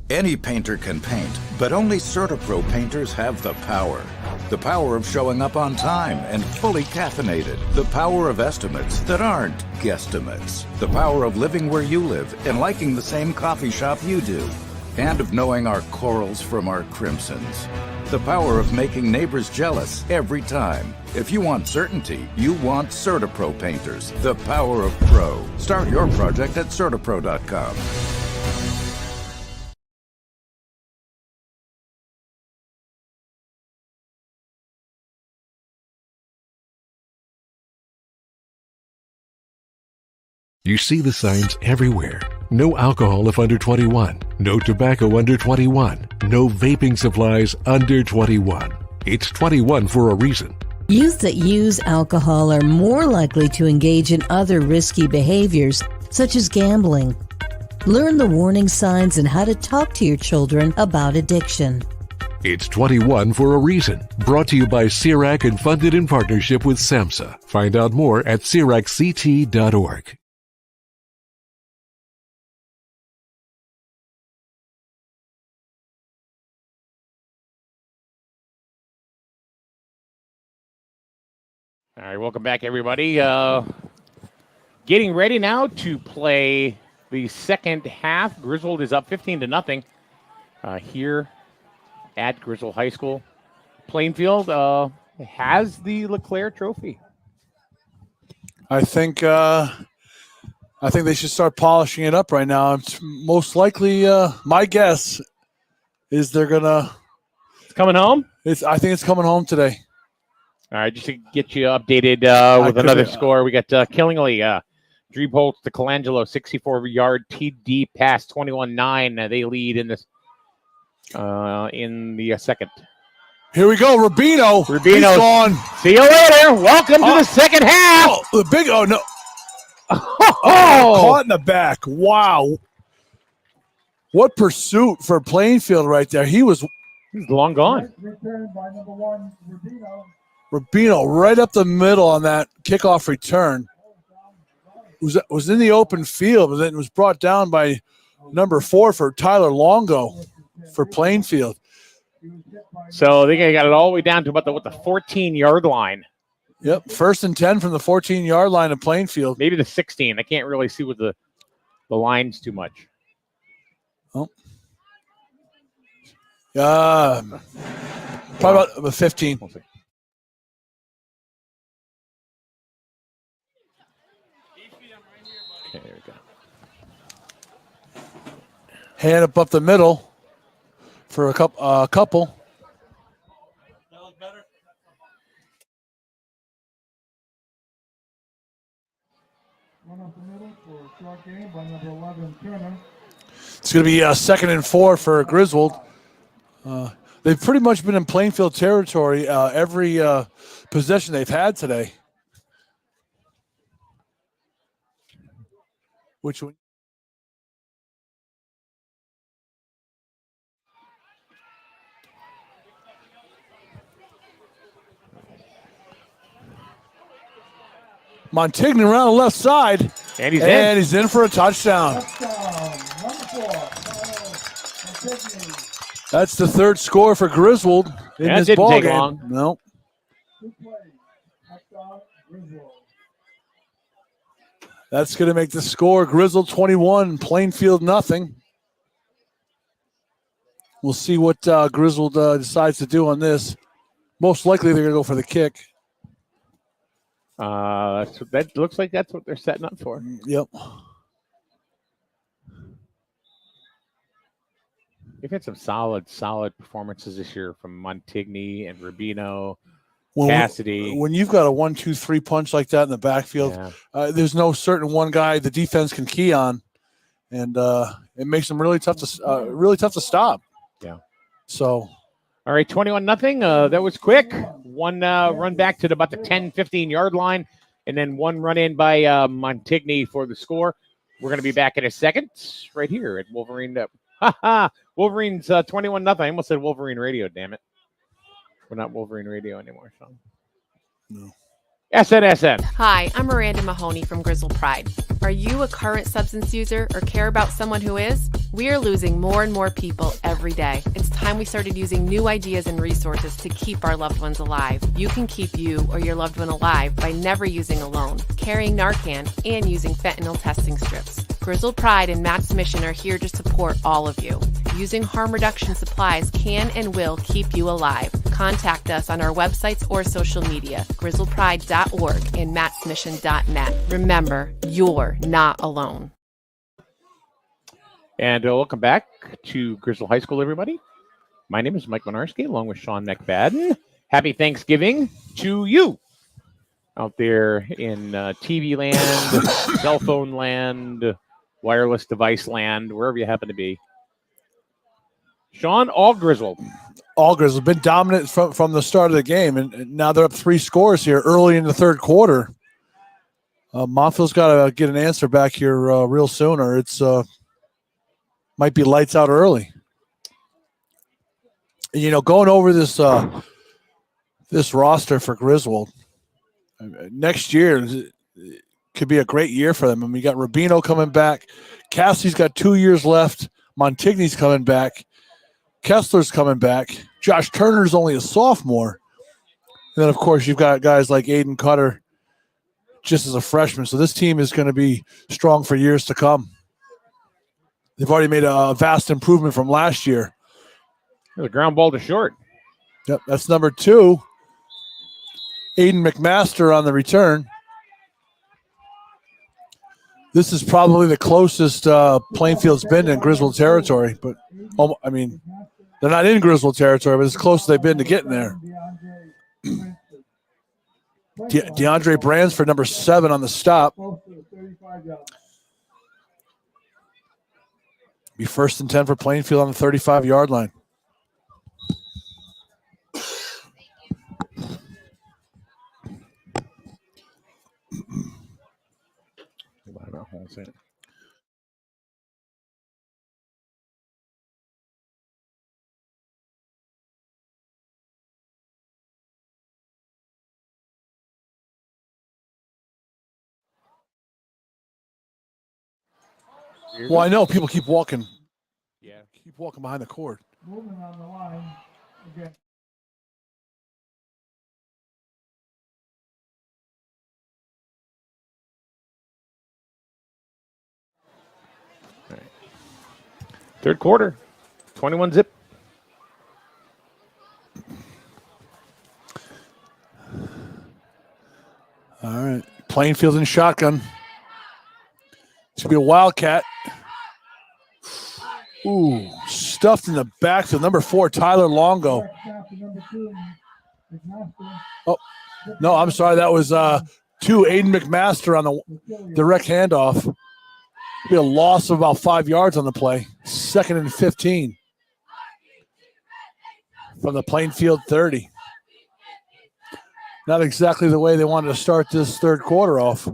[SPEAKER 16] Any painter can paint, but only CertaPro painters have the power. The power of showing up on time and fully caffeinated. The power of estimates that aren't guesstimates. The power of living where you live and liking the same coffee shop you do. And of knowing our corals from our crimsons. The power of making neighbors jealous every time. If you want certainty, you want CertaPro painters. The power of pro. Start your project at CertaPro.com.
[SPEAKER 17] You see the signs everywhere. No alcohol if under 21. No tobacco under 21. No vaping supplies under 21. It's 21 for a reason.
[SPEAKER 18] Youth that use alcohol are more likely to engage in other risky behaviors, such as gambling. Learn the warning signs and how to talk to your children about addiction.
[SPEAKER 17] It's 21 for a reason. Brought to you by CIRAC and funded in partnership with SAMHSA. Find out more at CIRACCT.org.
[SPEAKER 9] All right, welcome back, everybody. Getting ready now to play the second half. Griswold is up 15-0 here at Griswold High School. Plainfield has the LeClair Trophy.
[SPEAKER 10] I think they should start polishing it up right now. It's most likely, my guess is they're gonna.
[SPEAKER 9] It's coming home.
[SPEAKER 10] I think it's coming home today.
[SPEAKER 9] All right, just to get you updated with another score, we got Killingly, Drew Bolts to Colangelo, 64-yard TD pass, 21-9. They lead in this in the second.
[SPEAKER 10] Here we go, Rubino. He's gone.
[SPEAKER 9] See you later. Welcome to the second half.
[SPEAKER 10] Oh, the big, no. Caught in the back. Wow. What pursuit for Plainfield right there. He's
[SPEAKER 9] long gone.
[SPEAKER 5] Returned by number 1, Rubino.
[SPEAKER 10] Rubino right up the middle on that kickoff return. Was in the open field, but then was brought down by number 4 for Tyler Longo for Plainfield.
[SPEAKER 9] So they got it all the way down to about the 14-yard line.
[SPEAKER 10] Yep, 1st and 10 from the 14-yard line of Plainfield.
[SPEAKER 9] Maybe the 16. I can't really see with the lines too much.
[SPEAKER 10] Oh. Probably about 15.
[SPEAKER 9] We'll see. Okay, there we go.
[SPEAKER 10] Hand up the middle for a couple.
[SPEAKER 5] One up the middle for a short game by number 11, Turner.
[SPEAKER 10] It's going to be 2nd and 4 for Griswold. They've pretty much been in Plainfield territory every possession they've had today. Which one? Montigny around the left side.
[SPEAKER 9] And he's
[SPEAKER 10] in for a touchdown. That's the 3rd score for Griswold in this
[SPEAKER 9] didn't
[SPEAKER 10] ball
[SPEAKER 9] take
[SPEAKER 10] game.
[SPEAKER 9] long.
[SPEAKER 10] No. That's going to make the score Griswold 21, Plainfield nothing. We'll see what Griswold decides to do on this. Most likely they're going to go for the kick.
[SPEAKER 9] That looks like that's what they're setting up for.
[SPEAKER 10] Yep.
[SPEAKER 9] We've had some solid performances this year from Montigny and Rubino, Cassidy.
[SPEAKER 10] When you've got a 1-2-3 punch like that in the backfield, there's no certain one guy the defense can key on, and it makes them really tough to stop.
[SPEAKER 9] Yeah.
[SPEAKER 10] So.
[SPEAKER 9] All right, 21-0. That was quick. One run back to about the 10, 15-yard line, and then one run in by Montigny for the score. We're going to be back in a second right here at Wolverine. Wolverine's 21-0. I almost said Wolverine Radio, damn it. We're not Wolverine Radio anymore, so.
[SPEAKER 10] No.
[SPEAKER 9] SNSN.
[SPEAKER 19] Hi, I'm Miranda Mahoney from Griswold Pride. Are you a current substance user or care about someone who is? We are losing more and more people every day. It's time we started using new ideas and resources to keep our loved ones alive. You can keep you or your loved one alive by never using alone, carrying Narcan, and using fentanyl testing strips. Griswold Pride and Matt's Mission are here to support all of you. Using harm reduction supplies can and will keep you alive. Contact us on our websites or social media, griswoldpride.org and mattsmission.net. Remember, you're not alone.
[SPEAKER 9] And welcome back to Griswold High School, everybody. My name is Mike Winarski, along with Sean Mcfadden. Happy Thanksgiving to you out there in TV land, cell phone land, wireless device land, wherever you happen to be. Sean, all Griswold.
[SPEAKER 10] All Griswold. Been dominant from the start of the game, and now they're up 3 scores here early in the third quarter. Montville's got to get an answer back here real soon, or it's might be lights out early. You know, going over this this roster for Griswold, next year could be a great year for them. I mean, you got Rubino coming back. Cassidy's got 2 years left. Montigny's coming back. Kessler's coming back. Josh Turner's only a sophomore. And then, of course, you've got guys like Aiden Cutter just as a freshman. So this team is going to be strong for years to come. They've already made a vast improvement from last year.
[SPEAKER 9] The ground ball to short.
[SPEAKER 10] Yep, that's number 2. Aiden McMaster on the return. This is probably the closest Plainfield's been in Griswold territory. But, I mean, they're not in Griswold territory, but it's close they've been to getting there. DeAndre Bransford, number 7 on the stop. Be 1st and 10 for Plainfield on the 35-yard line. Well, I know people keep walking.
[SPEAKER 9] Yeah.
[SPEAKER 10] Keep walking behind the cord.
[SPEAKER 5] Moving on the line again.
[SPEAKER 9] All right. Third quarter, 21 zip.
[SPEAKER 10] All right. Plainfield in shotgun. It's going to be a Wildcat. Ooh, stuffed in the backfield. Number 4, Tyler Longo. Oh, no, I'm sorry. That was 2, Aiden McMaster on the direct handoff. Be a loss of about 5 yards on the play. 2nd and 15 from the Plainfield 30. Not exactly the way they wanted to start this third quarter off.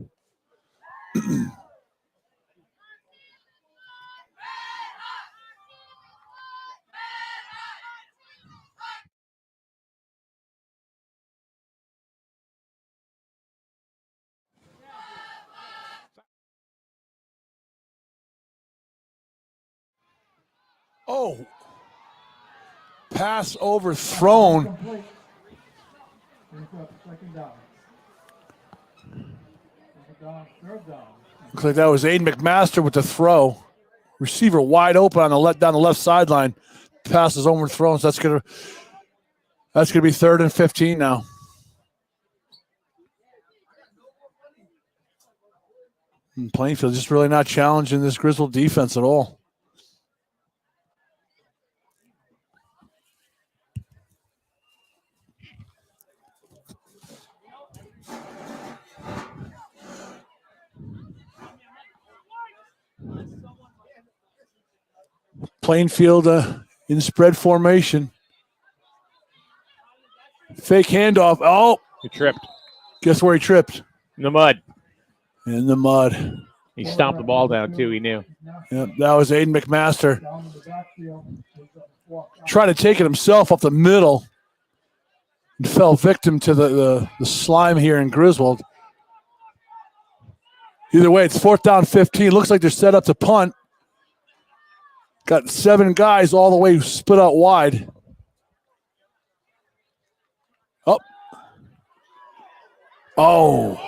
[SPEAKER 10] Oh, pass overthrown. Looks like that was Aiden McMaster with the throw. Receiver wide open on the down the left sideline. Pass is overthrown. So that's gonna be 3rd and 15 now. And Plainfield just really not challenging this Griswold defense at all. Plainfield in spread formation. Fake handoff. Oh,
[SPEAKER 9] he tripped.
[SPEAKER 10] Guess where he tripped?
[SPEAKER 9] In the mud.
[SPEAKER 10] In the mud.
[SPEAKER 9] He stomped the ball down, too. He knew.
[SPEAKER 10] Yep, that was Aiden McMaster. Trying to take it himself up the middle. And fell victim to the slime here in Griswold. Either way, it's 4th down 15. Looks like they're set up to punt. Got 7 guys all the way split out wide. Oh.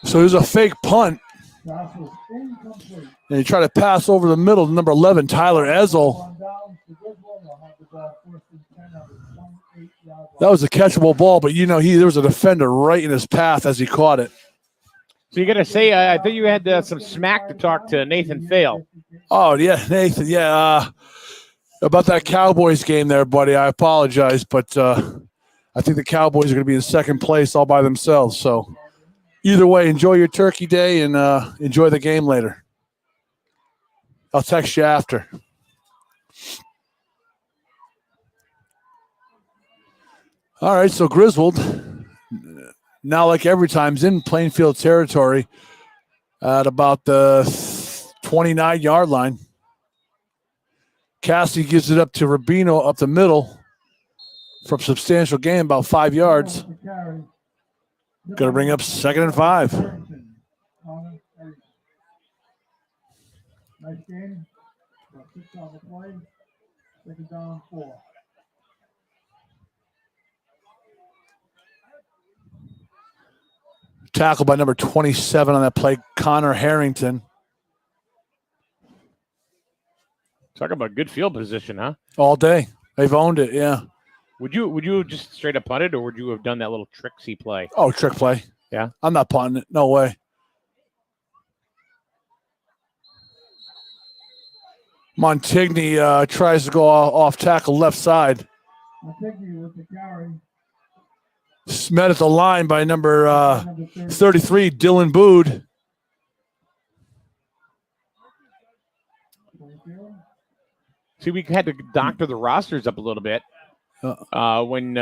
[SPEAKER 10] So there's a fake punt. And he tried to pass over the middle to number 11, Tyler Ezel. That was a catchable ball, but there was a defender right in his path as he caught it.
[SPEAKER 9] So you got to say, I think you had some smack to talk to Nathan Thale.
[SPEAKER 10] Oh, yeah, Nathan. Yeah. About that Cowboys game there, buddy. I apologize, but I think the Cowboys are going to be in second place all by themselves. So either way, enjoy your turkey day and enjoy the game later. I'll text you after. All right, so Griswold, now like every time, is in Plainfield territory at about the 29-yard line. Cassie gives it up to Rubino up the middle for a substantial gain, about 5 yards. Going to bring up 2nd and 5.
[SPEAKER 5] Nice game. About 6 on the play. 2nd down, 4.
[SPEAKER 10] Tackle by number 27 on that play, Connor Harrington.
[SPEAKER 9] Talk about good field position, huh?
[SPEAKER 10] All day. They've owned it, yeah.
[SPEAKER 9] Would you have just straight up punted, or would you have done that little tricksy play?
[SPEAKER 10] Oh, trick play.
[SPEAKER 9] Yeah.
[SPEAKER 10] I'm not punting it. No way. Montigny tries to go off tackle left side.
[SPEAKER 5] Montigny with the carry.
[SPEAKER 10] Met at the line by number 33, Dylan Bood.
[SPEAKER 9] See, we had to doctor the rosters up a little bit when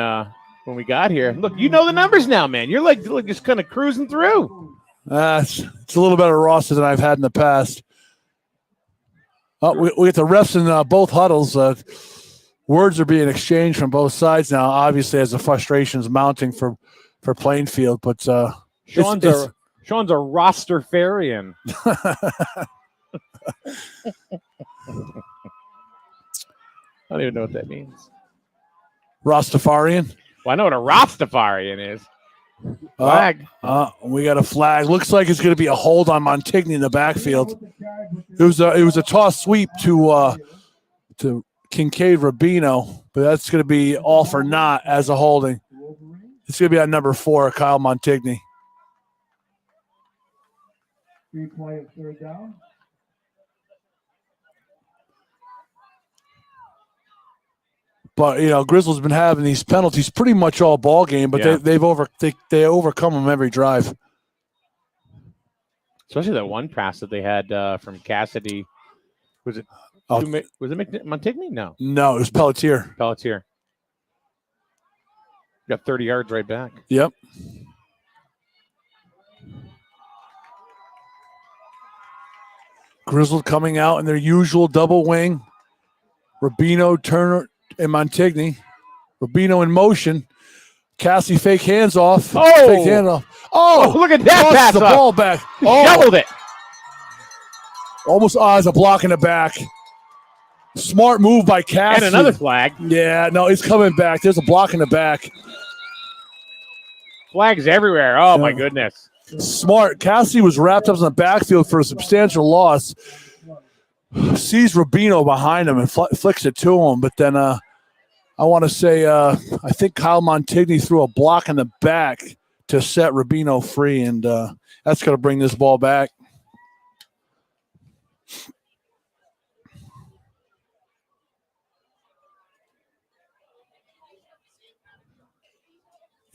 [SPEAKER 9] we got here. Look, you know the numbers now, man. You're like just kind of cruising through.
[SPEAKER 10] It's a little better roster than I've had in the past. We get the refs in both huddles. Words are being exchanged from both sides now, obviously, as the frustration's mounting for Plainfield. But
[SPEAKER 9] Sean's a rosterfarian. I don't even know what that means.
[SPEAKER 10] Rastafarian?
[SPEAKER 9] Well, I know what a Rastafarian is. Flag.
[SPEAKER 10] We got a flag. Looks like it's going to be a hold on Montigny in the backfield. It was a toss sweep to Kincaid Rubino, but that's going to be all for naught as a holding. It's going to be on number 4, Kyle Montigny.
[SPEAKER 5] Replay of 3rd down.
[SPEAKER 10] But Griswold's been having these penalties pretty much all ball game, but they overcome them every drive.
[SPEAKER 9] Especially that one pass that they had from Cassidy. Was it? Was it Montigny? No.
[SPEAKER 10] No, it was Pelletier.
[SPEAKER 9] Got 30 yards right back.
[SPEAKER 10] Yep. Griswold coming out in their usual double wing. Rubino, Turner, and Montigny. Rubino in motion. Cassie fake hands off.
[SPEAKER 9] Oh!
[SPEAKER 10] Fake hand off. Oh!
[SPEAKER 9] Look at that pass
[SPEAKER 10] the
[SPEAKER 9] off.
[SPEAKER 10] ball back.
[SPEAKER 9] Shoveled it.
[SPEAKER 10] Almost odds a block in the back. Smart move by Cassie.
[SPEAKER 9] And another flag.
[SPEAKER 10] Yeah, no, it's coming back. There's a block in the back.
[SPEAKER 9] Flags everywhere. Oh, my goodness.
[SPEAKER 10] Smart. Cassie was wrapped up in the backfield for a substantial loss. Sees Rubino behind him and flicks it to him. But then I want to say I think Kyle Montigny threw a block in the back to set Rubino free, and that's going to bring this ball back.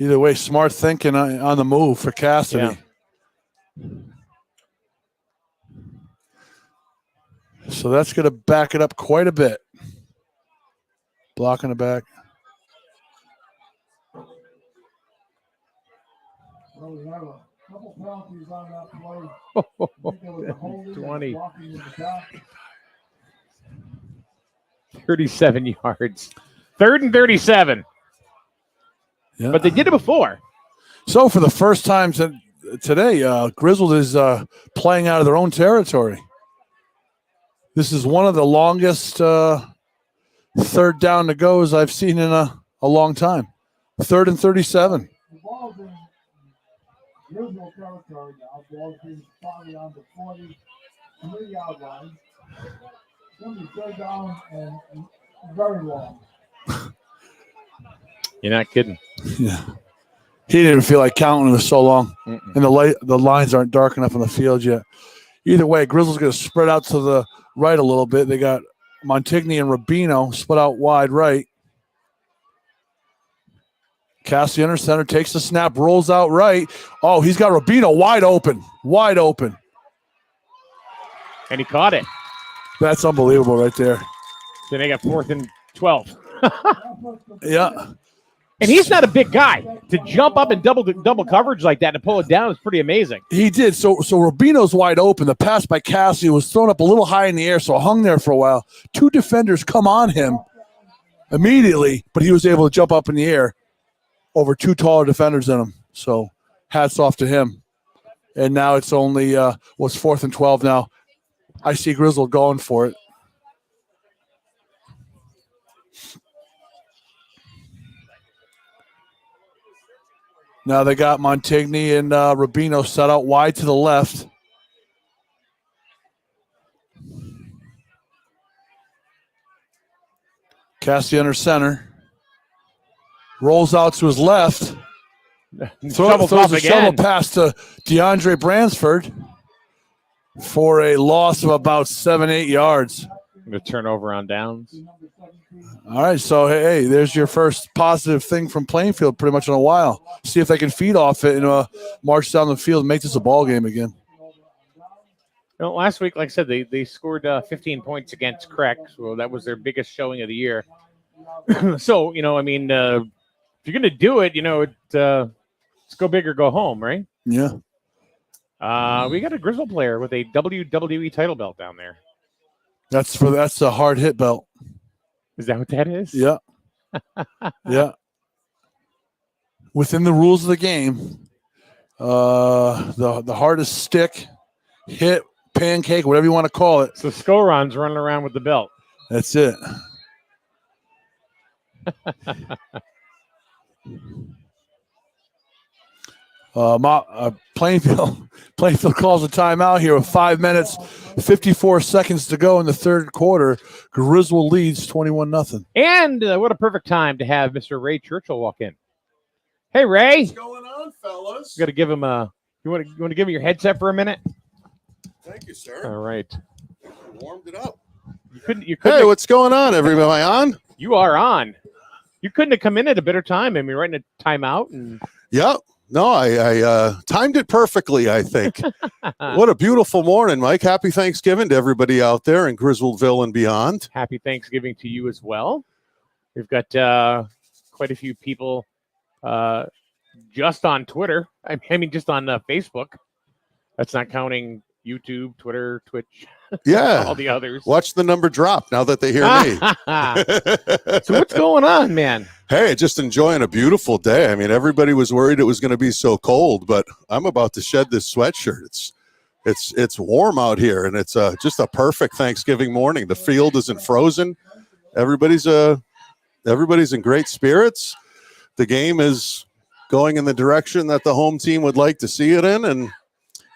[SPEAKER 10] Either way, smart thinking on the move for Cassidy. Yeah. So that's going to back it up quite a bit. Block in the back.
[SPEAKER 5] Well, we have a couple penalties on that play.
[SPEAKER 9] 20. 37 yards. 3rd and 37.
[SPEAKER 10] Yeah.
[SPEAKER 9] But they did it before.
[SPEAKER 10] So for the first time today, Griswold is playing out of their own territory. This is one of the longest third down to goes I've seen in a long time. 3rd and 37.
[SPEAKER 5] The ball's in Griswold territory now. Ball's being spotted on the 43-yard line. It's going to be third down and very long.
[SPEAKER 9] You're not kidding.
[SPEAKER 10] Yeah. He didn't feel like counting. It was so long. And the lines aren't dark enough on the field yet. Either way, Griswold's going to spread out to the right a little bit. They got Montigny and Rubino split out wide right. Cassidy under center, takes the snap, rolls out right. Oh, he's got Rubino wide open. Wide open.
[SPEAKER 9] And he caught it.
[SPEAKER 10] That's unbelievable right there.
[SPEAKER 9] Then they got 4th and 12.
[SPEAKER 10] Yeah.
[SPEAKER 9] And he's not a big guy. To jump up and double coverage like that and pull it down is pretty amazing.
[SPEAKER 10] He did. So Rubino's wide open. The pass by Cassidy was thrown up a little high in the air, so hung there for a while. 2 defenders come on him immediately, but he was able to jump up in the air over 2 taller defenders than him. So hats off to him. And now it's only, 4th and 12 now. I see Griswold going for it. Now they got Montigny and Rubino set out wide to the left. Cassidy under center. Rolls out to his left. Throws a shovel pass to DeAndre Bransford for a loss of about 7-8 yards.
[SPEAKER 9] The turnover on downs.
[SPEAKER 10] All right, so hey, there's your first positive thing from Plainfield pretty much in a while. See if they can feed off it and march down the field and make this a ball game again.
[SPEAKER 9] Last week, like I said, they scored 15 points against Craig, so that was their biggest showing of the year. So, if you're going to do it, let's go big or go home, right?
[SPEAKER 10] Yeah.
[SPEAKER 9] We got a Griswold player with a WWE title belt down there.
[SPEAKER 10] That's a hard hit belt.
[SPEAKER 9] Is that what that is?
[SPEAKER 10] Yeah. Yeah. Within the rules of the game, the hardest stick, hit, pancake, whatever you want to call it.
[SPEAKER 9] So Skoron's running around with the belt.
[SPEAKER 10] That's it. Plainfield calls a timeout here with 5 minutes, 54 seconds to go in the third quarter. Griswold leads 21-0.
[SPEAKER 9] And what a perfect time to have Mr. Ray Churchill walk in. Hey, Ray.
[SPEAKER 20] What's going on, fellas?
[SPEAKER 9] Got to give him you want to give him your headset for a minute?
[SPEAKER 20] Thank you, sir.
[SPEAKER 9] All right.
[SPEAKER 20] Warmed it up.
[SPEAKER 9] You couldn't.
[SPEAKER 20] Hey, what's going on? Everybody, am I on?
[SPEAKER 9] You are on. You couldn't have come in at a better time. I mean, right in a timeout and.
[SPEAKER 20] Yep. No, I timed it perfectly, I think. What a beautiful morning, Mike. Happy Thanksgiving to everybody out there in Griswoldville and beyond.
[SPEAKER 9] Happy Thanksgiving to you as well. We've got quite a few people just on Twitter. I mean, just on Facebook. That's not counting YouTube, Twitter, Twitch.
[SPEAKER 20] Yeah.
[SPEAKER 9] All the others.
[SPEAKER 20] Watch the number drop now that they hear me.
[SPEAKER 9] So what's going on, man?
[SPEAKER 20] Hey, just enjoying a beautiful day. I mean, everybody was worried it was going to be so cold, but I'm about to shed this sweatshirt. It's warm out here, and it's just a perfect Thanksgiving morning. The field isn't frozen. Everybody's in great spirits. The game is going in the direction that the home team would like to see it in, and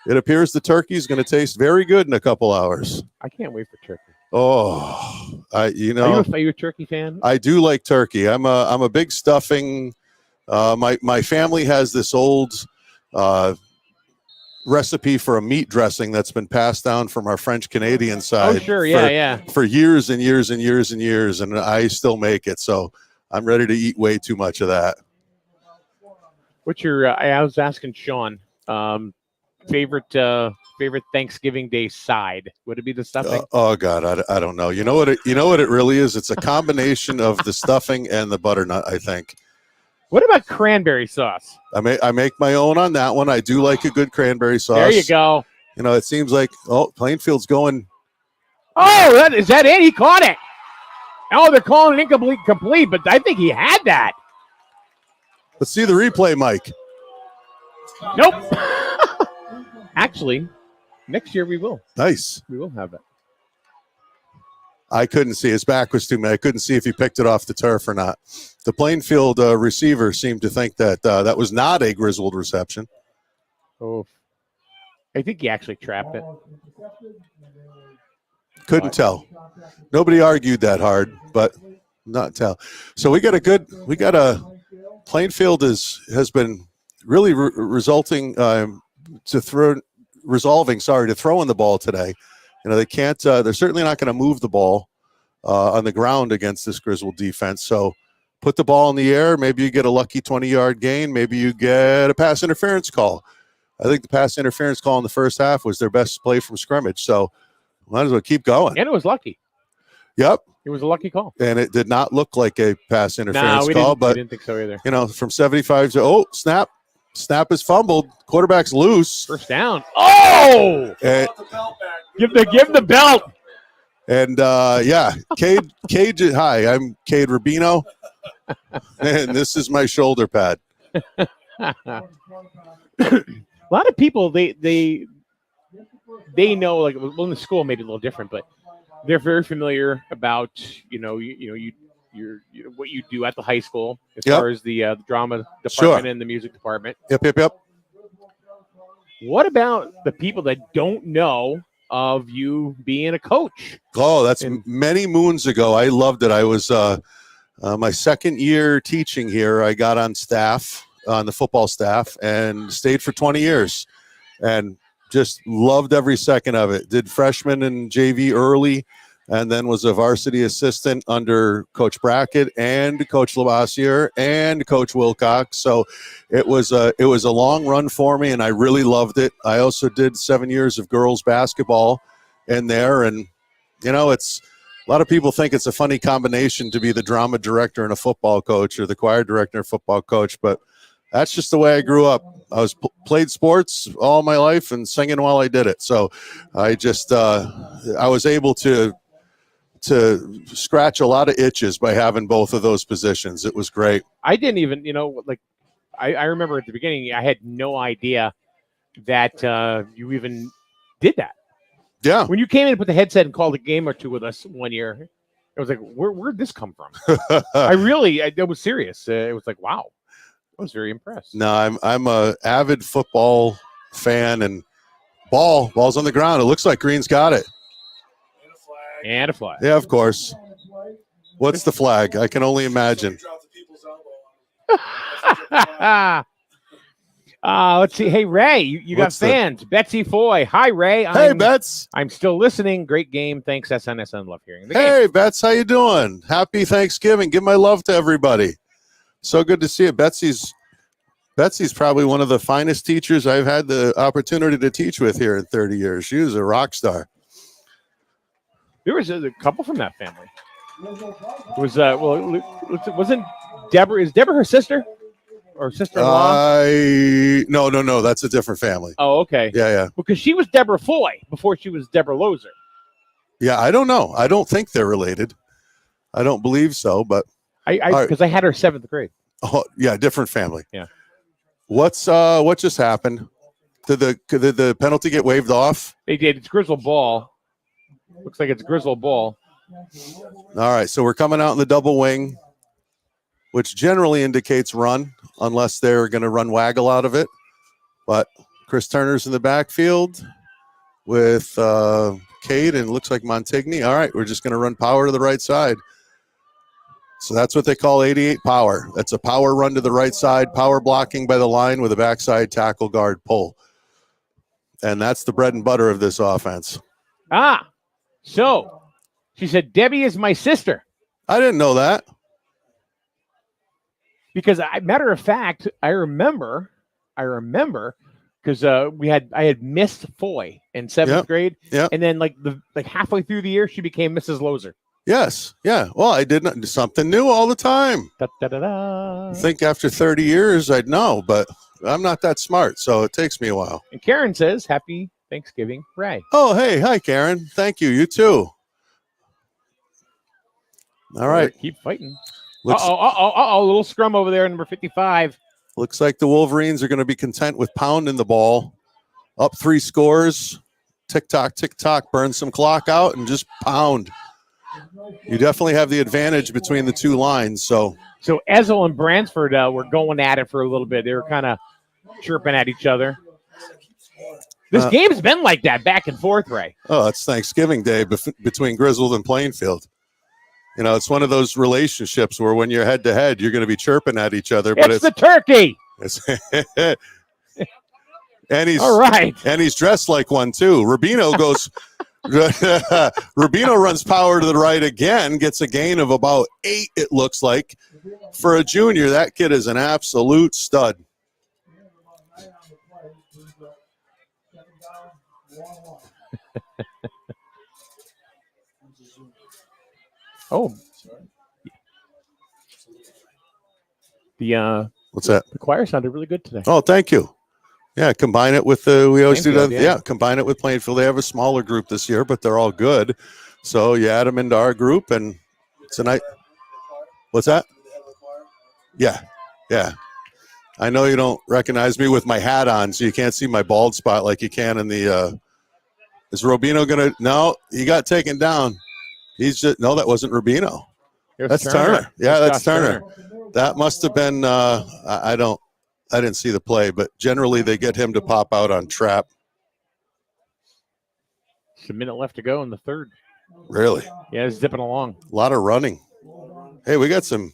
[SPEAKER 20] it appears the turkey is going to taste very good in a couple hours.
[SPEAKER 9] I can't wait for turkey.
[SPEAKER 20] Oh,
[SPEAKER 9] Are you a turkey fan?
[SPEAKER 20] I do like turkey. I'm a big stuffing. My family has this old recipe for a meat dressing that's been passed down from our French Canadian side.
[SPEAKER 9] Oh, sure, yeah.
[SPEAKER 20] For years and years and years and years, and I still make it. So I'm ready to eat way too much of that.
[SPEAKER 9] What's your? I was asking Sean. Favorite Thanksgiving Day side? Would it be the stuffing?
[SPEAKER 20] Oh God, I don't know. You know what it really is? It's a combination of the stuffing and the butternut, I think.
[SPEAKER 9] What about cranberry sauce?
[SPEAKER 20] I make my own on that one. I do like a good cranberry sauce.
[SPEAKER 9] There you go.
[SPEAKER 20] It seems like Plainfield's going.
[SPEAKER 9] Oh, is that it? He caught it. Oh, they're calling it incomplete, but I think he had that.
[SPEAKER 20] Let's see the replay, Mike.
[SPEAKER 9] Nope. Actually, next year we will.
[SPEAKER 20] Nice.
[SPEAKER 9] We will have it.
[SPEAKER 20] I couldn't see. His back was too mad. I couldn't see if he picked it off the turf or not. The Plainfield receiver seemed to think that that was not a Griswold reception.
[SPEAKER 9] Oh, I think he actually trapped it.
[SPEAKER 20] Couldn't tell. Nobody argued that hard, but not tell. So we got a Plainfield has been really resolving to throw in the ball today. You know, they can't. They're certainly not going to move the ball on the ground against this Griswold defense. So put the ball in the air. Maybe you get a lucky 20-yard gain. Maybe you get a pass interference call. I think the pass interference call in the first half was their best play from scrimmage. So might as well keep going.
[SPEAKER 9] And it was lucky.
[SPEAKER 20] Yep.
[SPEAKER 9] It was a lucky call.
[SPEAKER 20] And it did not look like a pass interference call. But
[SPEAKER 9] we didn't think so either.
[SPEAKER 20] You know, from 75 to, snap. Snap is fumbled. Quarterback's loose.
[SPEAKER 9] First down. Oh! Give the belt.
[SPEAKER 20] And, Cade, hi, I'm Cade Rubino. And this is my shoulder pad.
[SPEAKER 9] A lot of people, they know, like, well, in the school maybe a little different, but they're very familiar about, what you do at the high school as far as the drama department and the music department.
[SPEAKER 20] Yep.
[SPEAKER 9] What about the people that don't know of you being a coach?
[SPEAKER 20] Oh, that's many moons ago. I loved it. I was my second year teaching here. I got on the football staff, and stayed for 20 years and just loved every second of it. Did freshman and JV early, and then was a varsity assistant under Coach Brackett and Coach Lavoisier and Coach Wilcox. So it was a long run for me, and I really loved it. I also did 7 years of girls basketball in there, and it's a lot of people think it's a funny combination to be the drama director and a football coach, or the choir director and a football coach, but that's just the way I grew up. I was played sports all my life and singing while I did it. So I just I was able to scratch a lot of itches by having both of those positions. It was great.
[SPEAKER 9] I didn't even, I remember at the beginning, I had no idea that you even did that.
[SPEAKER 20] Yeah.
[SPEAKER 9] When you came in and put the headset and called a game or two with us one year, I was like, where'd this come from? It was serious. It was like, wow. I was very impressed.
[SPEAKER 20] No, I'm a avid football fan, and ball's on the ground. It looks like Green's got it.
[SPEAKER 9] And a flag.
[SPEAKER 20] Yeah, of course. What's the flag? I can only imagine.
[SPEAKER 9] Let's see. Hey, Ray, you got fans. Betsy Foy. Hi, Ray.
[SPEAKER 20] Hey, Bets.
[SPEAKER 9] I'm still listening. Great game. Thanks, SNSN. Love hearing the game.
[SPEAKER 20] Hey, Bets. How you doing? Happy Thanksgiving. Give my love to everybody. So good to see you. Betsy's probably one of the finest teachers I've had the opportunity to teach with here in 30 years. She was a rock star.
[SPEAKER 9] There was a couple from that family. It was wasn't Deborah? Is Deborah her sister or sister-in-law?
[SPEAKER 20] No. That's a different family.
[SPEAKER 9] Oh, okay.
[SPEAKER 20] Yeah.
[SPEAKER 9] Because she was Deborah Foy before she was Deborah Lozer.
[SPEAKER 20] Yeah, I don't know. I don't think they're related. I don't believe so, but
[SPEAKER 9] because I had her 7th grade.
[SPEAKER 20] Oh, yeah, different family.
[SPEAKER 9] Yeah.
[SPEAKER 20] What just happened? Did the penalty get waved off?
[SPEAKER 9] They did. It's Griswold ball. Looks like it's Griswold ball.
[SPEAKER 20] All right, so we're coming out in the double wing, which generally indicates run, unless they're going to run waggle out of it. But Chris Turner's in the backfield with Cade, and it looks like Montigny. All right, we're just going to run power to the right side. So that's what they call 88 power. That's a power run to the right side, power blocking by the line with a backside tackle guard pull. And that's the bread and butter of this offense.
[SPEAKER 9] So she said, Debbie is my sister.
[SPEAKER 20] I didn't know that.
[SPEAKER 9] Because matter of fact, I remember because I had missed Foy in 7th grade.
[SPEAKER 20] Yeah.
[SPEAKER 9] And then like halfway through the year, she became Mrs. Lozer.
[SPEAKER 20] Yes. Yeah. Well, I did something new all the time.
[SPEAKER 9] I
[SPEAKER 20] think after 30 years, I'd know, but I'm not that smart, so it takes me a while.
[SPEAKER 9] And Karen says, Happy Thanksgiving, Ray.
[SPEAKER 20] Oh, hey. Hi, Karen. Thank you. You too. All right.
[SPEAKER 9] Keep fighting. A little scrum over there, number 55.
[SPEAKER 20] Looks like the Wolverines are going to be content with pounding the ball. Up 3 scores. Tick-tock, burn some clock out, and just pound. you definitely have the advantage between the two lines. So
[SPEAKER 9] Ezel and Bransford were going at it for a little bit. They were kind of chirping at each other. This game's been like that, back and forth, Ray.
[SPEAKER 20] Oh, it's Thanksgiving Day between Griswold and Plainfield. You know, it's one of those relationships where when you're head to head, you're going to be chirping at each other. But
[SPEAKER 9] It's the turkey.
[SPEAKER 20] And he's
[SPEAKER 9] all right.
[SPEAKER 20] And he's dressed like one too. Rubino goes. Rubino runs power to the right again, gets a gain of about 8. It looks like for a junior. That kid is an absolute stud.
[SPEAKER 9] Oh,
[SPEAKER 20] what's that?
[SPEAKER 9] The choir sounded really good today.
[SPEAKER 20] Oh, thank you. Yeah, combine it with we always do that.
[SPEAKER 9] Plainfield,
[SPEAKER 20] Yeah, combine it with Plainfield. They have a smaller group this year, but they're all good. So you add them into our group, and tonight, what's that? Yeah, yeah. I know you don't recognize me with my hat on, so you can't see my bald spot like you can in the. Is Rubino gonna? No, he got taken down. He's just no. That wasn't Rubino. That's Turner. Yeah, that's Turner. That must have been. I didn't see the play, but generally they get him to pop out on trap.
[SPEAKER 9] It's a minute left to go in the third.
[SPEAKER 20] Really?
[SPEAKER 9] Yeah, it's zipping along.
[SPEAKER 20] A lot of running. Hey, we got some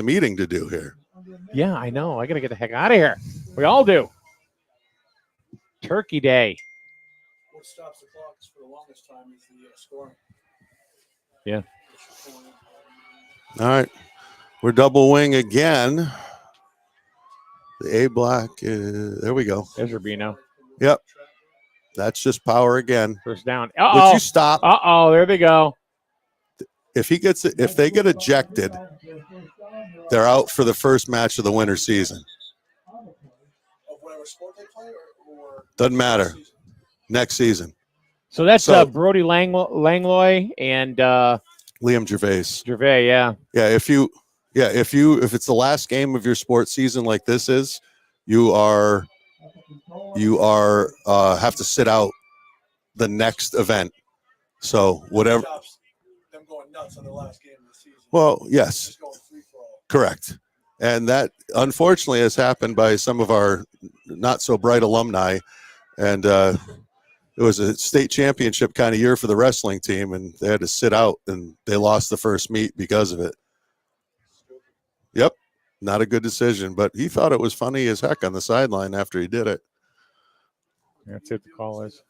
[SPEAKER 20] eating to do here.
[SPEAKER 9] Yeah, I know. I got to get the heck out of here. We all do. Turkey Day.
[SPEAKER 10] What stops the clocks for the longest time is the scoring.
[SPEAKER 9] Yeah.
[SPEAKER 20] All right. We're double wing again. The A block. There we go.
[SPEAKER 9] There's Rubino.
[SPEAKER 20] Yep. That's just power again.
[SPEAKER 9] First down.
[SPEAKER 20] Would you stop?
[SPEAKER 9] There they go.
[SPEAKER 20] If they get ejected, they're out for the first match of the winter season. Doesn't matter. Next season.
[SPEAKER 9] So that's Brody Langlois and
[SPEAKER 20] Liam Gervais.
[SPEAKER 9] Gervais, yeah.
[SPEAKER 20] Yeah, if it's the last game of your sports season like this is, you are have to sit out the next event. So whatever.
[SPEAKER 10] Them going nuts on the last game of the season.
[SPEAKER 20] Well, yes, correct, and that unfortunately has happened by some of our not so bright alumni, and it was a state championship kind of year for the wrestling team, and they had to sit out, and they lost the first meet because of it. Yep, not a good decision, but he thought it was funny as heck on the sideline after he did it.
[SPEAKER 9] That's what the call is.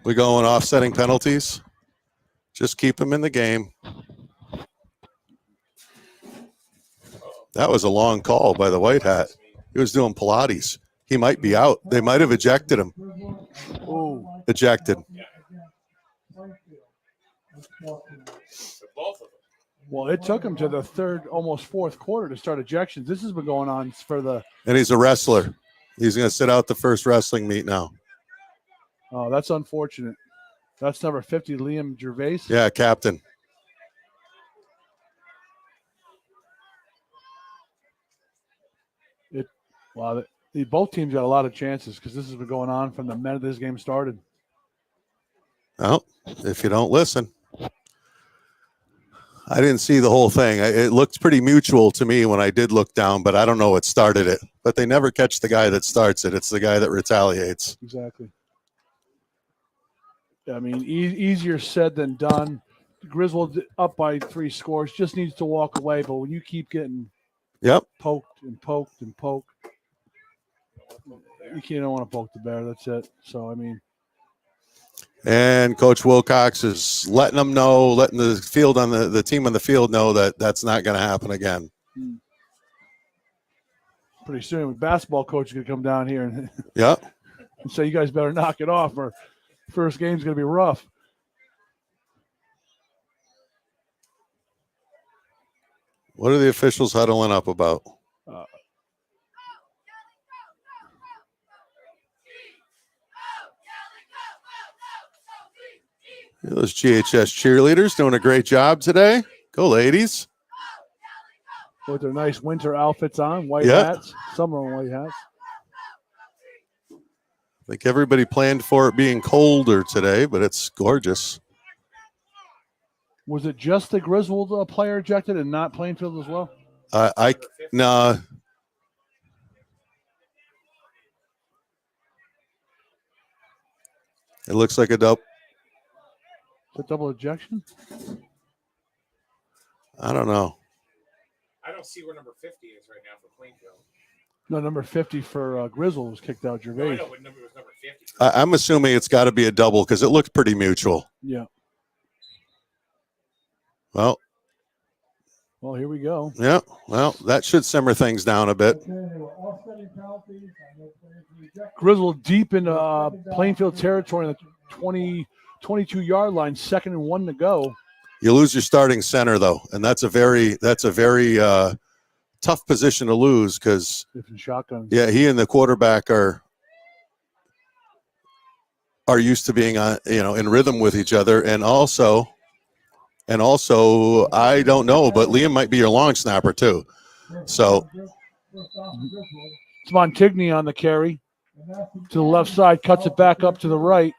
[SPEAKER 20] We going offsetting penalties? Just keep him in the game. That was a long call by the white hat. He was doing Pilates. He might be out. They might have ejected him.
[SPEAKER 10] Ooh.
[SPEAKER 20] Ejected.
[SPEAKER 10] Well, it took him to the third, almost fourth quarter to start ejections. This has been going on for the.
[SPEAKER 20] And he's a wrestler. He's going to sit out the first wrestling meet now.
[SPEAKER 10] Oh, that's unfortunate. That's number 50, Liam Gervais.
[SPEAKER 20] Yeah, captain.
[SPEAKER 10] Both teams got a lot of chances because this has been going on from the minute this game started.
[SPEAKER 20] Well, if you don't listen. I didn't see the whole thing. It looked pretty mutual to me when I did look down, but I don't know what started it. But they never catch the guy that starts it. It's the guy that retaliates.
[SPEAKER 10] Exactly. I mean, easier said than done. Griswold up by 3 scores, just needs to walk away. But when you keep getting poked and poked and poked, you don't want to poke the bear. That's it. So, I mean.
[SPEAKER 20] And Coach Wilcox is letting them know, letting the field on the team on the field know that that's not going to happen again.
[SPEAKER 10] Pretty soon, the basketball coach is going to come down here and say, you guys better knock it off or first game's going to be rough.
[SPEAKER 20] What are the officials huddling up about? Those GHS cheerleaders doing a great job today. Go, ladies.
[SPEAKER 10] With their nice winter outfits on, white hats. Some are on white hats.
[SPEAKER 20] think everybody planned for it being colder today, but it's gorgeous.
[SPEAKER 10] Was it just the Griswold player ejected and not Plainfield as well?
[SPEAKER 20] No. It looks like a double.
[SPEAKER 10] Is it double ejection?
[SPEAKER 20] I don't know.
[SPEAKER 9] I don't see where number 50 is right now for Plainfield.
[SPEAKER 10] No, number 50 for Griswold was kicked out. Gervais.
[SPEAKER 9] No, what number was number 50?
[SPEAKER 20] I'm assuming it's got to be a double because it looks pretty mutual.
[SPEAKER 10] Yeah.
[SPEAKER 20] Well,
[SPEAKER 10] here we go.
[SPEAKER 20] Yeah. Well, that should simmer things down a bit.
[SPEAKER 10] Griswold deep in Plainfield territory on the 22-yard line, 2nd and 1 to go.
[SPEAKER 20] You lose your starting center though, and that's a very tough position to lose because yeah, he and the quarterback are used to being in rhythm with each other, and also I don't know, but Liam might be your long snapper too. So
[SPEAKER 10] it's Montigny on the carry to the left side, cuts it back up to the right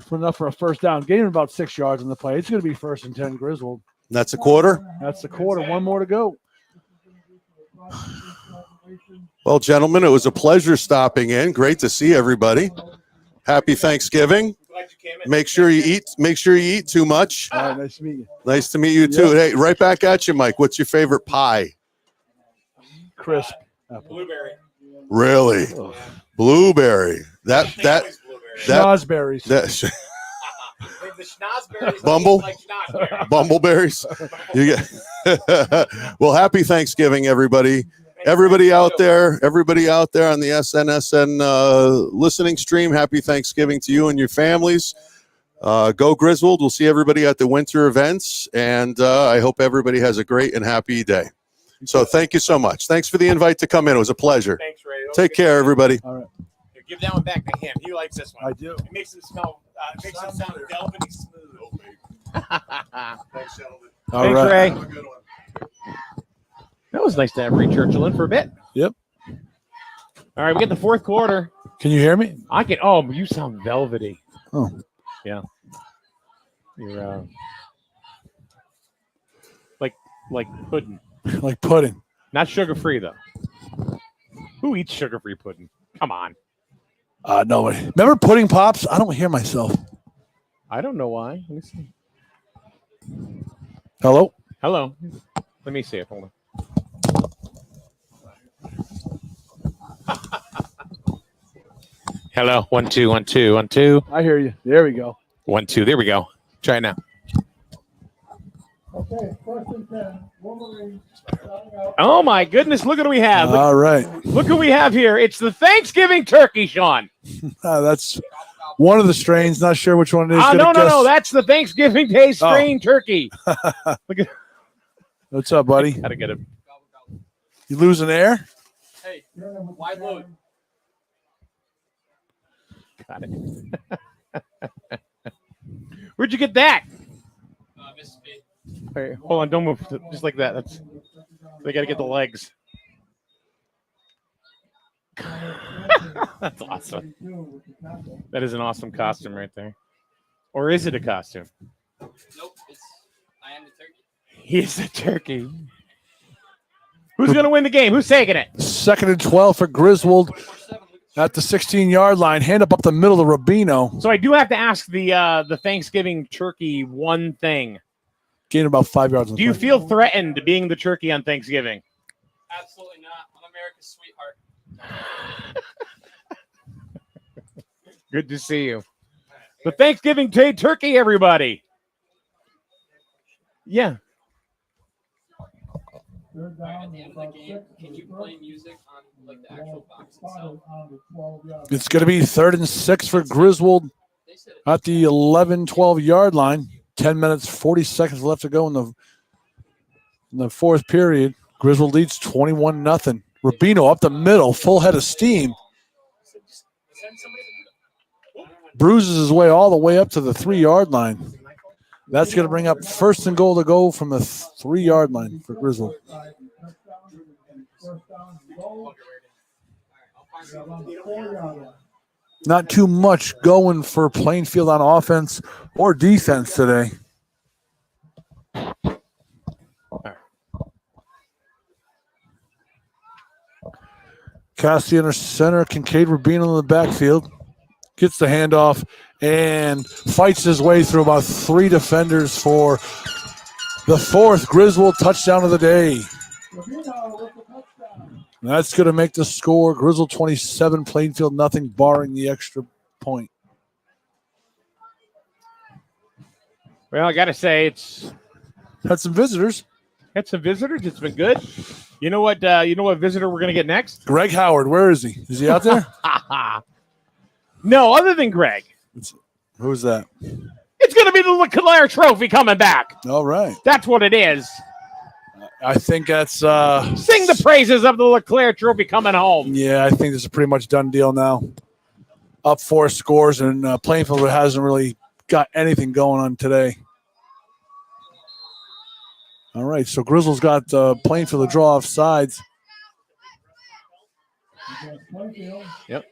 [SPEAKER 10] for enough for a first down. Gain about 6 yards on the play. It's going to be 1st and 10 Griswold.
[SPEAKER 20] That's a quarter?
[SPEAKER 10] That's the quarter. One more to go.
[SPEAKER 20] Well, gentlemen, it was a pleasure stopping in. Great to see everybody. Happy Thanksgiving. Make sure you eat too much.
[SPEAKER 10] All right, nice to meet you.
[SPEAKER 20] Nice to meet you too.
[SPEAKER 10] Yep.
[SPEAKER 20] Hey, right back at you, Mike. What's your favorite pie?
[SPEAKER 10] Crisp.
[SPEAKER 9] Blueberry.
[SPEAKER 20] Really? Blueberry. That
[SPEAKER 10] Schnozberries.
[SPEAKER 9] The schnozberries
[SPEAKER 20] Bumble?
[SPEAKER 9] like schnozberries.
[SPEAKER 20] Bumbleberries. You get well, happy Thanksgiving, everybody. Everybody out there on the SNSN listening stream, happy Thanksgiving to you and your families. Go Griswold. We'll see everybody at the winter events, and I hope everybody has a great and happy day. So thank you so much. Thanks for the invite to come in. It was a pleasure.
[SPEAKER 9] Thanks, Ray.
[SPEAKER 20] Take care, everybody.
[SPEAKER 10] All right.
[SPEAKER 9] Here, give that one back to him. He likes this one.
[SPEAKER 10] I do.
[SPEAKER 9] It makes him smell. Makes him sound velvety smooth.
[SPEAKER 20] Thanks, gentlemen.
[SPEAKER 10] All
[SPEAKER 9] Thanks,
[SPEAKER 10] right.
[SPEAKER 9] Ray.
[SPEAKER 20] Have a good one.
[SPEAKER 9] That was nice to have Ray Churchill in for a bit.
[SPEAKER 10] Yep.
[SPEAKER 9] All right, we get the 4th quarter.
[SPEAKER 10] Can you hear me?
[SPEAKER 9] I can. Oh, you sound velvety.
[SPEAKER 10] Oh.
[SPEAKER 9] Yeah. You're like pudding.
[SPEAKER 10] Like pudding.
[SPEAKER 9] Not sugar-free, though. Who eats sugar-free pudding? Come on.
[SPEAKER 10] Nobody. Remember pudding pops? I don't hear myself.
[SPEAKER 9] I don't know why. Let me see.
[SPEAKER 10] Hello?
[SPEAKER 9] Hello. Let me see it. Hold on. Hello. 1 2 1 2 1 2.
[SPEAKER 10] I hear you. There we go.
[SPEAKER 9] 1 2. There we go. Try it now.
[SPEAKER 5] Okay, 1st and 10. Wolverines starting out.
[SPEAKER 9] Oh my goodness! Look what we have.
[SPEAKER 10] All right.
[SPEAKER 9] Look who we have here. It's the Thanksgiving turkey, Sean.
[SPEAKER 10] That's one of the strains. Not sure which one it is.
[SPEAKER 9] No. That's the Thanksgiving Day strain turkey. Look at.
[SPEAKER 10] What's up, buddy?
[SPEAKER 9] Gotta get him.
[SPEAKER 10] You losing air?
[SPEAKER 9] Hey, wide load. Got it. Where'd you get that? All right, hold on, don't move. Just like that. They got to get the legs. That's awesome. That is an awesome costume right there. Or is it a costume?
[SPEAKER 21] Nope, I am the turkey.
[SPEAKER 9] He is the turkey. Who's going to win the game? Who's taking it?
[SPEAKER 10] 2nd and 12 for Griswold at the 16-yard line. Hand up the middle to Rubino.
[SPEAKER 9] So I do have to ask the Thanksgiving turkey one thing.
[SPEAKER 10] Gain about 5 yards.
[SPEAKER 9] Do you feel threatened being the turkey on Thanksgiving?
[SPEAKER 21] Absolutely not. I'm America's sweetheart.
[SPEAKER 9] Good to see you. The Thanksgiving Day turkey, everybody. Yeah.
[SPEAKER 21] At the end of the game, can you play music on like the actual box itself?
[SPEAKER 10] It's going to be 3rd and 6 for Griswold at the 11, 12-yard line. 10 minutes, 40 seconds left to go in the 4th period. Griswold leads 21-0. Rubino up the middle, full head of steam. Bruises his way all the way up to the 3-yard line. That's going to bring up 1st and goal to go from the 3-yard line for Griswold. Not too much going for Plainfield on offense or defense today. Cassie under center, Kincaid Rubino in the backfield. Gets the handoff and fights his way through about 3 defenders for the 4th Griswold touchdown of the day. And that's going to make the score Griswold 27, Plainfield nothing, barring the extra point.
[SPEAKER 9] Well, I got to say, it's
[SPEAKER 10] had some visitors.
[SPEAKER 9] Had some visitors. It's been good. You know what? Visitor we're going to get next?
[SPEAKER 10] Greg Howard. Where is he? Is he out there?
[SPEAKER 9] No, other than Greg.
[SPEAKER 10] Who's that?
[SPEAKER 9] It's going to be the LeClair Trophy coming back.
[SPEAKER 10] All right.
[SPEAKER 9] That's what it is.
[SPEAKER 10] I think that's...
[SPEAKER 9] Sing the praises of the LeClair Trophy coming home.
[SPEAKER 10] Yeah, I think this is a pretty much done deal now. Up 4 scores, and Plainfield hasn't really got anything going on today. All right, so Griswold's got Plainfield to draw off sides.
[SPEAKER 9] Yep.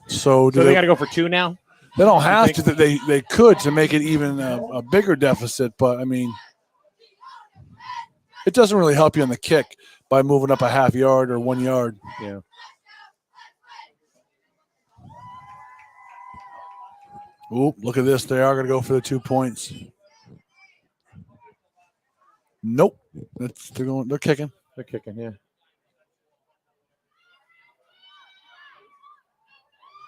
[SPEAKER 10] So
[SPEAKER 9] they got to go for 2 now?
[SPEAKER 10] They don't have to. They could to make it even a bigger deficit, but, I mean, it doesn't really help you on the kick by moving up a half yard or 1 yard.
[SPEAKER 9] Yeah.
[SPEAKER 10] Oop, look at this. They are going to go for the 2 points. Nope. They're kicking.
[SPEAKER 9] They're kicking, yeah.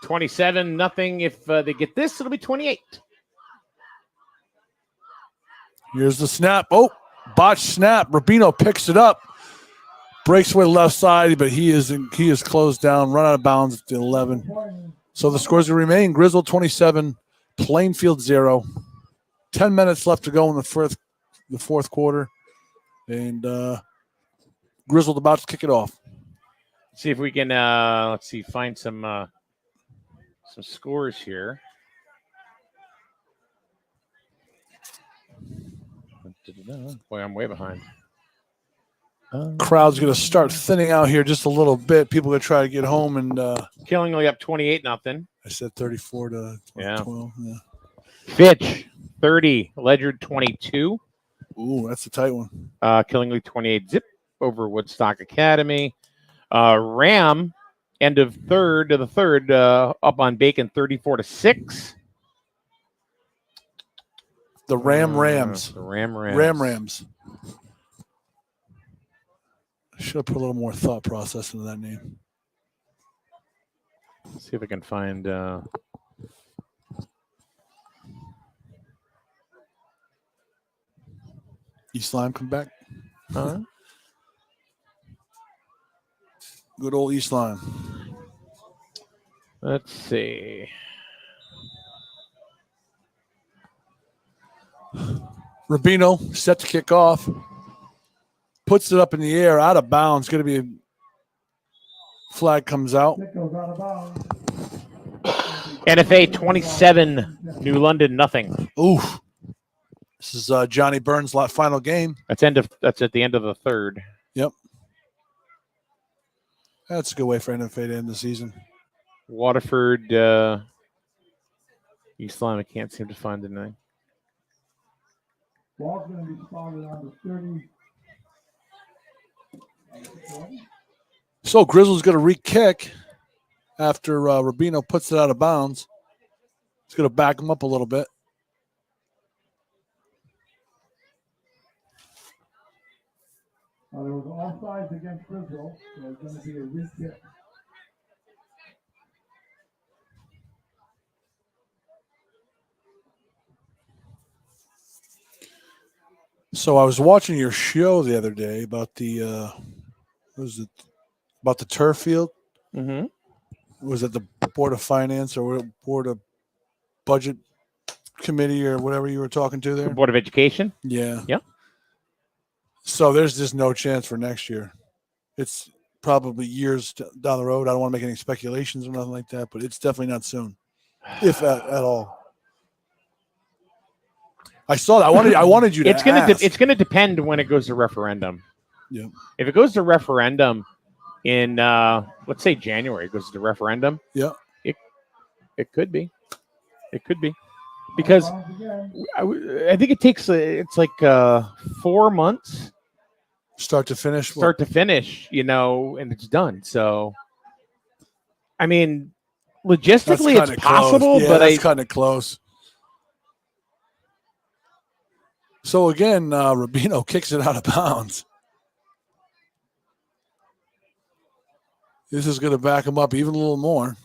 [SPEAKER 9] 27-0. If they get this, it'll be 28.
[SPEAKER 10] Here's the snap. Oh, botch snap. Rubino picks it up. Breaks away left side, but he is closed down. Run out of bounds at the 11. So the scores will remain. Griswold 27, Plainfield 0. 10 minutes left to go in the fourth quarter. And Griswold about to kick it off.
[SPEAKER 9] See if we can find some scores here. Boy, I'm way behind.
[SPEAKER 10] Crowd's going to start thinning out here just a little bit. People are going to try to get home. And
[SPEAKER 9] Killingly up 28-0.
[SPEAKER 10] I said 34 to 12. Yeah.
[SPEAKER 9] Fitch 30, Ledyard 22.
[SPEAKER 10] Ooh, that's a tight one.
[SPEAKER 9] Killingly 28 zip over Woodstock Academy. Ram end of third to the third up on Bacon 34-6.
[SPEAKER 10] The Rams.
[SPEAKER 9] The Rams.
[SPEAKER 10] Rams. I should have put a little more thought process into that name.
[SPEAKER 9] Let's see if I can find.
[SPEAKER 10] East Lyme come back.
[SPEAKER 9] Huh?
[SPEAKER 10] Good old East Lyme.
[SPEAKER 9] Let's see.
[SPEAKER 10] Rubino set to kick off. Puts it up in the air, out of bounds. Going to be a flag comes out.
[SPEAKER 9] NFA 27, New London 0.
[SPEAKER 10] Oof. This is Johnny Burns' final game.
[SPEAKER 9] That's at the end of the third.
[SPEAKER 10] Yep. That's a good way for NFA to end the season.
[SPEAKER 9] Waterford, East Lyme. I can't seem to find the name.
[SPEAKER 5] Ball's going to be spotted on the 30.
[SPEAKER 10] So Griswold's going to re-kick after Rubino puts it out of bounds. He's going to back him up a little bit.
[SPEAKER 5] There was offsides against Griswold, so it's going to be a re-kick.
[SPEAKER 10] So I was watching your show the other day about the about the turf field.
[SPEAKER 9] Mm-hmm.
[SPEAKER 10] Was it the Board of Finance or Board of Budget Committee or whatever you were talking to there?
[SPEAKER 9] Board of Education?
[SPEAKER 10] Yeah.
[SPEAKER 9] Yeah.
[SPEAKER 10] So there's just no chance for next year. It's probably years down the road. I don't want to make any speculations or nothing like that, but it's definitely not soon, if at all. I saw that. I wanted you to ask.
[SPEAKER 9] It's gonna depend when it goes to referendum.
[SPEAKER 10] Yeah.
[SPEAKER 9] If it goes to referendum in let's say January, it goes to referendum.
[SPEAKER 10] Yeah.
[SPEAKER 9] It could be. It could be. Because I think it takes, it's like 4 months.
[SPEAKER 10] Start to finish?
[SPEAKER 9] Start to finish, and it's done. So, I mean, logistically, it's possible,
[SPEAKER 10] yeah,
[SPEAKER 9] but
[SPEAKER 10] that's kind of close. So, again, Rubino kicks it out of bounds. This is going to back him up even a little more.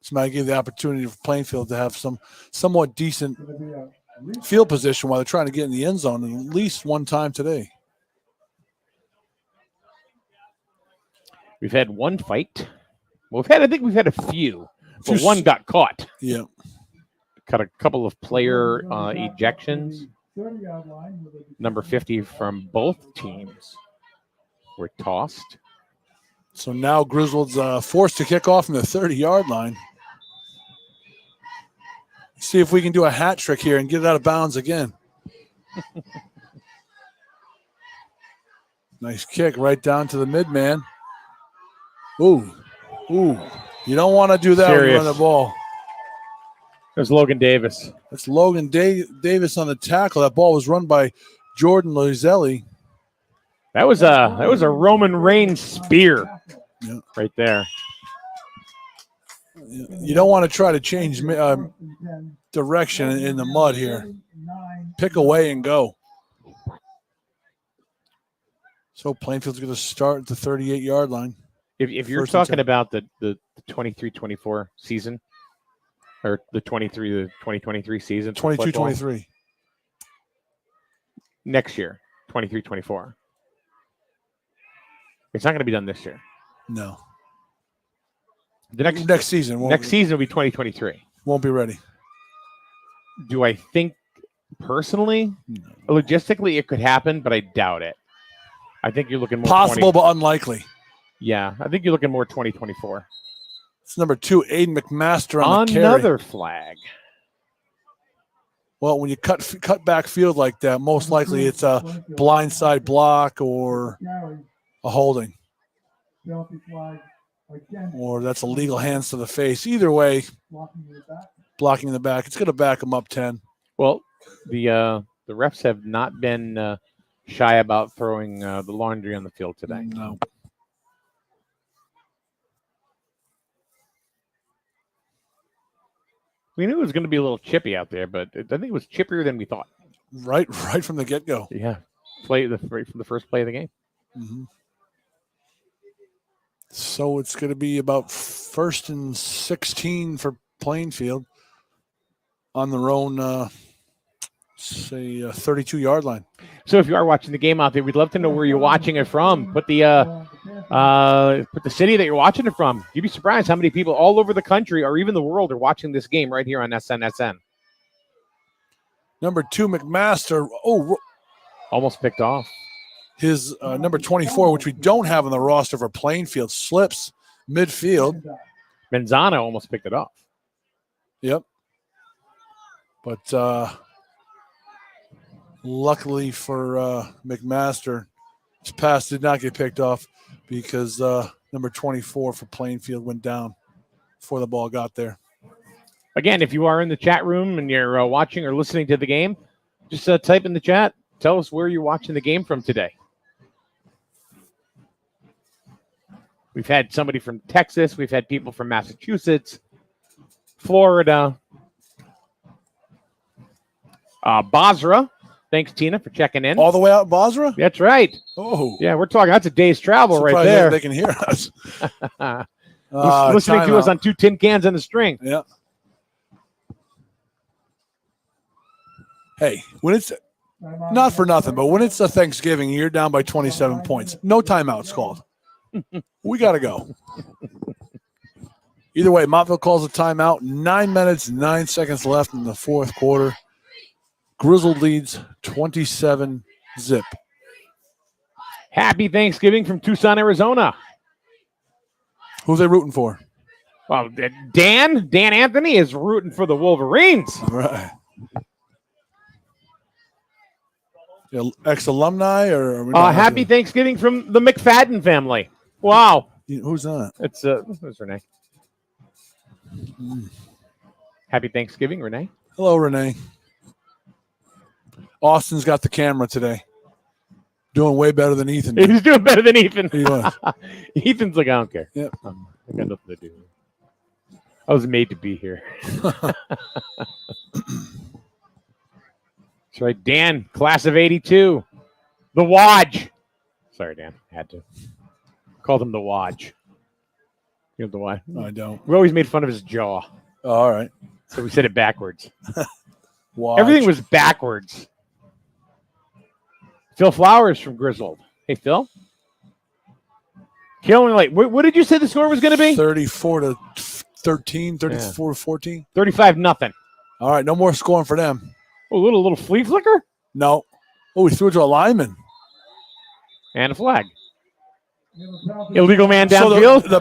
[SPEAKER 10] This might give the opportunity for Plainfield to have some somewhat decent field position while they're trying to get in the end zone at least one time today.
[SPEAKER 9] We've had one fight. Well, I think we've had a few, but one got caught.
[SPEAKER 10] Yeah.
[SPEAKER 9] Got a couple of player ejections. Number 50 from both teams were tossed.
[SPEAKER 10] So now Griswold's forced to kick off from the 30-yard line. See if we can do a hat trick here and get it out of bounds again. Nice kick right down to the mid-man. Ooh. You don't want to do that when you run the ball.
[SPEAKER 9] There's Logan Davis.
[SPEAKER 10] That's Logan Davis on the tackle. That ball was run by Jordan Loiselli.
[SPEAKER 9] That was a Roman Reigns spear right there.
[SPEAKER 10] You don't want to try to change direction in the mud here. Pick away and go. So Plainfield's going to start at the 38-yard line.
[SPEAKER 9] If you're talking about the 23-24 season, or the 2023 season,
[SPEAKER 10] 22-23.
[SPEAKER 9] Next year, 23-24. It's not going to be done this year.
[SPEAKER 10] No.
[SPEAKER 9] The
[SPEAKER 10] next season.
[SPEAKER 9] Next season will be 2023.
[SPEAKER 10] Won't be ready.
[SPEAKER 9] Do I think personally, logistically, it could happen, but I doubt it. I think you're looking more
[SPEAKER 10] possible, but unlikely.
[SPEAKER 9] Yeah, I think you're looking more 2024.
[SPEAKER 10] It's number 2, Aiden McMaster on the carry.
[SPEAKER 9] Another flag.
[SPEAKER 10] Well, when you cut back field like that, most likely it's a blindside block or a holding. Or that's illegal hands to the face. Either way, blocking in the back. It's going to back them up 10.
[SPEAKER 9] Well, the refs have not been shy about throwing the laundry on the field today.
[SPEAKER 10] No.
[SPEAKER 9] We knew it was going to be a little chippy out there, but I think it was chippier than we thought.
[SPEAKER 10] Right from the get-go.
[SPEAKER 9] Yeah, right from the first play of the game.
[SPEAKER 10] Mm-hmm. So it's going to be about 1st and 16 for Plainfield on their own, say, 32-yard line.
[SPEAKER 9] So if you are watching the game out there, we'd love to know where you're watching it from. Put the city that you're watching it from. You'd be surprised how many people all over the country or even the world are watching this game right here on SNSN.
[SPEAKER 10] Number 2, McMaster.
[SPEAKER 9] Almost picked off.
[SPEAKER 10] His number 24, which we don't have on the roster for Plainfield, slips midfield.
[SPEAKER 9] Manzano almost picked it off.
[SPEAKER 10] Yep. But luckily for McMaster, his pass did not get picked off because number 24 for Plainfield went down before the ball got there.
[SPEAKER 9] Again, if you are in the chat room and you're watching or listening to the game, just type in the chat. Tell us where you're watching the game from today. We've had somebody from Texas. We've had people from Massachusetts, Florida, Basra. Thanks, Tina, for checking in.
[SPEAKER 10] All the way out Basra?
[SPEAKER 9] That's right.
[SPEAKER 10] Oh.
[SPEAKER 9] Yeah, we're talking. That's a day's travel right there.
[SPEAKER 10] They can hear us.
[SPEAKER 9] Listening to us on 2 tin cans and a string.
[SPEAKER 10] Yeah. Hey, when it's not for nothing, but when it's a Thanksgiving, you're down by 27 points. No timeouts called. We got to go. Either way, Montville calls a timeout. 9 minutes, 9 seconds left in the fourth quarter. Griswold leads 27-zip.
[SPEAKER 9] Happy Thanksgiving from Tucson, Arizona.
[SPEAKER 10] Who's they rooting for?
[SPEAKER 9] Well, Dan Anthony is rooting for the Wolverines.
[SPEAKER 10] All right. Ex-alumni or
[SPEAKER 9] happy Thanksgiving from the Mcfadden family. Wow.
[SPEAKER 10] Who's that?
[SPEAKER 9] It's what's her name? Happy Thanksgiving, Renee.
[SPEAKER 10] Hello, Renee. Austin's got the camera today. Doing way better than Ethan.
[SPEAKER 9] He's doing better than Ethan.
[SPEAKER 10] He was.
[SPEAKER 9] Ethan's like, I don't care.
[SPEAKER 10] Yep.
[SPEAKER 9] I got nothing to do. I was made to be here. That's right. Dan, class of 82. The Wodge. Sorry, Dan. Had to. Called him the Wodge. You know the why?
[SPEAKER 10] No, I don't.
[SPEAKER 9] We always made fun of his jaw.
[SPEAKER 10] Oh, all right.
[SPEAKER 9] So we said it backwards.
[SPEAKER 10] Wodge.
[SPEAKER 9] Everything was backwards. Phil Flowers from Griswold. Hey, Phil. Killing like what did you say the score was going to be?
[SPEAKER 10] 34-13, 34-14.
[SPEAKER 9] 35-0.
[SPEAKER 10] All right, no more scoring for them.
[SPEAKER 9] Oh, little flea flicker?
[SPEAKER 10] No. Oh, he threw it to a lineman.
[SPEAKER 9] And a flag. Illegal man downfield.
[SPEAKER 10] So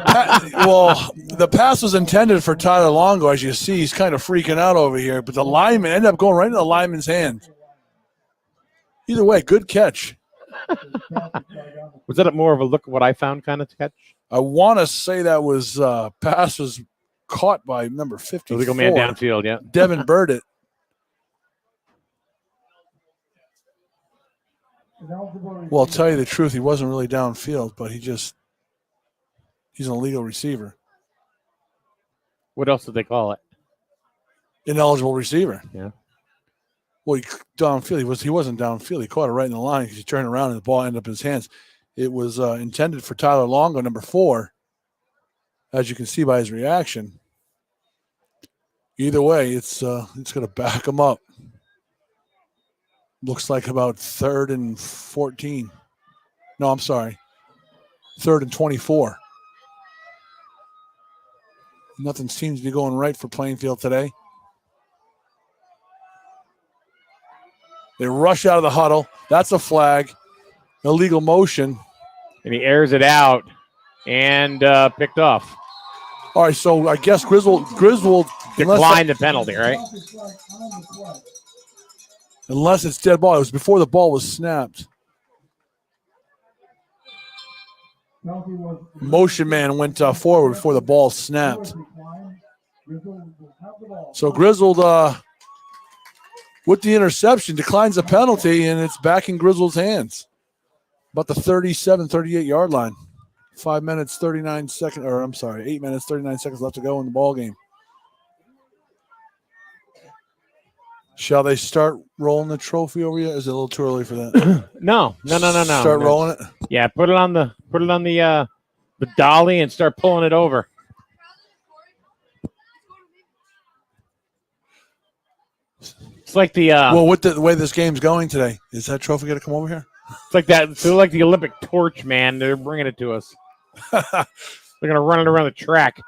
[SPEAKER 10] the pass was intended for Tyler Longo, as you see. He's kind of freaking out over here, but the lineman ended up going right into the lineman's hand. Either way, good catch.
[SPEAKER 9] Was that more of a look at what I found kind of catch?
[SPEAKER 10] I want to say that was pass was caught by number 54.
[SPEAKER 9] Illegal man downfield, yeah.
[SPEAKER 10] Devin Burdett. Well, I'll tell you the truth, he wasn't really downfield, but he's an illegal receiver.
[SPEAKER 9] What else did they call it?
[SPEAKER 10] Ineligible receiver.
[SPEAKER 9] Yeah.
[SPEAKER 10] Well, downfield. He wasn't downfield. He caught it right in the line because he turned around and the ball ended up in his hands. It was intended for Tyler Longo, number 4, as you can see by his reaction. Either way, it's going to back him up. Looks like about 3rd and 14. No, I'm sorry. 3rd and 24. Nothing seems to be going right for Plainfield today. They rush out of the huddle. That's a flag. Illegal motion.
[SPEAKER 9] And he airs it out and picked off.
[SPEAKER 10] All right, so I guess Griswold
[SPEAKER 9] declined the penalty, right?
[SPEAKER 10] Unless it's dead ball. It was before the ball was snapped. Motion man went forward before the ball snapped. So Griswold, with the interception, declines the penalty, and it's back in Griswold's hands. About the 37, 38-yard line. 8 minutes, 39 seconds left to go in the ball game. Shall they start rolling the trophy over yet? Is it a little too early for that?
[SPEAKER 9] No.
[SPEAKER 10] Start rolling it?
[SPEAKER 9] Yeah, put it on the dolly and start pulling it over. It's like the
[SPEAKER 10] well, with the way this game's going today, is that trophy going to come over here?
[SPEAKER 9] It's like that. It's like the Olympic torch, man. They're bringing it to us. They're going to run it around the track.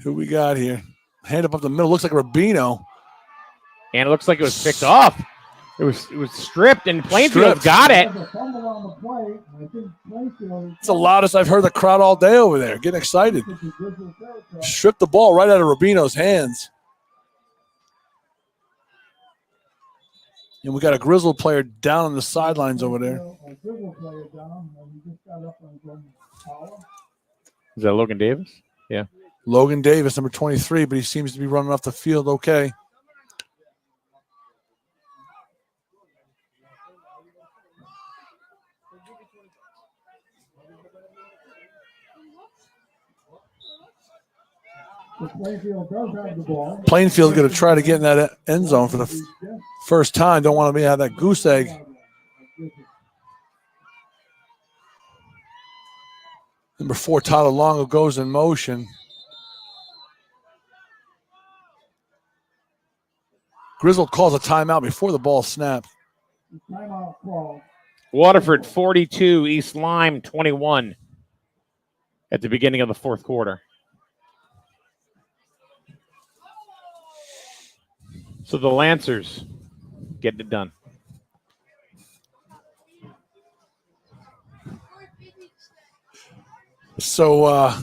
[SPEAKER 10] Who we got here? Hand up the middle. Looks like Rubino.
[SPEAKER 9] And it looks like it was picked off. It was stripped, and Plainfield got it.
[SPEAKER 10] It's the loudest I've heard the crowd all day over there. Getting excited. Stripped the ball right out of Rubino's hands. And we got a Griswold player down on the sidelines over there.
[SPEAKER 9] Is that Logan Davis? Yeah.
[SPEAKER 10] Logan Davis, number 23, but he seems to be running off the field okay. Plainfield going to try to get in that end zone for the first time. Don't want to have that goose egg. Number 4, Tyler Longo goes in motion. Griswold calls a timeout before the ball snapped.
[SPEAKER 9] Waterford 42, East Lyme 21 at the beginning of the fourth quarter. So the Lancers getting it done.
[SPEAKER 10] So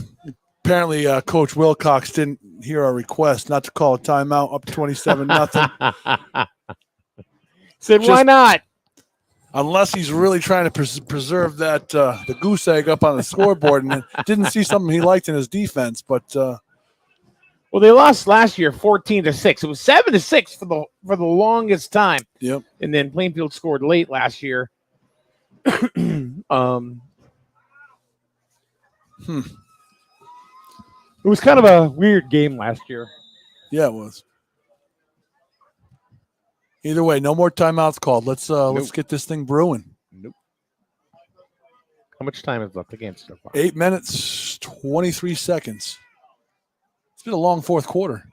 [SPEAKER 10] apparently Coach Wilcox didn't hear our request not to call a timeout up 27-0.
[SPEAKER 9] Said, why not?
[SPEAKER 10] Unless he's really trying to preserve that the goose egg up on the scoreboard and didn't see something he liked in his defense. But
[SPEAKER 9] well, they lost last year 14-6. It was 7-6 for the longest time.
[SPEAKER 10] Yep.
[SPEAKER 9] And then Plainfield scored late last year. It was kind of a weird game last year.
[SPEAKER 10] Yeah, it was. Either way, no more timeouts called. Let's get this thing brewing.
[SPEAKER 9] Nope. How much time is left the game so far?
[SPEAKER 10] 8 minutes, 23 seconds. It's been a long fourth quarter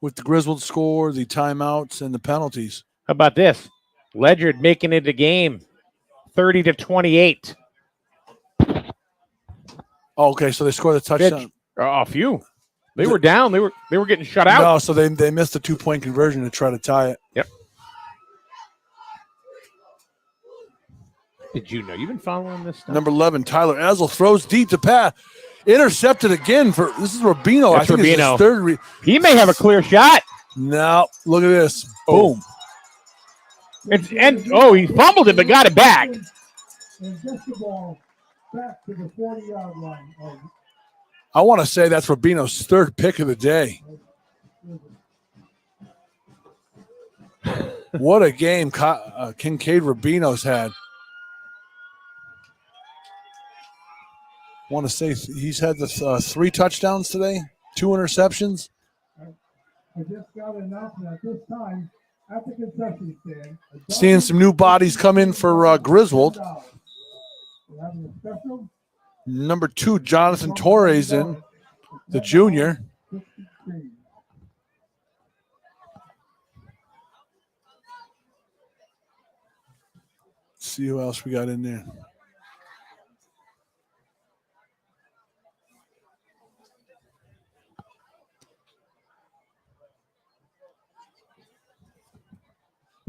[SPEAKER 10] with the Griswold score, the timeouts, and the penalties.
[SPEAKER 9] How about this? Ledyard making it a game, 30-28.
[SPEAKER 10] Oh, okay, so they scored a touchdown.
[SPEAKER 9] A few. They were down. They were getting shut out.
[SPEAKER 10] No, so they missed a 2-point conversion to try to tie it.
[SPEAKER 9] Yep. Did you know? You've been following this stuff?
[SPEAKER 10] Number 11, Tyler Ezel throws deep to pass. Intercepted again this is Rubino.
[SPEAKER 9] That's
[SPEAKER 10] I think
[SPEAKER 9] Rubino.
[SPEAKER 10] It's his third.
[SPEAKER 9] He may have a clear shot.
[SPEAKER 10] No, look at this.
[SPEAKER 9] Oh.
[SPEAKER 10] Boom.
[SPEAKER 9] And he fumbled it, but got it back.
[SPEAKER 5] And gets the ball back to the 40-yard line.
[SPEAKER 10] I want to say that's Rubino's third pick of the day. What a game Kincaid Rubino's had. I want to say he's had the 3 touchdowns today, 2 interceptions.
[SPEAKER 5] I just got an announcement at this time at the concession stand.
[SPEAKER 10] Seeing some new bodies come in for Griswold.
[SPEAKER 5] We're having a special.
[SPEAKER 10] Number 2, Jonathan Torres in, the junior. Let's see who else we got in there.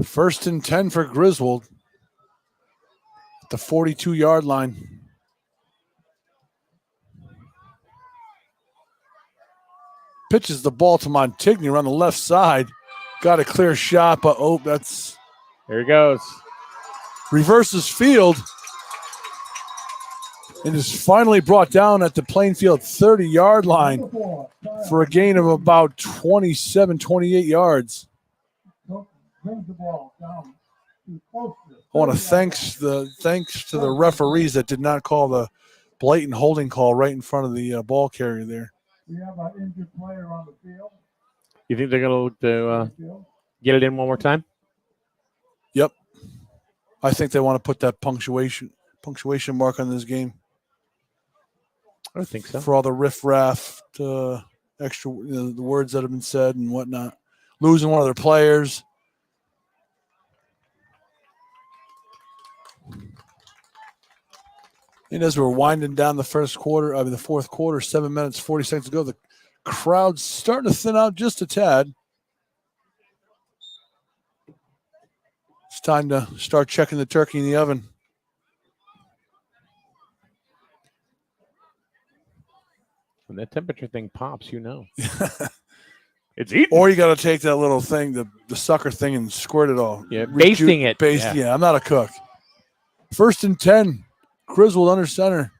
[SPEAKER 10] First and 10 for Griswold at the 42-yard line. Pitches the ball to Montigny on the left side. Got a clear shot, but that's...
[SPEAKER 9] There he goes.
[SPEAKER 10] Reverses field. And is finally brought down at the Plainfield 30-yard line for a gain of about 27, 28 yards.
[SPEAKER 5] Brings the ball down.
[SPEAKER 10] I want to thanks to the referees that did not call the blatant holding call right in front of the ball carrier there.
[SPEAKER 5] We have an injured player on the field.
[SPEAKER 9] You think they're going to look to get it in one more time?
[SPEAKER 10] Yep. I think they want to put that punctuation mark on this game.
[SPEAKER 9] I think so.
[SPEAKER 10] For all the riff-raff, extra the words that have been said and whatnot. Losing one of their players. And as we're winding down the fourth quarter, 7 minutes, 40 seconds to go, the crowd's starting to thin out just a tad. It's time to start checking the turkey in the oven.
[SPEAKER 9] When that temperature thing pops, it's eating.
[SPEAKER 10] Or you got to take that little thing, the sucker thing, and squirt it all.
[SPEAKER 9] Yeah, basting it.
[SPEAKER 10] Yeah, I'm not a cook. First and 10. Griswold under center.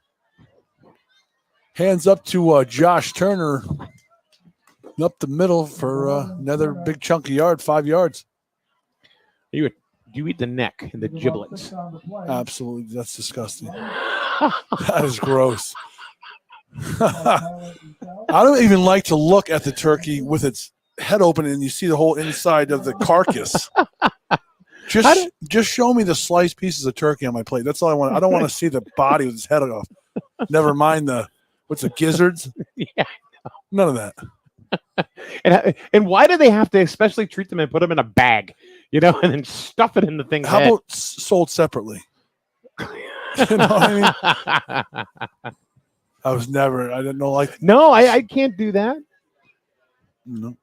[SPEAKER 10] Hands up to Josh Turner. Up the middle for another big chunk of yard, 5 yards.
[SPEAKER 9] Do you eat the neck and the giblets?
[SPEAKER 10] Absolutely. That's disgusting. That is gross. I don't even like to look at the turkey with its head open and you see the whole inside of the carcass. Just show me the sliced pieces of turkey on my plate. That's all I want. I don't want to see the body with its head off. Never mind the gizzards.
[SPEAKER 9] Yeah,
[SPEAKER 10] none of that.
[SPEAKER 9] And why do they have to especially treat them and put them in a bag, and then stuff it in the thing's
[SPEAKER 10] How
[SPEAKER 9] head?
[SPEAKER 10] about sold separately? You know what I mean? I didn't know
[SPEAKER 9] No, I can't do that.
[SPEAKER 10] No.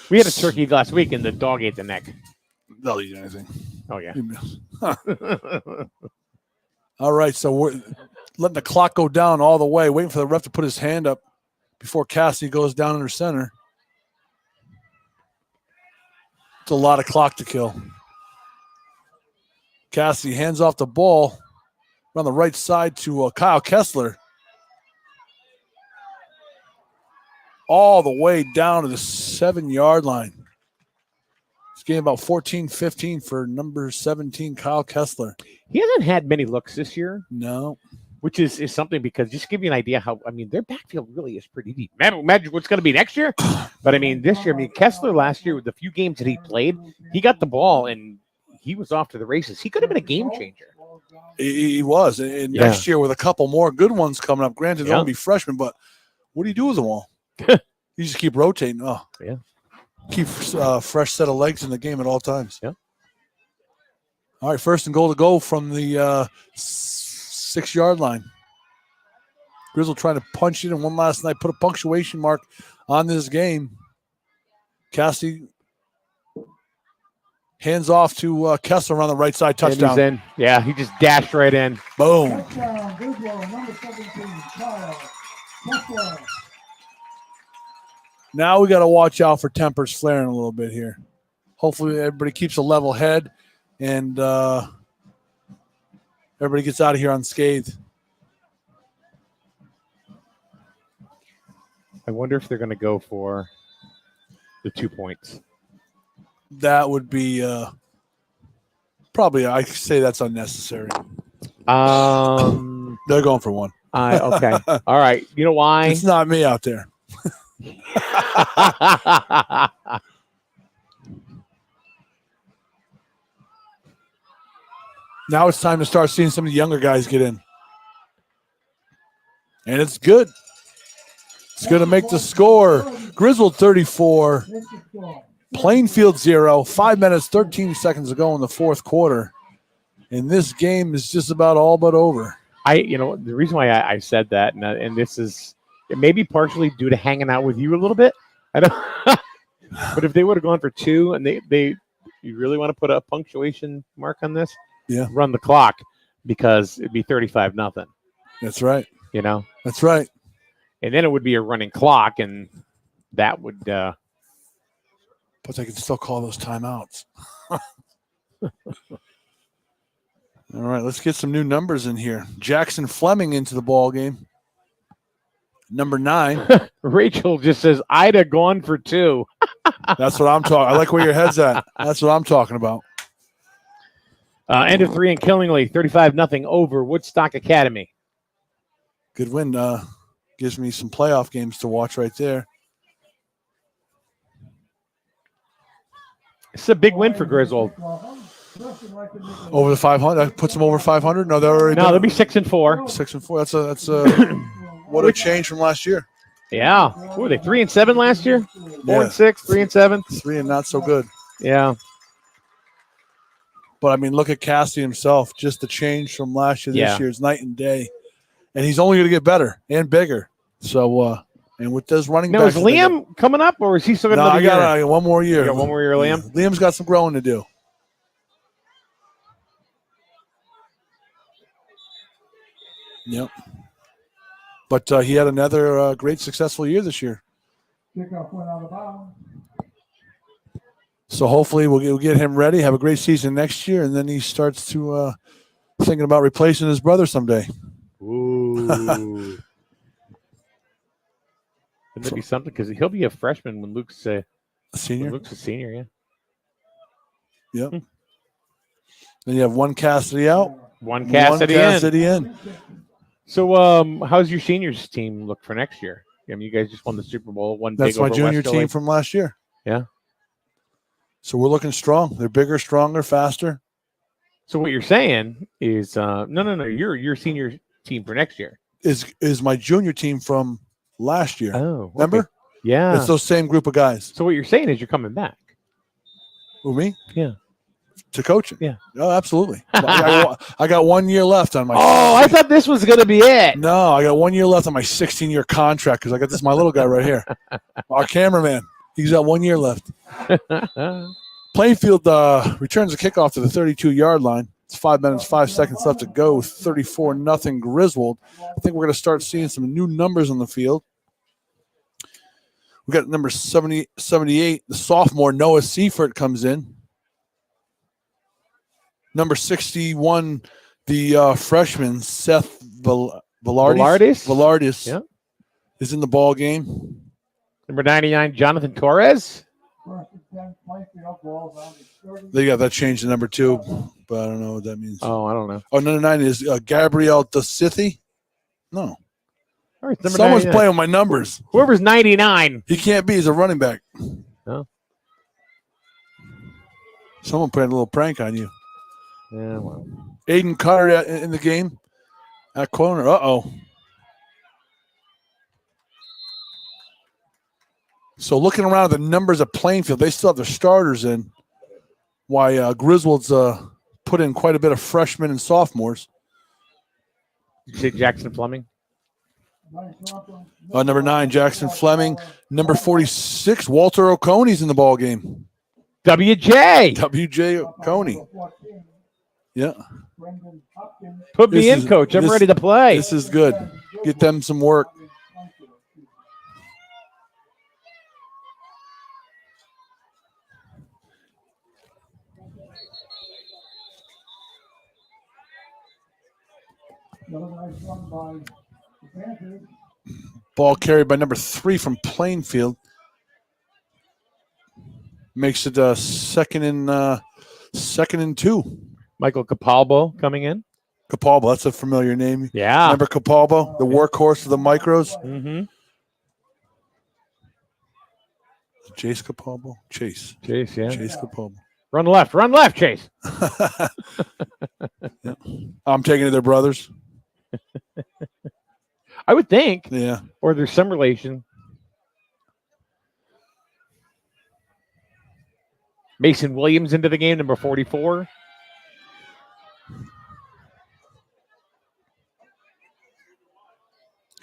[SPEAKER 9] We had a turkey last week and the dog ate the neck.
[SPEAKER 10] They'll eat anything.
[SPEAKER 9] Oh, yeah.
[SPEAKER 10] All right, so we're letting the clock go down all the way, waiting for the ref to put his hand up before Cassidy goes down under center. It's a lot of clock to kill. Cassidy hands off the ball on the right side to Kyle Kessler. All the way down to the 7-yard line. It's getting about 14-15 for number 17, Kyle Kessler.
[SPEAKER 9] He hasn't had many looks this year.
[SPEAKER 10] No.
[SPEAKER 9] Which is something, because just to give you an idea how, their backfield really is pretty deep. Imagine what's going to be next year. But, this year, Kessler last year, with the few games that he played, he got the ball and he was off to the races. He could have been a game changer.
[SPEAKER 10] He was. And next year with a couple more good ones coming up. Granted, they'll be freshmen, but what do you do with them all? You just keep rotating. Oh,
[SPEAKER 9] yeah.
[SPEAKER 10] Keep fresh set of legs in the game at all times.
[SPEAKER 9] Yeah.
[SPEAKER 10] All right, first and goal to go from the 6-yard line. Griswold trying to punch it in one last night, put a punctuation mark on this game. Cassidy hands off to Kessler on the right side, touchdown.
[SPEAKER 9] And he's in. Yeah, he just dashed right in.
[SPEAKER 10] Boom.
[SPEAKER 5] Touchdown, Griswold, number 17, Kyle Kessler.
[SPEAKER 10] Now we got to watch out for tempers flaring a little bit here. Hopefully everybody keeps a level head and everybody gets out of here unscathed.
[SPEAKER 9] I wonder if they're going to go for the 2 points.
[SPEAKER 10] That would be probably, I say that's unnecessary. They're going for one.
[SPEAKER 9] Okay. All right. You know why?
[SPEAKER 10] It's not me out there. Now it's time to start seeing some of the younger guys get in. And it's good. It's going to make the score. Griswold 34, Plainfield 0, 5 minutes, 13 seconds to go in the fourth quarter. And this game is just about all but over.
[SPEAKER 9] The reason why I said that, and this is, it may be partially due to hanging out with you a little bit. I don't, but if they would have gone for 2 and you really want to put a punctuation mark on this, run the clock, because it'd be 35-0.
[SPEAKER 10] That's right.
[SPEAKER 9] That's
[SPEAKER 10] right.
[SPEAKER 9] And then it would be a running clock, and that would. But
[SPEAKER 10] they can still call those timeouts. All right, let's get some new numbers in here. Jackson Fleming into the ball game. Number 9.
[SPEAKER 9] Rachel just says, I'd have gone for 2.
[SPEAKER 10] That's what I'm talking. I like where your head's at. That's what I'm talking about.
[SPEAKER 9] End of 3 in Killingly, 35-0 over Woodstock Academy.
[SPEAKER 10] Good win. Gives me some playoff games to watch right there.
[SPEAKER 9] It's a big win for Griswold.
[SPEAKER 10] Over the 500. That puts them over 500. No, they're already.
[SPEAKER 9] No, they'll be 6-4.
[SPEAKER 10] 6-4. That's a what a change from last year.
[SPEAKER 9] Yeah. What were they, 3-7 last year? 4-6, 3-7.
[SPEAKER 10] 3 and not so good.
[SPEAKER 9] Yeah.
[SPEAKER 10] But look at Cassidy himself. Just the change from last year, this year's night and day. And he's only going to get better and bigger. So, and with this running back.
[SPEAKER 9] Now, is Liam coming up, or is he still got another year?
[SPEAKER 10] I got one more year.
[SPEAKER 9] You got one more year, Liam?
[SPEAKER 10] Liam's got some growing to do. Yep. But he had another great, successful year this year.
[SPEAKER 5] Kickoff went out of bounds.
[SPEAKER 10] So hopefully we'll get him ready, have a great season next year, and then he starts to thinking about replacing his brother someday.
[SPEAKER 9] Ooh. Wouldn't that be something? Because he'll be a freshman when Luke's a
[SPEAKER 10] senior.
[SPEAKER 9] When Luke's a senior, yeah.
[SPEAKER 10] Yep. Then you have one Cassidy out.
[SPEAKER 9] One Cassidy
[SPEAKER 10] in.
[SPEAKER 9] So how's your seniors team look for next year? You guys just won the Super Bowl.
[SPEAKER 10] That's my junior team from last year.
[SPEAKER 9] Yeah.
[SPEAKER 10] So we're looking strong. They're bigger, stronger, faster.
[SPEAKER 9] So what you're saying is no. Your senior team for next year
[SPEAKER 10] is my junior team from last year.
[SPEAKER 9] Oh,
[SPEAKER 10] remember?
[SPEAKER 9] Okay. Yeah.
[SPEAKER 10] It's those same group of guys.
[SPEAKER 9] So what you're saying is you're coming back.
[SPEAKER 10] Who, me?
[SPEAKER 9] Yeah.
[SPEAKER 10] To coaching.
[SPEAKER 9] Yeah.
[SPEAKER 10] Oh, absolutely. I got 1 year left on my.
[SPEAKER 9] Oh, I thought this was going to be it.
[SPEAKER 10] No, I got 1 year left on my 16-year contract because I got my little guy right here, our cameraman. He's got 1 year left. Plainfield returns the kickoff to the 32-yard line. It's 5 minutes, 5 seconds left to go. 34-0 Griswold. I think we're going to start seeing some new numbers on the field. We got number 78, the sophomore Noah Seifert comes in. Number 61, the freshman, Seth
[SPEAKER 9] Velardis?
[SPEAKER 10] Velardis
[SPEAKER 9] Yeah.
[SPEAKER 10] is in the ball game.
[SPEAKER 9] Number 99, Jonathan Torres.
[SPEAKER 10] They got that changed to number 2, but I don't know what that means.
[SPEAKER 9] Oh, I don't know.
[SPEAKER 10] Oh, number 9 is Gabriel DeSithi. No.
[SPEAKER 9] All right, number
[SPEAKER 10] Someone's
[SPEAKER 9] 99.
[SPEAKER 10] playing with my numbers.
[SPEAKER 9] Whoever's 99.
[SPEAKER 10] He can't be. He's a running back.
[SPEAKER 9] No.
[SPEAKER 10] Someone playing a little prank on you.
[SPEAKER 9] Yeah, well.
[SPEAKER 10] Aiden Cutter in the game at corner. Uh-oh. So looking around at the numbers at Plainfield, they still have their starters in. Why Griswold's put in quite a bit of freshmen and sophomores.
[SPEAKER 9] Did you say Jackson Fleming?
[SPEAKER 10] Number 9, Jackson Fleming. Number 46, Walter Oconey's in the ball game.
[SPEAKER 9] WJ
[SPEAKER 10] Oconey. Yeah.
[SPEAKER 9] Put me in, coach. I'm ready to play.
[SPEAKER 10] This is good. Get them some work. Ball carried by number 3 from Plainfield. Makes it second and 2.
[SPEAKER 9] Michael Capalbo coming in.
[SPEAKER 10] Capalbo, that's a familiar name.
[SPEAKER 9] Yeah.
[SPEAKER 10] Remember Capalbo, the workhorse of the micros?
[SPEAKER 9] Mm-hmm.
[SPEAKER 10] Chase Capalbo? Chase,
[SPEAKER 9] yeah.
[SPEAKER 10] Chase Capalbo.
[SPEAKER 9] Run left, Chase.
[SPEAKER 10] Yeah. I'm taking it, their brothers.
[SPEAKER 9] I would think.
[SPEAKER 10] Yeah.
[SPEAKER 9] Or there's some relation. Mason Williams into the game, number 44.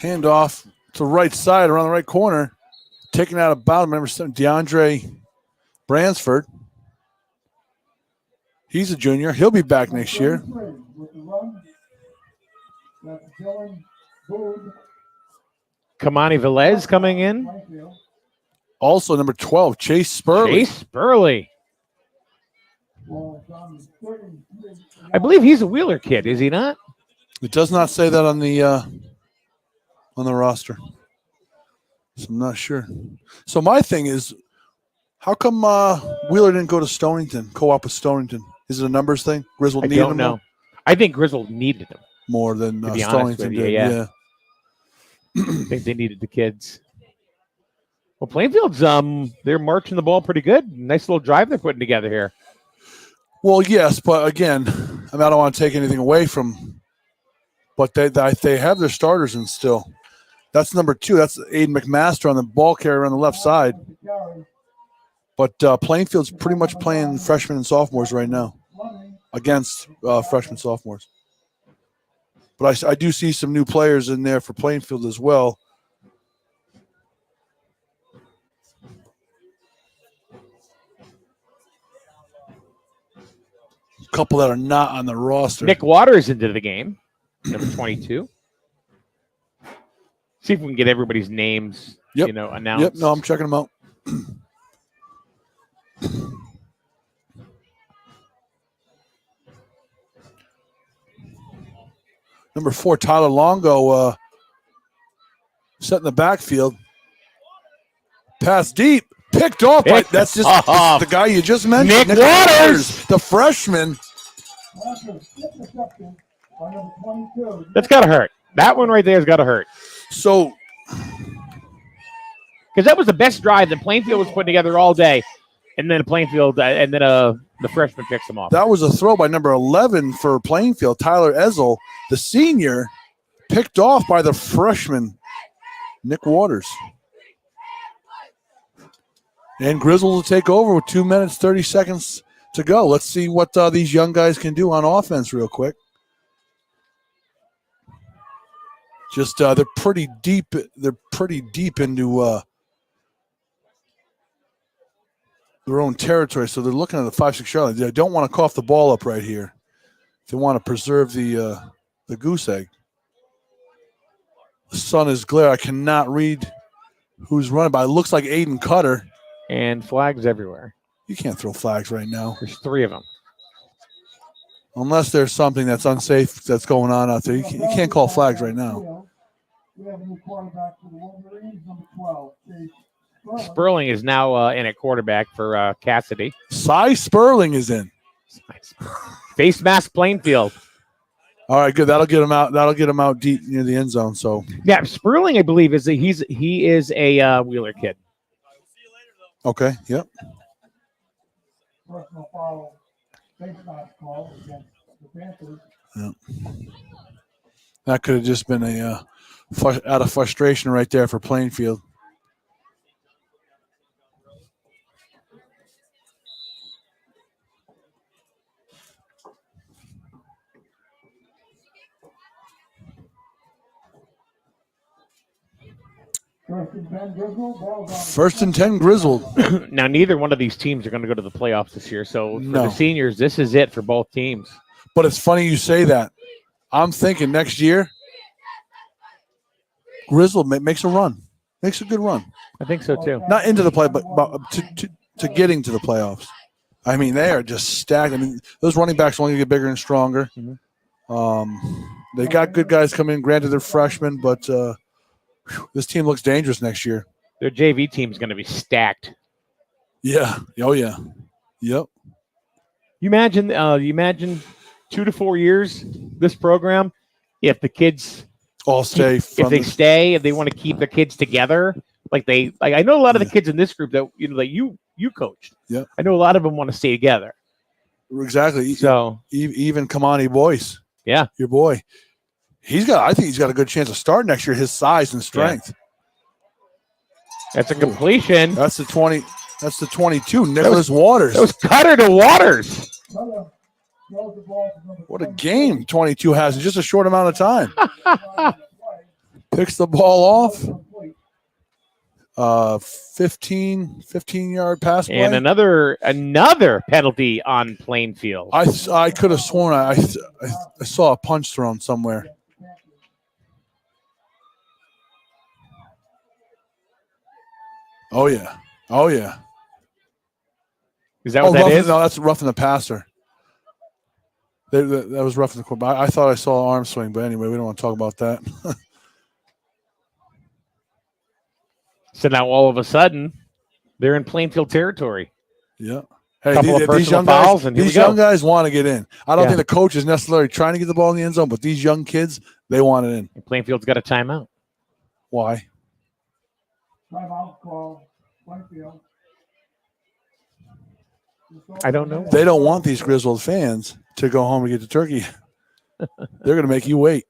[SPEAKER 10] Handoff to right side around the right corner. Taken out of bounds, number 7, DeAndre Bransford. He's a junior. He'll be back next year.
[SPEAKER 9] Kamani Velez coming in.
[SPEAKER 10] Also, number 12, Chase Spurley.
[SPEAKER 9] Chase Spurley. I believe he's a Wheeler kid, is he not?
[SPEAKER 10] It does not say that on the roster. So I'm not sure. So my thing is, how come Wheeler didn't go to Stonington, co-op with Stonington? Is it a numbers thing? Griswold
[SPEAKER 9] I
[SPEAKER 10] needed
[SPEAKER 9] don't
[SPEAKER 10] him
[SPEAKER 9] know. I think Griswold needed him.
[SPEAKER 10] more than
[SPEAKER 9] To be honest
[SPEAKER 10] Stonington
[SPEAKER 9] with you,
[SPEAKER 10] did.
[SPEAKER 9] yeah. I think they needed the kids. Well, Plainfield's they're marching the ball pretty good. Nice little drive they're putting together here.
[SPEAKER 10] Well, yes, but again, I don't want to take anything away from, but they have their starters in still. That's number 2. That's Aiden McMaster on the ball carrier on the left side. But Plainfield's pretty much playing freshmen and sophomores right now against freshmen sophomores. But I do see some new players in there for Plainfield as well. A couple that are not on the roster.
[SPEAKER 9] Nick Waters into the game, number 22. See if we can get everybody's names, announced.
[SPEAKER 10] Yep, no, I'm checking them out. Number 4, Tyler Longo, set in the backfield. Pass deep, picked off. That's just the guy you just mentioned.
[SPEAKER 9] Nick Waters,
[SPEAKER 10] the freshman.
[SPEAKER 9] That's got to hurt. That one right there has got to hurt.
[SPEAKER 10] So,
[SPEAKER 9] because that was the best drive that Plainfield was putting together all day, and then Plainfield, and then the freshman picks him off.
[SPEAKER 10] That was a throw by number 11 for Plainfield, Tyler Ezel, the senior, picked off by the freshman, Nick Waters. And Griswold will take over with 2 minutes, 30 seconds to go. Let's see what these young guys can do on offense real quick. Just they're pretty deep. They're pretty deep into their own territory, so they're looking at the 5-6 yard line. They don't want to cough the ball up right here. They want to preserve the goose egg. The sun is glare. I cannot read who's running by. It looks like Aiden Cutter.
[SPEAKER 9] And flags everywhere.
[SPEAKER 10] You can't throw flags right now.
[SPEAKER 9] There's 3 of them.
[SPEAKER 10] Unless there's something that's unsafe that's going on out there. You can't call flags right now.
[SPEAKER 5] We have a new quarterback for the Wolverines, number 12. Chase
[SPEAKER 9] Sperling is now in at quarterback for Cassidy.
[SPEAKER 10] Cy Sperling is in.
[SPEAKER 9] Face mask Plainfield.
[SPEAKER 10] All right, good. That'll get him out. That'll get him out deep near the end zone. So
[SPEAKER 9] yeah, Sperling, I believe, is he is a Wheeler kid.
[SPEAKER 10] Okay. Yep.
[SPEAKER 5] Personal foul, face mask call against the Panthers.
[SPEAKER 10] Yep. That could have just been a out of frustration right there for Plainfield. First and 10 Griswold.
[SPEAKER 9] Now, neither one of these teams are going to go to the playoffs this year. So for the seniors, this is it for both teams.
[SPEAKER 10] But it's funny you say that. I'm thinking next year, Griswold makes a run. Makes a good run.
[SPEAKER 9] I think so, too.
[SPEAKER 10] Not into the play, but to getting to the playoffs. I mean, they are just stacked. I mean, those running backs are only going to get bigger and stronger. They got good guys coming in. Granted, they're freshmen, but this team looks dangerous next year.
[SPEAKER 9] Their JV team is going to be stacked.
[SPEAKER 10] Yeah. Oh, yeah. Yep.
[SPEAKER 9] You imagine 2 to 4 years, this program, if the kids
[SPEAKER 10] all stay.
[SPEAKER 9] If they want to keep their kids together, I know a lot of the kids in this group that you coached.
[SPEAKER 10] Yeah.
[SPEAKER 9] I know a lot of them want to stay together.
[SPEAKER 10] Exactly.
[SPEAKER 9] So
[SPEAKER 10] even Kamani Boyce.
[SPEAKER 9] Yeah.
[SPEAKER 10] Your boy. I think he's got a good chance of starting next year, his size and strength.
[SPEAKER 9] Yeah. That's a completion.
[SPEAKER 10] That's the 20. That's the 22. Nicholas Waters.
[SPEAKER 9] That was Cutter to Waters.
[SPEAKER 10] What a game 22 has in just a short amount of time. Picks the ball off. 15-yard pass play.
[SPEAKER 9] And another penalty on Plainfield.
[SPEAKER 10] I could have sworn I saw a punch thrown somewhere. Oh yeah. Oh yeah.
[SPEAKER 9] Is that what that is?
[SPEAKER 10] No, that's roughing the passer. That was roughing the quarterback. I thought I saw an arm swing, but anyway, we don't want to talk about that.
[SPEAKER 9] So now all of a sudden, they're in Plainfield territory.
[SPEAKER 10] Yeah. Hey, these young guys want to get in. I don't think the coach is necessarily trying to get the ball in the end zone, but these young kids, they want it in.
[SPEAKER 9] And Plainfield's got a timeout.
[SPEAKER 10] Why?
[SPEAKER 5] Timeout call, Plainfield.
[SPEAKER 9] I don't know.
[SPEAKER 10] They don't want these Griswold fans to go home and get the turkey. They're going to make you wait.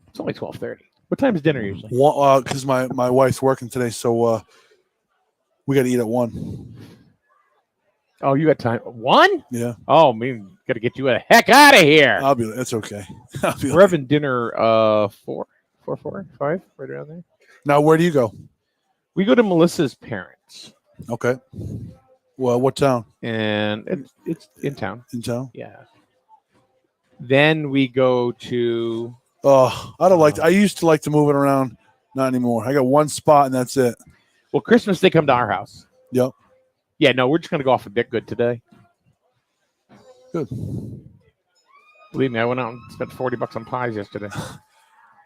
[SPEAKER 9] It's only 12:30. What time is dinner usually?
[SPEAKER 10] Because my wife's working today, so we got to eat at 1.
[SPEAKER 9] Oh, you got time? 1?
[SPEAKER 10] Yeah.
[SPEAKER 9] Oh, got to get you the heck out of here.
[SPEAKER 10] That's okay.
[SPEAKER 9] We're having dinner 4, 5, right around there.
[SPEAKER 10] Now, where do you go?
[SPEAKER 9] We go to Melissa's parents.
[SPEAKER 10] Okay. Well, what town?
[SPEAKER 9] And it's in town.
[SPEAKER 10] In town?
[SPEAKER 9] Yeah. Then we go to.
[SPEAKER 10] Oh, I used to like to move it around. Not anymore. I got one spot and that's it.
[SPEAKER 9] Well, Christmas they come to our house.
[SPEAKER 10] Yep.
[SPEAKER 9] Yeah, no, we're just gonna go off a bit good today.
[SPEAKER 10] Good.
[SPEAKER 9] Believe me, I went out and spent $40 on pies yesterday.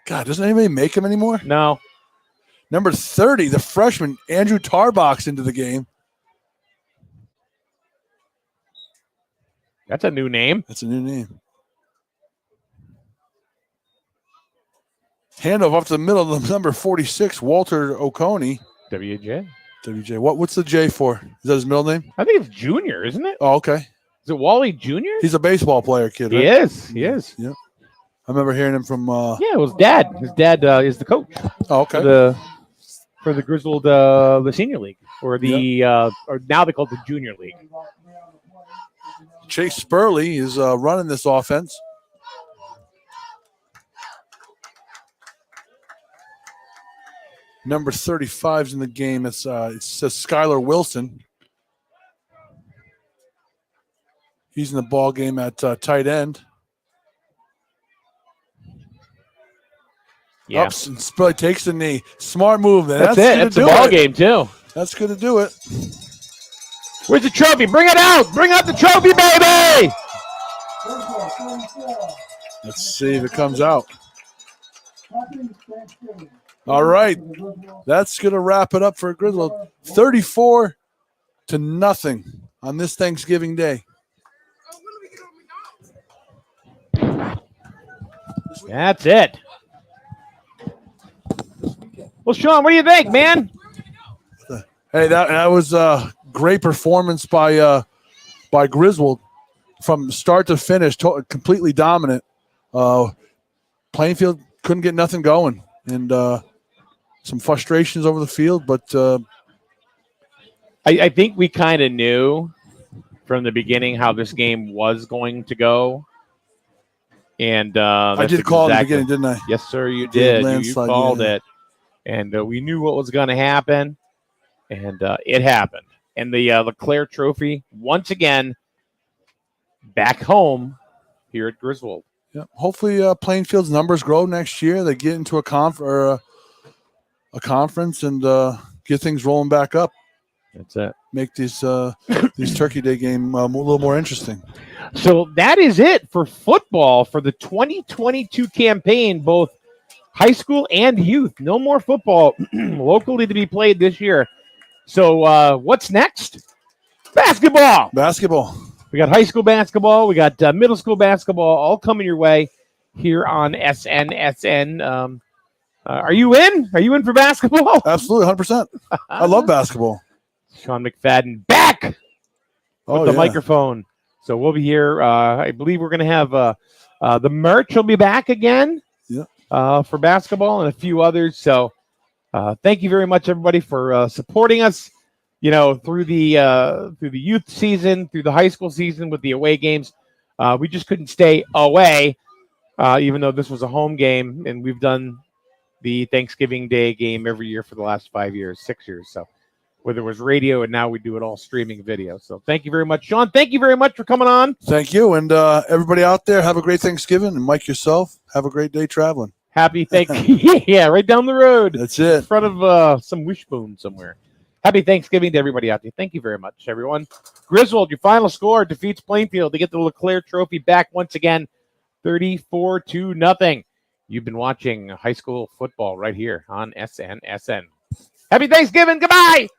[SPEAKER 10] God, doesn't anybody make them anymore?
[SPEAKER 9] No.
[SPEAKER 10] Number 30, the freshman Andrew Tarbox into the game.
[SPEAKER 9] That's a new name.
[SPEAKER 10] That's a new name. Handoff up to the middle of the number 46, Walter Oconee.
[SPEAKER 9] WJ.
[SPEAKER 10] What's the J for? Is that his middle name?
[SPEAKER 9] I think it's Junior, isn't it?
[SPEAKER 10] Oh, okay.
[SPEAKER 9] Is it Wally Jr.?
[SPEAKER 10] He's a baseball player, kid, right?
[SPEAKER 9] He is. He is.
[SPEAKER 10] Yep. I remember hearing him from
[SPEAKER 9] yeah, it was Dad. His dad is the coach.
[SPEAKER 10] Oh, okay.
[SPEAKER 9] For the Griswold the senior league. Or the or now they call it the junior league.
[SPEAKER 10] Chase Spurley is running this offense. Number 35 is in the game. It says Skylar Wilson. He's in the ball game at tight end.
[SPEAKER 9] Yeah.
[SPEAKER 10] Ups and Spurley takes the knee. Smart move. Then.
[SPEAKER 9] That's it. It's a ball game too.
[SPEAKER 10] That's good to do it.
[SPEAKER 9] Where's the trophy? Bring it out. Bring out the trophy, baby.
[SPEAKER 10] Let's see if it comes out. All right. That's going to wrap it up for Griswold. 34-0 on this Thanksgiving Day.
[SPEAKER 9] That's it. Well, Sean, what do you think, man?
[SPEAKER 10] Hey, that was a great performance by Griswold from start to finish, completely dominant. Plainfield couldn't get nothing going, and some frustrations over the field, but
[SPEAKER 9] I think we kind of knew from the beginning how this game was going to go. And
[SPEAKER 10] I did call in the beginning, didn't I?
[SPEAKER 9] Yes, sir, you did. You
[SPEAKER 10] Landslide,
[SPEAKER 9] called it. And we knew what was going to happen, and it happened. And the LeClair Trophy, once again, back home here at Griswold.
[SPEAKER 10] Yeah, hopefully Plainfield's numbers grow next year. They get into a conference and get things rolling back up.
[SPEAKER 9] That's it.
[SPEAKER 10] Make these Turkey Day game a little more interesting.
[SPEAKER 9] So that is it for football for the 2022 campaign, both high school and youth. No more football locally to be played this year. So what's next? Basketball. We got high school basketball. We got middle school basketball all coming your way here on SNSN. Are you in? Are you in for basketball?
[SPEAKER 10] Absolutely, 100%. I love basketball.
[SPEAKER 9] Sean Mcfadden back with the
[SPEAKER 10] yeah.
[SPEAKER 9] microphone. So we'll be here. I believe we're going to have the merch will be back again for basketball and a few others. So thank you very much, everybody, for supporting us. Through the youth season, through the high school season with the away games. We just couldn't stay away, even though this was a home game, and we've done the Thanksgiving Day game every year for the last 6 years. So whether it was radio and now we do it all streaming video. So thank you very much, Sean. Thank you very much for coming on.
[SPEAKER 10] Thank you. And everybody out there, have a great Thanksgiving. And Mike, yourself, have a great day traveling.
[SPEAKER 9] Happy Thanksgiving. Yeah, right down the road.
[SPEAKER 10] That's it.
[SPEAKER 9] In front of some wishbone somewhere. Happy Thanksgiving to everybody out there. Thank you very much, everyone. Griswold, your final score defeats Plainfield to get the LeClair Trophy back once again, 34-0. You've been watching high school football right here on SNSN. Happy Thanksgiving. Goodbye.